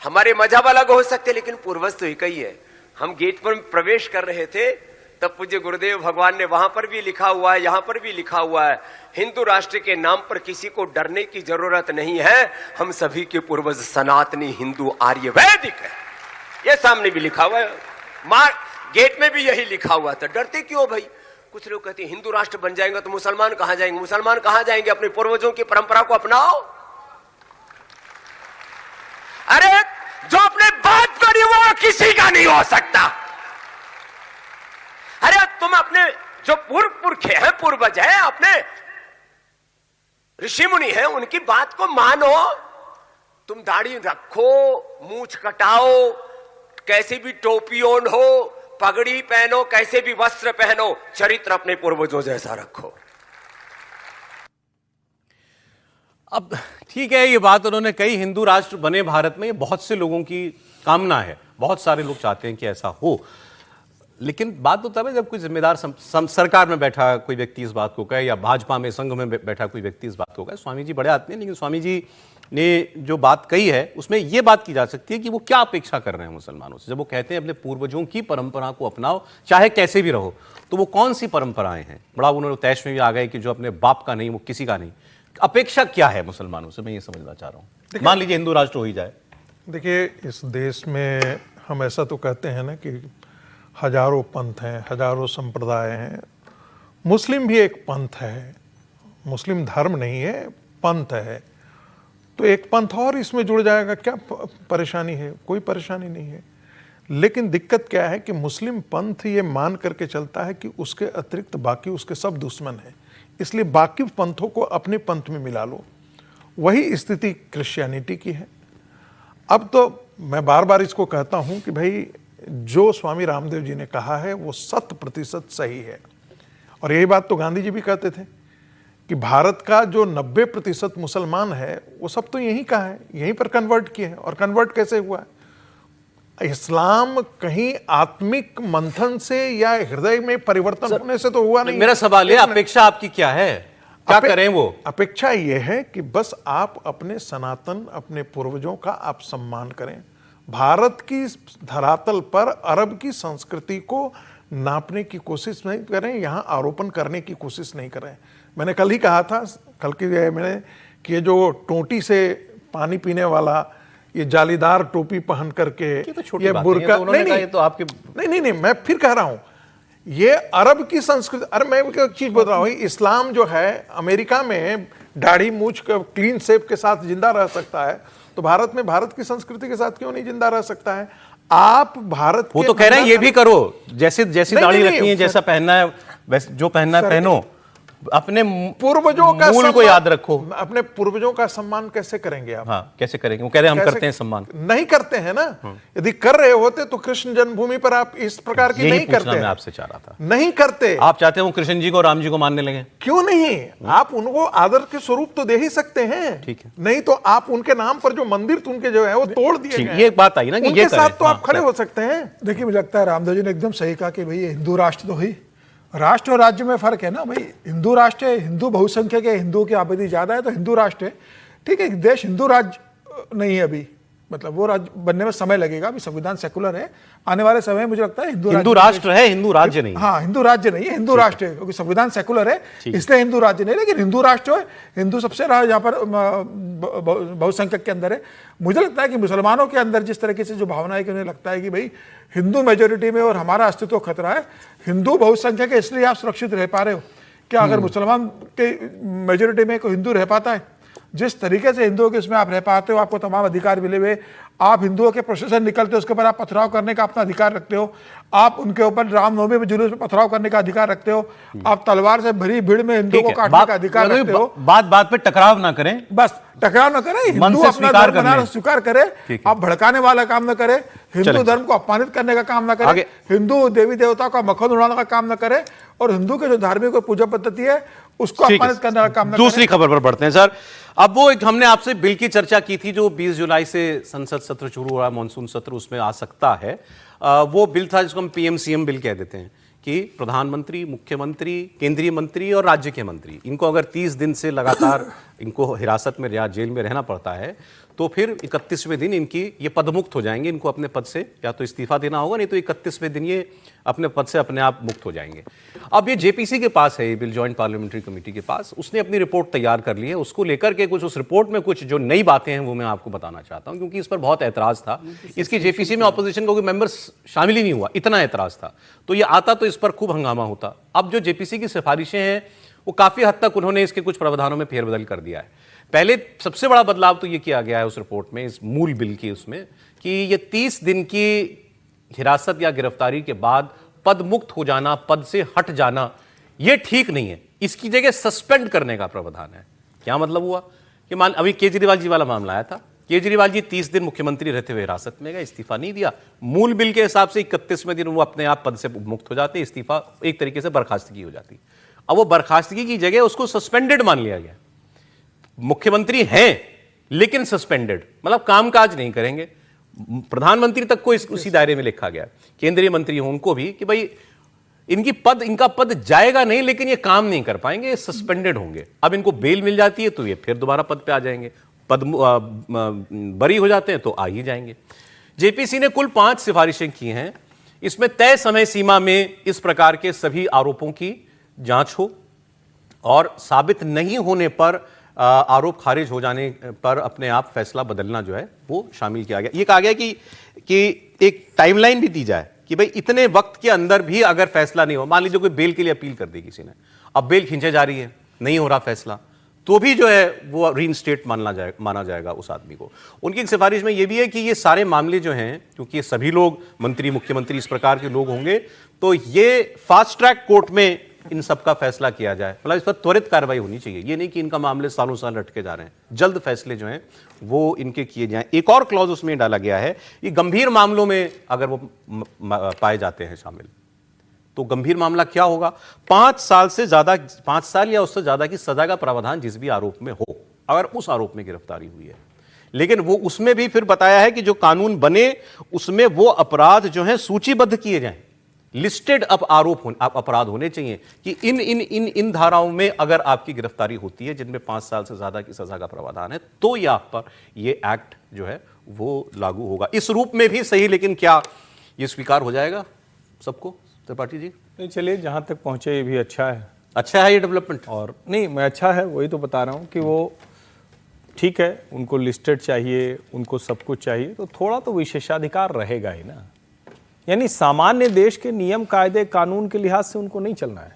हमारे मजहब अलग हो सकते लेकिन पूर्वज तो एक ही है। हम गेट पर प्रवेश कर रहे थे तब पूज्य गुरुदेव भगवान ने वहां पर भी लिखा हुआ है, यहां पर भी लिखा हुआ है, हिंदू राष्ट्र के नाम पर किसी को डरने की जरूरत नहीं है, हम सभी के पूर्वज सनातनी हिंदू आर्य वैदिक है। ये सामने भी लिखा हुआ है, गेट में भी यही लिखा हुआ था। डरते क्यों भाई? कुछ लोग कहते हैं हिंदू राष्ट्र बन जाएगा तो मुसलमान कहां जाएंगे? मुसलमान कहां जाएंगे? अपने पूर्वजों की परंपरा को अपनाओ। अरे जो अपने बाप का नहीं वो किसी का नहीं हो सकता। अरे तुम अपने जो पुरखे हैं, पूर्वज हैं, अपने ऋषि मुनि हैं, उनकी बात को मानो। तुम दाढ़ी रखो, मूंछ कटाओ, कैसी भी टोपी ओढ़ हो, पगड़ी पहनो, कैसे भी वस्त्र पहनो, चरित्र अपने पूर्वजों जैसा रखो। अब ठीक है, ये बात उन्होंने कही, हिंदू राष्ट्र बने भारत में, ये बहुत से लोगों की कामना है, बहुत सारे लोग चाहते हैं कि ऐसा हो। लेकिन बात तो तब है जब कोई जिम्मेदार सरकार में बैठा कोई व्यक्ति इस बात को कहे, या भाजपा में, संघ में बैठा कोई व्यक्ति इस बात को कहे। स्वामी जी बड़े आदमी हैं, लेकिन स्वामी जी ने जो बात कही है उसमें यह बात की जा सकती है कि वो क्या अपेक्षा कर रहे हैं मुसलमानों से। जब वो कहते हैं अपने पूर्वजों की परंपरा को अपनाओ चाहे कैसे भी रहो, तो वो कौन सी परंपराएं हैं? बड़ा उन्होंने तैश में भी आ गए कि जो अपने बाप का नहीं वो किसी का नहीं। अपेक्षा क्या है मुसलमानों से, मैं ये समझना चाह रहा हूं। मान लीजिए हिंदू राष्ट्र हो ही जाए। देखिए, इस देश में हम ऐसा तो कहते हैं ना कि हजारों पंथ हैं, हजारों संप्रदाय हैं। मुस्लिम भी एक पंथ है, मुस्लिम धर्म नहीं है, पंथ है। तो एक पंथ और इसमें जुड़ जाएगा, क्या परेशानी है? कोई परेशानी नहीं है। लेकिन दिक्कत क्या है कि मुस्लिम पंथ ये मान करके चलता है कि उसके अतिरिक्त बाकी उसके सब दुश्मन हैं, इसलिए बाकी पंथों को अपने पंथ में मिला लो। वही स्थिति क्रिश्चियनिटी की है। अब तो मैं बार बार इसको कहता हूं कि भाई जो स्वामी रामदेव जी ने कहा है वो 100% सही है। और यही बात तो गांधी जी भी कहते थे कि भारत का जो 90% मुसलमान है वो सब तो यहीं का है, यहीं पर कन्वर्ट किए हैं। और कन्वर्ट कैसे हुआ है? इस्लाम कहीं आत्मिक मंथन से या हृदय में परिवर्तन होने से तो हुआ नहीं। मेरा सवाल है, अपेक्षा आपकी क्या है? क्या करें वो? अपेक्षा ये है कि बस आप अपने सनातन, अपने पूर्वजों का आप सम्मान करें। भारत की धरातल पर अरब की संस्कृति को नापने की कोशिश नहीं करें, यहां आरोपण करने की कोशिश नहीं करें। मैंने कल ही कहा था, कल की मैंने कि ये जो टोटी से पानी पीने वाला, ये जालीदार टोपी पहन करके, ये बुर्का, नहीं, मैं फिर कह रहा हूं ये अरब की संस्कृति। अरे मैं एक चीज बोल रहा हूं, इस्लाम जो है अमेरिका में दाढ़ी मूछ क्लीन शेव के साथ जिंदा रह सकता है, तो भारत में भारत की संस्कृति के साथ क्यों नहीं जिंदा रह सकता है? आप भारत वो तो कह रहे हैं ये भी करो, जैसी दाढ़ी रखनी है, जैसा पहनना है वैसे, जो पहनना है पहनो, अपने पूर्वजों का मूल को याद रखो। अपने पूर्वजों का सम्मान कैसे करेंगे आप? हाँ, कैसे करेंगे? वो कह रहे हैं हम करते हैं सम्मान। नहीं करते हैं ना। यदि कर रहे होते तो कृष्ण जन्मभूमि पर आप इस प्रकार की नहीं करते। मैं आपसे चाह रहा था, नहीं करते। आप चाहते हैं वो कृष्ण जी को, राम जी को मानने लगे? क्यों नहीं? आप उनको आदर के स्वरूप तो दे ही सकते हैं। ठीक है, नहीं तो आप उनके नाम पर जो मंदिर उनके जो है वो तोड़ दिए गए। ये बात आई ना कि उनके साथ तो आप खड़े हो सकते हैं। देखिए, मुझे लगता है रामदेव जी ने एकदम सही कहा कि भाई हिंदू राष्ट्र तो ही, राष्ट्र और राज्य में फर्क है ना भाई। हिंदू राष्ट्र है, हिंदू बहुसंख्यक है, हिंदुओं की आबादी ज्यादा है तो हिंदू राष्ट्र है। ठीक है, देश हिंदू राज्य नहीं है अभी, मतलब वो राज्य बनने में समय लगेगा। अभी संविधान सेकुलर है, आने वाले समय में मुझे लगता है हिंदू राष्ट्र है, हिंदू राज्य नहीं। हाँ, हिंदू राज्य नहीं है, हिंदू राष्ट्र है, क्योंकि संविधान सेकुलर है इसलिए हिंदू राज्य नहीं, लेकिन हिंदू राष्ट्र है। हिंदू सबसे यहाँ पर बहुसंख्यक के अंदर है। मुझे लगता है कि मुसलमानों के अंदर जिस तरीके से जो भावना है कि उन्हें लगता है कि भाई हिंदू मेजोरिटी में और हमारा अस्तित्व खतरा है, हिंदू बहुसंख्यक है इसलिए आप सुरक्षित रह पा रहे हो। क्या अगर मुसलमान के मेजोरिटी में कोई हिंदू रह पाता है? जिस तरीके से हिंदुओं के इसमें आप रह पाते हो, आपको तमाम अधिकार मिले हुए, आप हिंदुओं के प्रोसेशन निकलते हो उसके ऊपर आप पथराव करने का अपना अधिकार रखते हो, आप उनके ऊपर रामनवमी में जुलूस में पथराव करने का अधिकार रखते हो, आप तलवार से भरी भीड़ में हिंदुओं को काटने का अधिकार रखते हो। बात बात पे टकराव ना करें, बस टकराव न करें, हिंदू अपना धर्म बनाना स्वीकार करे, आप भड़काने वाला काम न करे, हिंदू धर्म को अपमानित करने का काम न करे, हिंदू देवी देवता का मक्खन उड़ाने का काम न करे, और हिंदू के जो धार्मिक और पूजा पद्धति है उसको अपमानित करने का काम न करे। दूसरी खबर पर बढ़ते हैं सर। अब वो एक हमने आपसे बिल की चर्चा की थी जो 20 जुलाई से संसद सत्र शुरू हो रहा है, मानसून सत्र उसमें आ सकता है। वो बिल था जिसको हम पीएम-सीएम बिल कह देते हैं कि प्रधानमंत्री, मुख्यमंत्री, केंद्रीय मंत्री और राज्य के मंत्री, इनको अगर 30 दिन से लगातार इनको हिरासत में या जेल में रहना पड़ता है तो फिर 31वें दिन इनकी ये पदमुक्त हो जाएंगे। इनको अपने पद से या तो इस्तीफा देना होगा, नहीं तो 31वें दिन ये अपने पद से अपने आप मुक्त हो जाएंगे। अब ये जेपीसी के पास है, ये बिल जॉइंट पार्लियामेंट्री कमेटी के पास, उसने अपनी रिपोर्ट तैयार कर ली है। उसको लेकर के कुछ उस रिपोर्ट में कुछ जो नई बातें हैं वो मैं आपको बताना चाहता हूं, क्योंकि इस पर बहुत ऐतराज था। इसकी जेपीसी में ऑपोजिशन का कोई मेंबर शामिल ही नहीं हुआ, इतना ऐतराज था। तो ये आता तो इस पर खूब हंगामा होता। अब जो जेपीसी की सिफारिशें हैं वो काफी हद तक उन्होंने इसके कुछ प्रावधानों में फेरबदल कर दिया है। पहले सबसे बड़ा बदलाव तो ये किया गया है उस रिपोर्ट में, इस मूल बिल की, उसमें कि ये 30 दिन की हिरासत या गिरफ्तारी के बाद पद मुक्त हो जाना, पद से हट जाना, ये ठीक नहीं है। इसकी जगह सस्पेंड करने का प्रावधान है। क्या मतलब हुआ कि मान अभी केजरीवाल जी वाला मामला आया था, केजरीवाल जी 30 दिन मुख्यमंत्री रहते हुए हिरासत में गए, इस्तीफा नहीं दिया। मूल बिल के हिसाब से 31वें दिन वो अपने आप पद से मुक्त हो जाते, इस्तीफा एक तरीके से बर्खास्तगी हो जाती। अब वो बर्खास्तगी की जगह उसको सस्पेंडेड मान लिया गया। मुख्यमंत्री हैं लेकिन सस्पेंडेड, मतलब कामकाज नहीं करेंगे। प्रधानमंत्री तक को उसी दायरे में लिखा गया, केंद्रीय मंत्री हो उनको भी, कि भाई इनका पद जाएगा नहीं लेकिन ये काम नहीं कर पाएंगे, ये सस्पेंडेड होंगे। अब इनको बेल मिल जाती है तो ये फिर दोबारा पद पे आ जाएंगे, पद बरी हो जाते हैं तो आ ही जाएंगे। जेपीसी ने कुल 5 सिफारिशें की हैं। इसमें तय समय सीमा में इस प्रकार के सभी आरोपों की जांच हो और साबित नहीं होने पर आरोप खारिज हो जाने पर अपने आप फैसला बदलना जो है वो शामिल किया गया। ये कहा गया कि एक टाइमलाइन भी दी जाए कि भाई इतने वक्त के अंदर भी अगर फैसला नहीं हो, मान लीजिए कोई बेल के लिए अपील कर दी किसी ने, अब बेल खींचे जा रही है, नहीं हो रहा फैसला, तो भी जो है वो रीइंस्टेट माना जाएगा उस आदमी को। उनकी सिफारिश में ये भी है कि ये सारे मामले जो हैं, क्योंकि ये सभी लोग मंत्री, मुख्यमंत्री इस प्रकार के लोग होंगे, तो ये फास्ट ट्रैक कोर्ट में इन सब का फैसला किया जाए। मतलब इस पर त्वरित कार्रवाई होनी चाहिए। ये नहीं कि इनका मामले सालों साल लटके जा रहे हैं, जल्द फैसले जो हैं वो इनके किए जाएं। एक और क्लॉज उसमें डाला गया है, ये गंभीर मामलों में अगर वो पाए जाते हैं शामिल, तो गंभीर मामला क्या होगा, 5 साल या उससे ज्यादा की सजा का प्रावधान जिस भी आरोप में हो, अगर उस आरोप में गिरफ्तारी हुई है। लेकिन वो उसमें भी फिर बताया है कि जो कानून बने उसमें वो अपराध जो है सूचीबद्ध किए जाएं, लिस्टेड अपराध होने चाहिए कि इन धाराओं में अगर आपकी गिरफ्तारी होती है जिनमें 5 साल से ज्यादा की सजा का प्रावधान है, तो ये आप पर ये एक्ट जो है वो लागू होगा। इस रूप में भी सही, लेकिन क्या ये स्वीकार हो जाएगा सबको? त्रिपाठी जी, नहीं, चलिए जहां तक पहुंचे ये भी अच्छा है ये डेवलपमेंट। और नहीं, मैं अच्छा है वही तो बता रहा हूं कि वो ठीक है, उनको लिस्टेड चाहिए, उनको सब कुछ चाहिए, तो थोड़ा तो विशेषाधिकार रहेगा ही ना। यानी सामान्य देश के नियम कायदे कानून के लिहाज से उनको नहीं चलना है।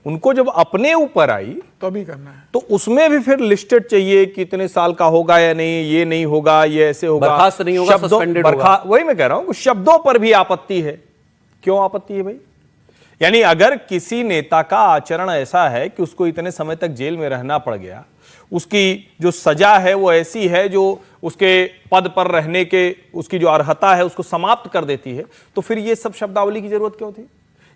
उनको जब अपने ऊपर आई तो भी करना है, तो उसमें भी फिर लिस्टेड चाहिए कि इतने साल का होगा या नहीं, ये नहीं होगा, ये ऐसे होगा, बर्खास्त नहीं होगा, सस्पेंडेड होगा। वही मैं कह रहा हूं, शब्दों पर भी आपत्ति है। क्यों आपत्ति है भाई? यानी अगर किसी नेता का आचरण ऐसा है कि उसको इतने समय तक जेल में रहना पड़ गया, उसकी जो सजा है वो ऐसी है जो उसके पद पर रहने के उसकी जो अर्हता है उसको समाप्त कर देती है, तो फिर ये सब शब्दावली की जरूरत क्यों थी?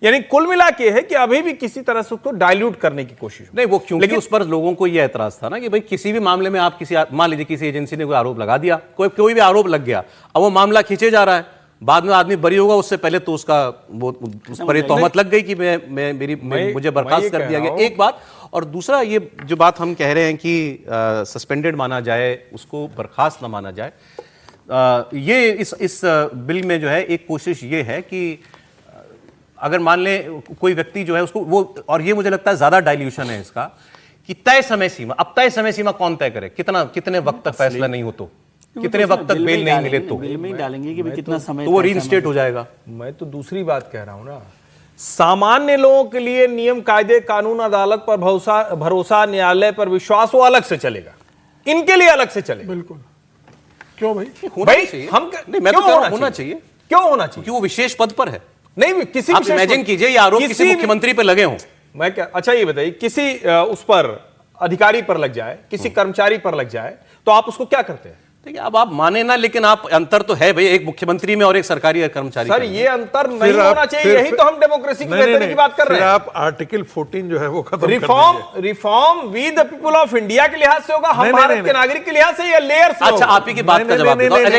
यानी कुल मिला के है कि अभी भी किसी तरह से उसको डाइल्यूट करने की कोशिश नहीं, वो क्योंकि लेकिन उस पर लोगों को यह ऐतराज था ना कि भाई किसी भी मामले में आप मान लीजिए किसी एजेंसी ने कोई आरोप लगा दिया, कोई भी आरोप लग गया, अब वो मामला खींचे जा रहा है, बाद में आदमी बरी होगा, उससे पहले तो उसका वो उस पर तोहमत लग गई कि मुझे बर्खास्त कर दिया गया। एक बात, और दूसरा ये जो बात हम कह रहे हैं कि सस्पेंडेड माना जाए, उसको बर्खास्त ना माना जाए, ये इस बिल में जो है एक कोशिश ये है कि अगर मान लें कोई व्यक्ति जो है उसको वो, और ये मुझे लगता है ज्यादा डाइल्यूशन है इसका, कि तय समय सीमा, अब तय समय सीमा कौन तय करे, कितने वक्त तक फैसला नहीं हो तो, कितने वक्त तक बेल नहीं मिले तो बिल में ही डालेंगे कि कितना समय, तो वो रीइंस्टेट हो जाएगा। मैं तो दूसरी बात कह रहा हूं ना, सामान्य लोगों के लिए नियम, कायदे, कानून, अदालत पर भरोसा, न्यायालय पर विश्वास, वो अलग से चलेगा, इनके लिए अलग से चलेगा। बिल्कुल। क्यों भाई? भाई हम नहीं, मैं तो कह रहा हूं होना चाहिए। क्यों होना चाहिए? क्योंकि वो विशेष पद पर है। नहीं, किसी आप इमेजिन कीजिए ये आरोप किसी मुख्यमंत्री पे लगे हों। मैं क्या, अच्छा ये बताइए, किसी उस पर अधिकारी पर लग जाए, किसी कर्मचारी पर लग जाए, तो आप उसको क्या करते हैं? ठीक है, अब आप माने ना, लेकिन आप अंतर तो है भाई, एक मुख्यमंत्री में और एक सरकारी कर्मचारी। सर ये अंतर नहीं होना चाहिए, यही तो हम डेमोक्रेसी की बेहतरी की बात कर रहे हैं। आप आर्टिकल 14 जो है वो खत्म reform we the people of India के लिहाज से होगा, हम भारत के नागरिक के लिहाज से, या लेयर से? अच्छा, आप ही की बात का जवाब दो। अच्छा,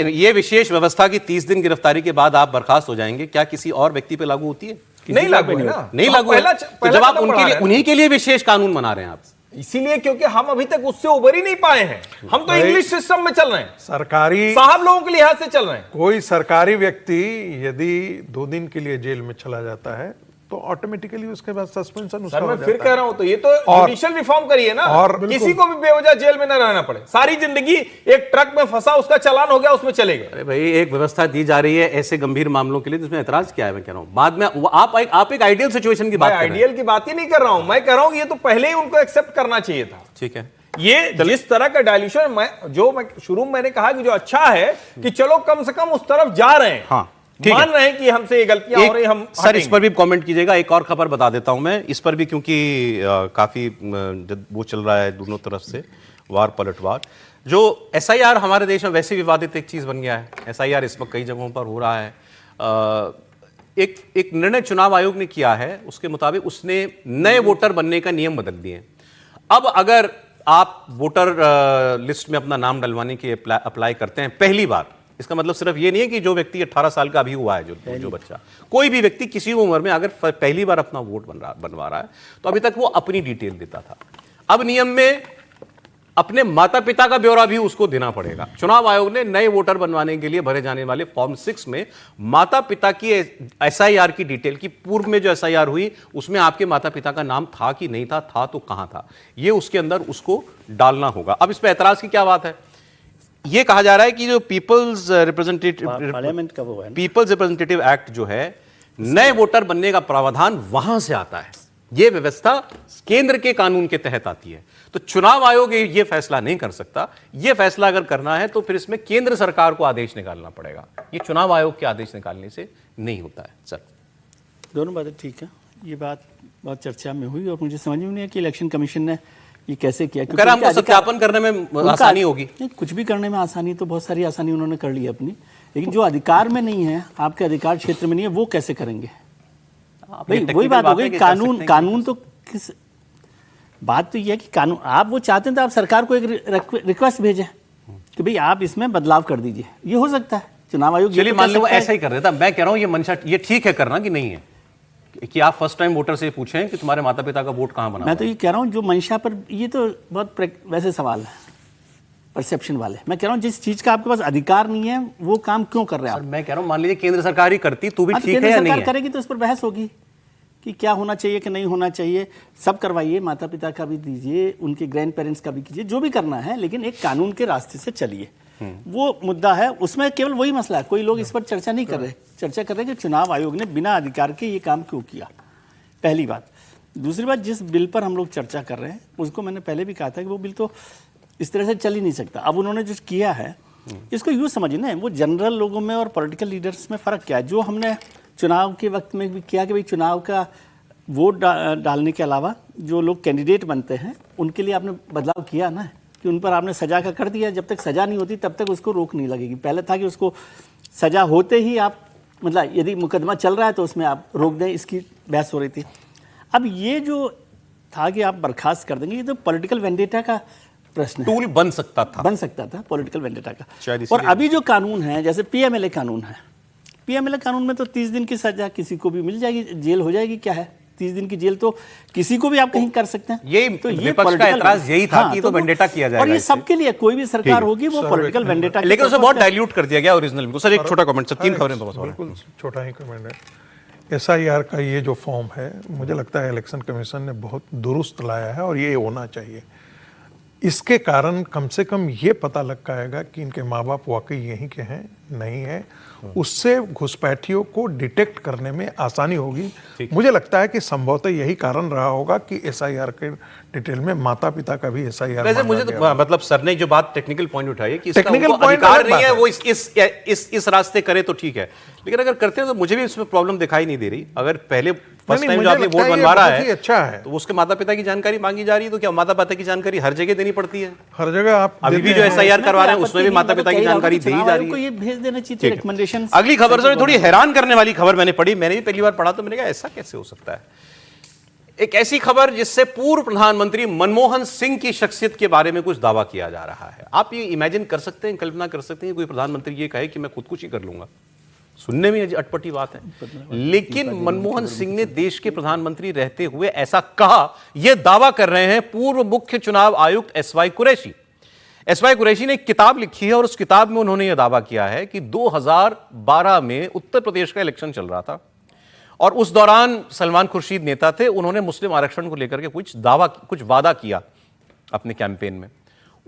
ये विशेष व्यवस्था की 30 दिन गिरफ्तारी के बाद आप बर्खास्त हो जाएंगे, क्या किसी और व्यक्ति पे लागू होती है? नहीं लागू है ना, नहीं लागू है। तो जब आप उन्हीं के लिए विशेष कानून बना रहे हैं आप, इसीलिए क्योंकि हम अभी तक उससे उबर ही नहीं पाए हैं, हम तो इंग्लिश सिस्टम में चल रहे हैं, सरकारी साहब लोगों के लिहाज से चल रहे हैं। कोई सरकारी व्यक्ति यदि 2 दिन के लिए जेल में चला जाता है तो ऑटोमेटिकली उसके बाद सस्पेंशन उसका सर मैं हो फिर जाता कह है। रहा हूं, तो ये तो जुडिशियल रिफॉर्म करिए ना, और किसी को भी बेवजह जेल में न रहना पड़े, सारी जिंदगी एक ट्रक में फंसा, उसका चालान हो गया, उसमें चले गए। अरे भाई, एक व्यवस्था दी जा रही है ऐसे गंभीर मामलों के लिए, जिसमें ऐतराज क्या है? मैं कह रहा हूं बाद में आप एक आइडियल सिचुएशन की बात कर रहे हैं। आइडियल की बात ही नहीं कर रहा हूं, मैं कह रहा हूं ये तो पहले ही उनको एक्सेप्ट करना चाहिए था। ठीक है, ये जिस तरह का डायल्यूशन, मैं शुरू में मैंने कहा कि जो अच्छा है कि चलो कम से कम उस तरफ जा रहे हैं, हाँ, मान रहे हैं कि हमसे ये गलतियां हो रही, हम सर इस पर भी कमेंट कीजिएगा। एक और खबर बता देता हूं मैं इस पर भी, क्योंकि काफी वो चल रहा है दोनों तरफ से वार पलटवार। जो SIR हमारे देश में वैसे विवादित एक चीज बन गया है, SIR इस वक्त कई जगहों पर हो रहा है। एक निर्णय चुनाव आयोग ने किया है, उसके मुताबिक उसने नए वोटर बनने का नियम बदल दिए। अब अगर आप वोटर लिस्ट में अपना नाम डलवाने के अप्लाई करते हैं पहली बार, इसका मतलब सिर्फ ये नहीं है कि जो व्यक्ति 18 साल का अभी हुआ है, जो बच्चा, कोई भी व्यक्ति किसी उम्र में अगर पहली बार अपना वोट बनवा रहा है, तो अभी तक वो अपनी डिटेल देता था। अब नियम में अपने माता पिता का ब्यौरा भी उसको देना पड़ेगा। चुनाव आयोग ने नए वोटर बनवाने के लिए भरे जाने वाले फॉर्म 6 में माता पिता की SIR की डिटेल की, पूर्व में जो SIR हुई उसमें आपके माता पिता का नाम था कि नहीं था तो कहां था, ये उसके अंदर उसको डालना होगा। अब इस पर ऐतराज की क्या बात है? ये कहा जा रहा है कि जो पीपल्स रिप्रेजेंटेटिव एक्ट जो है, नए वोटर बनने का प्रावधान वहां से आता है, ये व्यवस्था केंद्र के कानून के तहत आती है। तो चुनाव आयोग ये फैसला नहीं कर सकता। ये फैसला अगर करना है तो फिर इसमें केंद्र सरकार को आदेश निकालना पड़ेगा, ये चुनाव आयोग के आदेश निकालने से नहीं होता है। सर दोनों बातें ठीक है, ये बात बहुत चर्चा में हुई और मुझे समझ में नहीं है कि इलेक्शन कमीशन ने ये कैसे किया, क्योंकि हमको सत्यापन करने में आसानी होगी। कुछ भी करने में आसानी, तो बहुत सारी आसानी उन्होंने कर ली अपनी, लेकिन जो अधिकार में नहीं है, आपके अधिकार क्षेत्र में नहीं है, वो कैसे करेंगे? वही बात हो गई, कानून तो किस बात तो यह है कि कानून, आप वो चाहते हैं तो आप सरकार को एक रिक्वेस्ट भेजें कि भाई आप इसमें बदलाव कर दीजिए, ये हो सकता है। चुनाव आयोग चलिए मान लो वो ऐसा ही कर देता, मैं कह रहा हूं ये मंशा, ये ठीक है करना कि नहीं है, कि आप फर्स्ट टाइम वोटर से पूछें कि तुम्हारे माता पिता का वोट कहां बना। मैं तो ये कह रहा हूं जो मंशा पर, ये तो बहुत वैसे सवाल है, परसेप्शन वाले। मैं कह रहा हूं जिस चीज का आपके पास अधिकार नहीं है वो काम क्यों कर रहे हैं आप? मैं कह रहा हूं मान लीजिए केंद्र सरकार ही करती तो भी ठीक है या नहीं है? करेगी तो इस पर बहस होगी कि क्या होना चाहिए कि नहीं होना चाहिए। सब करवाइए, माता पिता का भी दीजिए, उनके ग्रैंड पेरेंट्स का भी कीजिए, जो भी करना है, लेकिन एक कानून के रास्ते से चलिए, वो मुद्दा है। उसमें केवल वही मसला है, कोई लोग इस पर चर्चा नहीं कर रहे। चर्चा कर रहे हैं कि चुनाव आयोग ने बिना अधिकार के ये काम क्यों किया, पहली बात। दूसरी बात, जिस बिल पर हम लोग चर्चा कर रहे हैं उसको मैंने पहले भी कहा था कि वो बिल तो इस तरह से चल ही नहीं सकता। अब उन्होंने जो किया है इसको यूँ समझिए ना, वो जनरल लोगों में और पॉलिटिकल लीडर्स में फ़र्क क्या है। जो हमने चुनाव के वक्त में भी किया कि भाई चुनाव का वोट डालने के अलावा जो लोग कैंडिडेट बनते हैं उनके लिए आपने बदलाव किया ना, कि उन पर आपने सज़ा का कर दिया। जब तक सज़ा नहीं होती तब तक उसको रोक नहीं लगेगी। पहले था कि उसको सज़ा होते ही आप, मतलब यदि मुकदमा चल रहा है तो उसमें आप रोक दें, इसकी बहस हो रही थी। अब ये जो था कि आप बर्खास्त कर देंगे, ये तो पॉलिटिकल वेंडेटा का प्रश्न टूल बन सकता था पॉलिटिकल वेंडेटा का। और अभी जो कानून है, जैसे PMLA कानून है, PMLA कानून में तो 30 दिन की सजा किसी को भी मिल जाएगी, जेल हो जाएगी, क्या है, 30 दिन की जेल तो किसी को भी आप कहीं कर सकते हैं। यही तो विपक्ष का political- एतराज यही था कि तो वेंडेटा किया जाएगा और ये इससे। सबके लिए कोई भी सरकार होगी वो पॉलिटिकल वेंडेटा, लेकिन उसे बहुत डाइल्यूट कर दिया गया ओरिजिनल में। सर एक छोटा कमेंट, सर 3 खबरें तो बिल्कुल छोटा ही कमेंट है। SIR का ये जो फॉर्म है, मुझे लगता है इलेक्शन कमीशन ने बहुत दुरुस्त लाया है और ये होना चाहिए। इसके कारण कम से कम ये पता लग पाएगा कि इनके माँ बाप वाकई यहीं के हैं नहीं है, उससे घुसपैठियों को डिटेक्ट करने में आसानी होगी। मुझे लगता है कि संभवतः यही कारण रहा होगा कि SIR के डिटेल में माता पिता का भी SIR वैसे मुझे तो मतलब सर ने जो बात टेक्निकल पॉइंट उठाई है कि इसका Technical उनको point अधिकार अलग नहीं है बात वो इस रास्ते करे तो ठीक है, लेकिन अगर करते हैं तो मुझे भी इसमें प्रॉब्लम दिखाई नहीं दे रही। अगर पहले फर्स्ट टाइम जो आपने वोट बनवा रहा है अच्छा है तो उसके माता पिता की जानकारी मांगी जा रही है, तो क्या माता पिता की जानकारी हर जगह देनी पड़ती है? हर जगह आप अभी भी जो SIR करवा रहे हैं उसमें भी माता पिता की जानकारी दी जा रही है। ये भेज देना चाहिए रिकमेंडेशन। अगली खबर से थोड़ी हैरान करने वाली खबर मैंने पढ़ी, मैंने भी पहली बार पढ़ा तो मैंने कहा ऐसा कैसे हो सकता है। एक ऐसी खबर जिससे पूर्व प्रधानमंत्री मनमोहन सिंह की शख्सियत के बारे में कुछ दावा किया जा रहा है। आप ये इमेजिन कर सकते हैं, कल्पना कर सकते हैं कोई प्रधानमंत्री ये कहे कि मैं खुदकुशी कर लूंगा? सुनने में अटपटी बात है, लेकिन मनमोहन सिंह ने देश के प्रधानमंत्री रहते हुए ऐसा कहा, यह दावा कर रहे हैं पूर्व मुख्य चुनाव आयुक्त SY कुरैशी। SY कुरैशी ने एक किताब लिखी है और उस किताब में उन्होंने यह दावा किया है कि 2012 में उत्तर प्रदेश का इलेक्शन चल रहा था और उस दौरान सलमान खुर्शीद नेता थे, उन्होंने मुस्लिम आरक्षण को लेकर के कुछ वादा किया अपने कैंपेन में।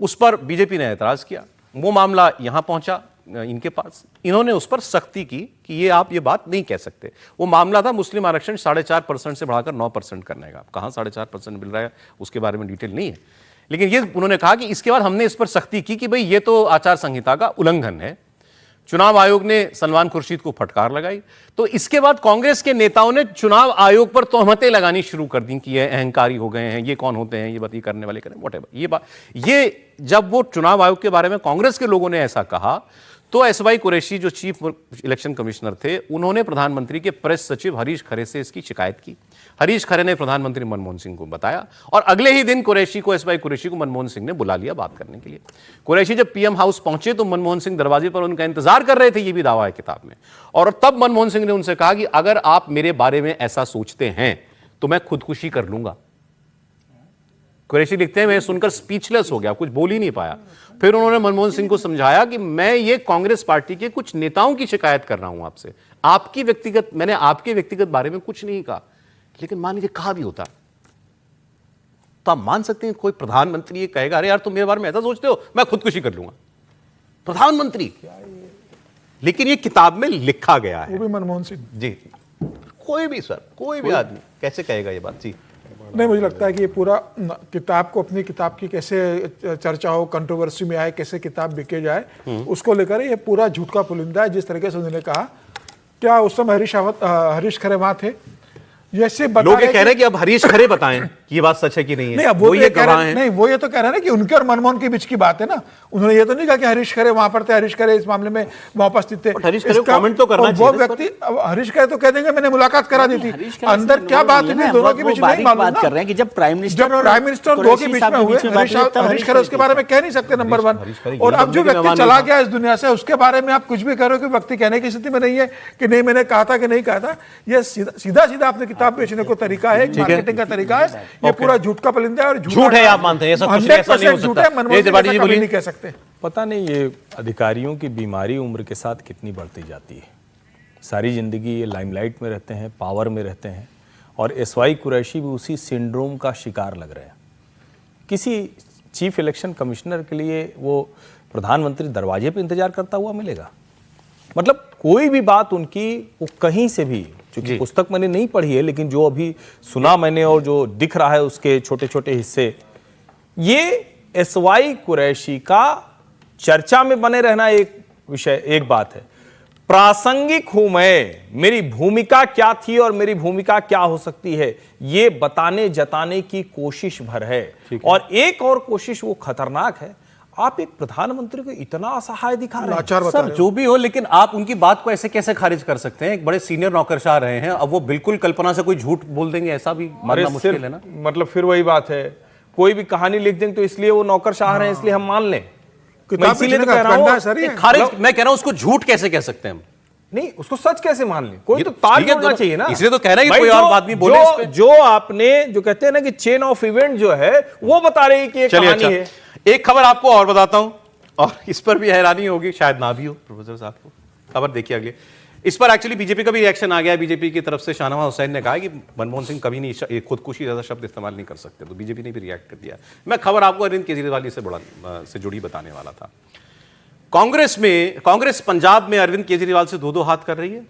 उस पर बीजेपी ने ऐतराज किया, वो मामला यहां पहुंचा इनके पास, इन्होंने उस पर सख्ती की कि ये आप ये बात नहीं कह सकते। वो मामला था मुस्लिम आरक्षण 4.5% से बढ़ाकर 9% करने का। कहां 4.5% मिल रहा है उसके बारे में डिटेल नहीं है, लेकिन ये उन्होंने कहा कि इसके बाद हमने इस पर सख्ती की कि भाई ये तो आचार संहिता का उल्लंघन है। चुनाव आयोग ने सलमान खुर्शीद को फटकार लगाई, तो इसके बाद कांग्रेस के नेताओं ने चुनाव आयोग पर तोहमतें लगानी शुरू कर दी कि ये अहंकारी हो गए हैं, ये कौन होते हैं, ये बात ये करने वाले करें व्हाटएवर। ये जब वो चुनाव आयोग के बारे में कांग्रेस के लोगों ने ऐसा कहा तो SY कुरैशी जो चीफ इलेक्शन कमिश्नर थे, उन्होंने प्रधानमंत्री के प्रेस सचिव हरीश खरे से इसकी शिकायत की। हरीश खरे ने प्रधानमंत्री मनमोहन सिंह को बताया और अगले ही दिन SY कुरैशी को मनमोहन सिंह ने बुला लिया बात करने के लिए। कुरैशी जब PM हाउस पहुंचे तो मनमोहन सिंह दरवाजे पर उनका इंतजार कर रहे थे, ये भी दावा है किताब में। और तब मनमोहन सिंह ने उनसे कहा कि अगर आप मेरे बारे में ऐसा सोचते हैं तो मैं खुदकुशी कर लूंगा। कुरैशी लिखते हैं मैं सुनकर स्पीचलेस हो गया, कुछ बोल ही नहीं पाया। फिर उन्होंने मनमोहन सिंह को समझाया कि मैं ये कांग्रेस पार्टी के कुछ नेताओं की शिकायत कर रहा हूं आपसे, मैंने आपके व्यक्तिगत बारे में कुछ नहीं कहा। लेकिन मान लीजिए कहा भी होता तो आप मान सकते हैं कोई प्रधानमंत्री ये कहेगा अरे यार तुम मेरे बारे में ऐसा सोचते हो, मैं खुदकुशी कर लूंगा? प्रधानमंत्री, लेकिन ये किताब में लिखा गया है। वो भी मनमोहन सिंह जी, कोई भी सर, कोई भी आदमी कैसे कहेगा ये बात? जी नहीं, मुझे लगता है कि ये पूरा किताब को, अपनी किताब की कैसे चर्चा हो, कंट्रोवर्सी में आए, कैसे किताब बिके जाए, उसको लेकर ये पूरा झूठ का पुलिंदा है। जिस तरीके से उन्होंने कहा, क्या उस समय हरीश खरे वहां थे, जैसे लोग ये कह रहे हैं कि अब हरीश खरे बताएं कि ये बात सच है कि नहीं है। नहीं, अब वो ये कह रहे हैं, नहीं वो ये तो कह रहे हैं ना कि उनके और मनमोहन के बीच की बात है ना। उन्होंने ये तो नहीं कहा कि हरीश खरे वहां पर थे, हरीश खरे इस मामले में वहां उपस्थित थे। हरीश खरे कमेंट तो करना चाहिए। वो व्यक्ति, हरीश खरे तो कह देंगे मैंने मुलाकात करा दी थी, अंदर क्या बात है दोनों के बीच नहीं मालूम बात कर रहे हैं कि जब प्राइम मिनिस्टर दो के बीच में हुए, हरीश खरे उसके बारे में कह नहीं सकते, नंबर 1। और अब जो व्यक्ति चला गया इस दुनिया से, उसके बारे में आप कुछ भी कह रहे हो कि व्यक्ति कहने की स्थिति में नहीं है कि नहीं मैंने कहा था कि नहीं कहा था। ये सीधा सीधा आपने किताब बेचने को तरीका है, मार्केटिंग का तरीका है। ये पूरा झूठ का पुलिंदा है और झूठ है, आप मानते हैं? ऐसा कुछ ऐसा नहीं हो सकता। ये त्रिपाठी जी बोलिए। नहीं कह सकते। पता नहीं ये अधिकारियों की बीमारी उम्र के साथ कितनी बढ़ती जाती है। सारी जिंदगी ये लाइमलाइट में रहते हैं, पावर में रहते हैं, और SY कुरैशी भी उसी सिंड्रोम का शिकार लग रहे हैं। किसी चीफ इलेक्शन कमिश्नर के लिए वो प्रधानमंत्री दरवाजे पे इंतजार करता हुआ मिलेगा? मतलब कोई भी बात उनकी, वो कहीं से भी, क्योंकि पुस्तक मैंने नहीं पढ़ी है, लेकिन जो अभी सुना मैंने और जो दिख रहा है उसके छोटे छोटे हिस्से, ये SY कुरैशी का चर्चा में बने रहना एक विषय, एक बात है। प्रासंगिक हूं मैं, मेरी भूमिका क्या थी और मेरी भूमिका क्या हो सकती है, ये बताने जताने की कोशिश भर है। और एक और कोशिश वो खतरनाक है, आप एक प्रधानमंत्री को इतना असहाय दिखा रहे हैं। सर जो भी हो, लेकिन आप उनकी बात को ऐसे कैसे खारिज कर सकते हैं? एक बड़े सीनियर नौकरशाह रहे हैं, अब वो बिल्कुल कल्पना से कोई झूठ बोल देंगे, ऐसा भी मानना मुश्किल है ना। मतलब फिर वही बात है, कोई भी कहानी लिख देंगे तो इसलिए वो नौकरशाह रहे हैं इसलिए हम मान लें। मैं इसीलिए तो कह रहा हूं, खारिज, मैं कह रहा हूं उसको झूठ कैसे कह सकते हैं हम? नहीं, उसको सच कैसे मान ले? कोई तो तार ठीक है, जोड़ना चाहिए ना। इसलिए तो कह रहे हैं कि भाई कोई और आदमी बोले इस पे। जो आपने जो कहते हैं ना कि चेन ऑफ इवेंट जो है वो बता रही है कि ये चलिए, कहानी है। एक खबर आपको और बताता हूं, और इस पर भी हैरानी होगी, शायद ना भी हो प्रोफेसर साहब को। खबर देखिए अगले। इस पर एक्चुअली बीजेपी का भी रिएक्शन आ गया है। बीजेपी की तरफ से शाहनवाज हुसैन ने कहा कि मनमोहन सिंह कभी नहीं खुदकुशी जैसा शब्द इस्तेमाल नहीं कर सकते, तो बीजेपी ने भी रिएक्ट कर दिया। मैं खबर आपको अरविंद केजरीवाल से जुड़ी बताने वाला था। कांग्रेस पंजाब में अरविंद केजरीवाल से दो हाथ कर रही है।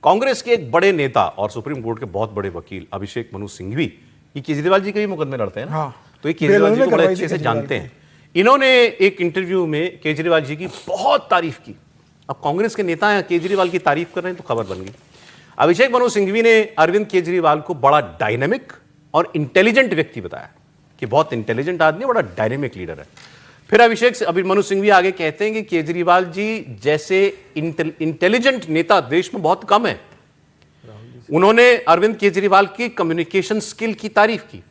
कांग्रेस के एक बड़े नेता और सुप्रीम कोर्ट के बहुत बड़े वकील अभिषेक मनु सिंघवी, ये केजरीवाल जी के भी मुकदमे लड़ते हैं ना, हाँ। तो ये केजरीवाल जी को बड़े अच्छे से जानते हैं। इन्होंने एक इंटरव्यू में केजरीवाल जी की बहुत तारीफ की। अब कांग्रेस के नेता हैं, केजरीवाल की तारीफ कर रहे हैं, तो खबर बन गई। अभिषेक मनु सिंघवी ने अरविंद केजरीवाल को बड़ा डायनेमिक और इंटेलिजेंट व्यक्ति बताया कि बहुत इंटेलिजेंट आदमी, बड़ा डायनेमिक लीडर है। फिर मनु सिंघवी आगे कहते हैं कि केजरीवाल जी जैसे इंटेलिजेंट नेता देश में बहुत कम है। उन्होंने अरविंद केजरीवाल की कम्युनिकेशन स्किल की तारीफ की।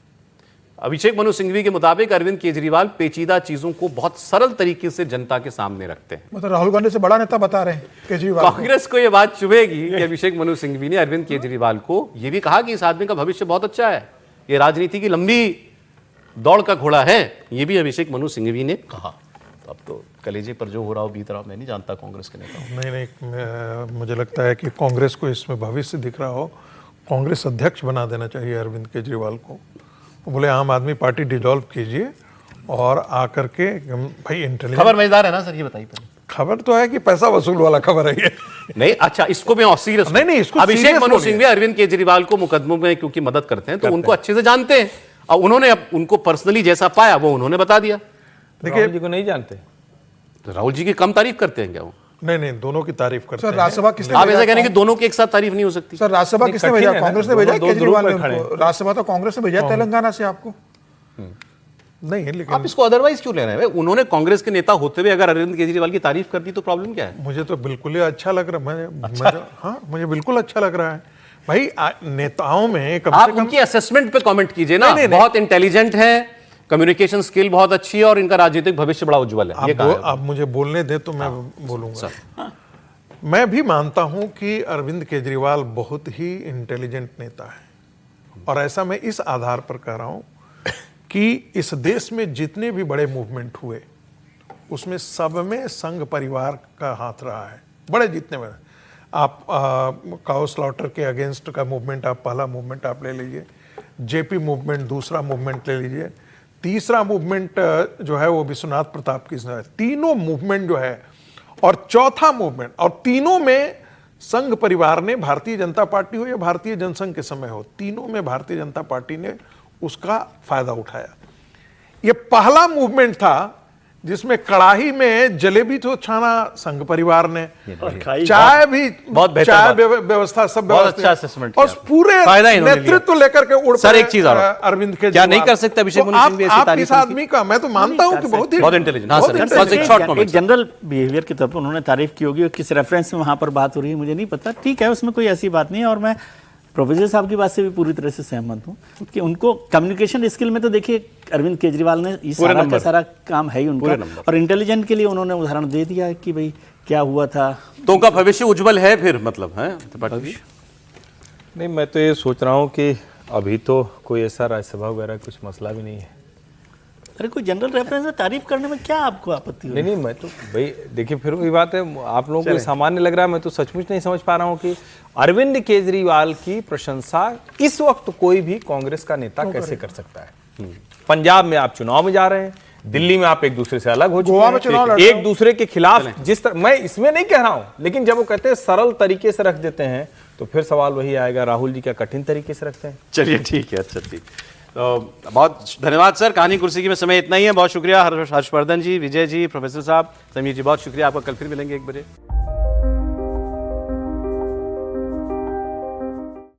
अभिषेक मनु सिंघवी के मुताबिक अरविंद केजरीवाल पेचीदा चीजों को बहुत सरल तरीके से जनता के सामने रखते हैं। मतलब राहुल गांधी से बड़ा नेता बता रहे हैं केजरीवाल। कांग्रेस को यह बात चुभेगी कि अभिषेक मनु सिंघवी ने अरविंद केजरीवाल को यह भी कहा कि इस आदमी का भविष्य बहुत अच्छा है, यह राजनीति की लंबी दौड़ का घोड़ा है, यह भी अभिषेक मनु सिंघवी ने कहा। तो अब तो कलेजे पर जो हो रहा हो बीत रहा हो, मैं नहीं जानता कांग्रेस के नेता। नहीं, मुझे लगता है कि कांग्रेस को इसमें भविष्य दिख रहा हो। कांग्रेस अध्यक्ष बना देना चाहिए अरविंद केजरीवाल को। बोले आम आदमी पार्टी डिसॉल्व कीजिए और आकर के भाई इंटेलिजेंट। खबर मजेदार है ना सर, ये बताइए पहले। खबर तो है कि पैसा वसूल वाला खबर है ये। नहीं, अच्छा, इसको मैं सीरियस नहीं, इसको अभिषेक मनु सिंघवी अरविंद केजरीवाल को मुकदमों में क्योंकि मदद करते हैं, तो उनको अच्छे से जानते हैं, और उन्होंने उनको पर्सनली जैसा पाया वो उन्होंने बता दिया। देखिए, राहुल जी को नहीं जानते, तो राहुल जी की कम तारीफ करते हैं क्या वो? नहीं, दोनों की तारीफ करते हैं। राज्यसभा किसने आप ऐसा कहने कि दोनों की एक साथ तारीफ नहीं हो सकती? सर राज्यसभा किसने भेजा? कांग्रेस ने भेजा केजरीवाल ने उनको? राज्यसभा तो कांग्रेस ने भेजा तेलंगाना से आपको। नहीं, लेकिन आप इसको अदरवाइज क्यों ले रहे हैं? उन्होंने कांग्रेस के नेता होते हुए अगर अरविंद केजरीवाल की तारीफ कर दी तो प्रॉब्लम क्या है? मुझे तो बिल्कुल ही अच्छा लग रहा है। हाँ, मुझे बिल्कुल अच्छा लग रहा है भाई। नेताओं में कम आप से कम उनकी असेसमेंट पे कमेंट कीजिए ना। नहीं, बहुत इंटेलिजेंट है, कम्युनिकेशन स्किल बहुत अच्छी है और इनका राजनीतिक भविष्य बड़ा उज्जवल है। ये कहा आप मुझे बोलने दे तो मैं बोलूंगा। मैं भी मानता हूं कि अरविंद केजरीवाल बहुत ही इंटेलिजेंट नेता है, और ऐसा मैं इस आधार पर कह रहा हूं कि इस देश में जितने भी बड़े मूवमेंट हुए उसमें सब में संघ परिवार का हाथ रहा है। बड़े जितने में आप काउ स्लॉटर के अगेंस्ट का मूवमेंट, आप पहला मूवमेंट आप ले लीजिए, जेपी मूवमेंट दूसरा मूवमेंट ले लीजिए, तीसरा मूवमेंट जो है वो विश्वनाथ प्रताप की, तीनों मूवमेंट जो है, और चौथा मूवमेंट, और तीनों में संघ परिवार ने, भारतीय जनता पार्टी हो या भारतीय जनसंघ के समय हो, तीनों में भारतीय जनता पार्टी ने उसका फायदा उठाया। ये पहला मूवमेंट था जिसमें कड़ाही में जलेबी तो छाना संघ परिवार ने, चाय भी, चाय व्यवस्था सब बहुत अच्छा असेसमेंट और पूरे नेतृत्व लेकर के उड़ सर। एक चीज और, अरविंद केजरीवाल क्या नहीं कर सकते अभिषेक मनु सिंघवी ऐसी तारीफ? इस आदमी का मैं तो मानता हूं कि बहुत इंटेलिजेंट। एक जनरल बिहेवियर के तौर पर उन्होंने तारीफ की होगी, और किस रेफरेंस में वहां पर बात हो रही है मुझे नहीं पता। ठीक है, उसमें कोई ऐसी बात नहीं है, और मैं प्रोफेसर साहब की बात से भी पूरी तरह से सहमत हूं कि उनको कम्युनिकेशन स्किल में तो देखिए अरविंद केजरीवाल ने ये सारा का सारा काम है ही उनका, और इंटेलिजेंट के लिए उन्होंने उदाहरण दे दिया कि भाई क्या हुआ था। तो उनका भविष्य उज्जवल है फिर, मतलब है नहीं, मैं तो ये सोच रहा हूँ कि अभी तो कोई ऐसा राज्यसभा वगैरह कुछ मसला भी नहीं है। अरे कोई जनरल रेफरेंस में तारीफ करने में क्या आपको आपत्ति हो? नहीं, मैं तो भाई देखिए, फिर वही बात है, आप लोगों को सामान्य लग रहा है, मैं तो सचमुच नहीं समझ पा रहा हूँ कि अरविंद केजरीवाल की प्रशंसा इस वक्त कोई भी कांग्रेस का नेता कैसे कर सकता है। पंजाब में आप चुनाव में जा रहे हैं, दिल्ली में आप एक दूसरे से अलग हो चुके हैं, एक दूसरे के खिलाफ, जिस तरह, मैं इसमें नहीं कह रहा हूं, लेकिन जब वो कहते हैं सरल तरीके से रख देते हैं, तो फिर सवाल वही आएगा, राहुल जी क्या कठिन तरीके से रखते हैं? चलिए ठीक है, अच्छा ठीक। तो बहुत धन्यवाद सर। कहानी कुर्सी की में समय इतना ही है। बहुत शुक्रिया हर्षवर्धन जी, विजय जी, प्रोफेसर साहब, समीर जी, बहुत शुक्रिया। आपका कल फिर मिलेंगे 1 बजे।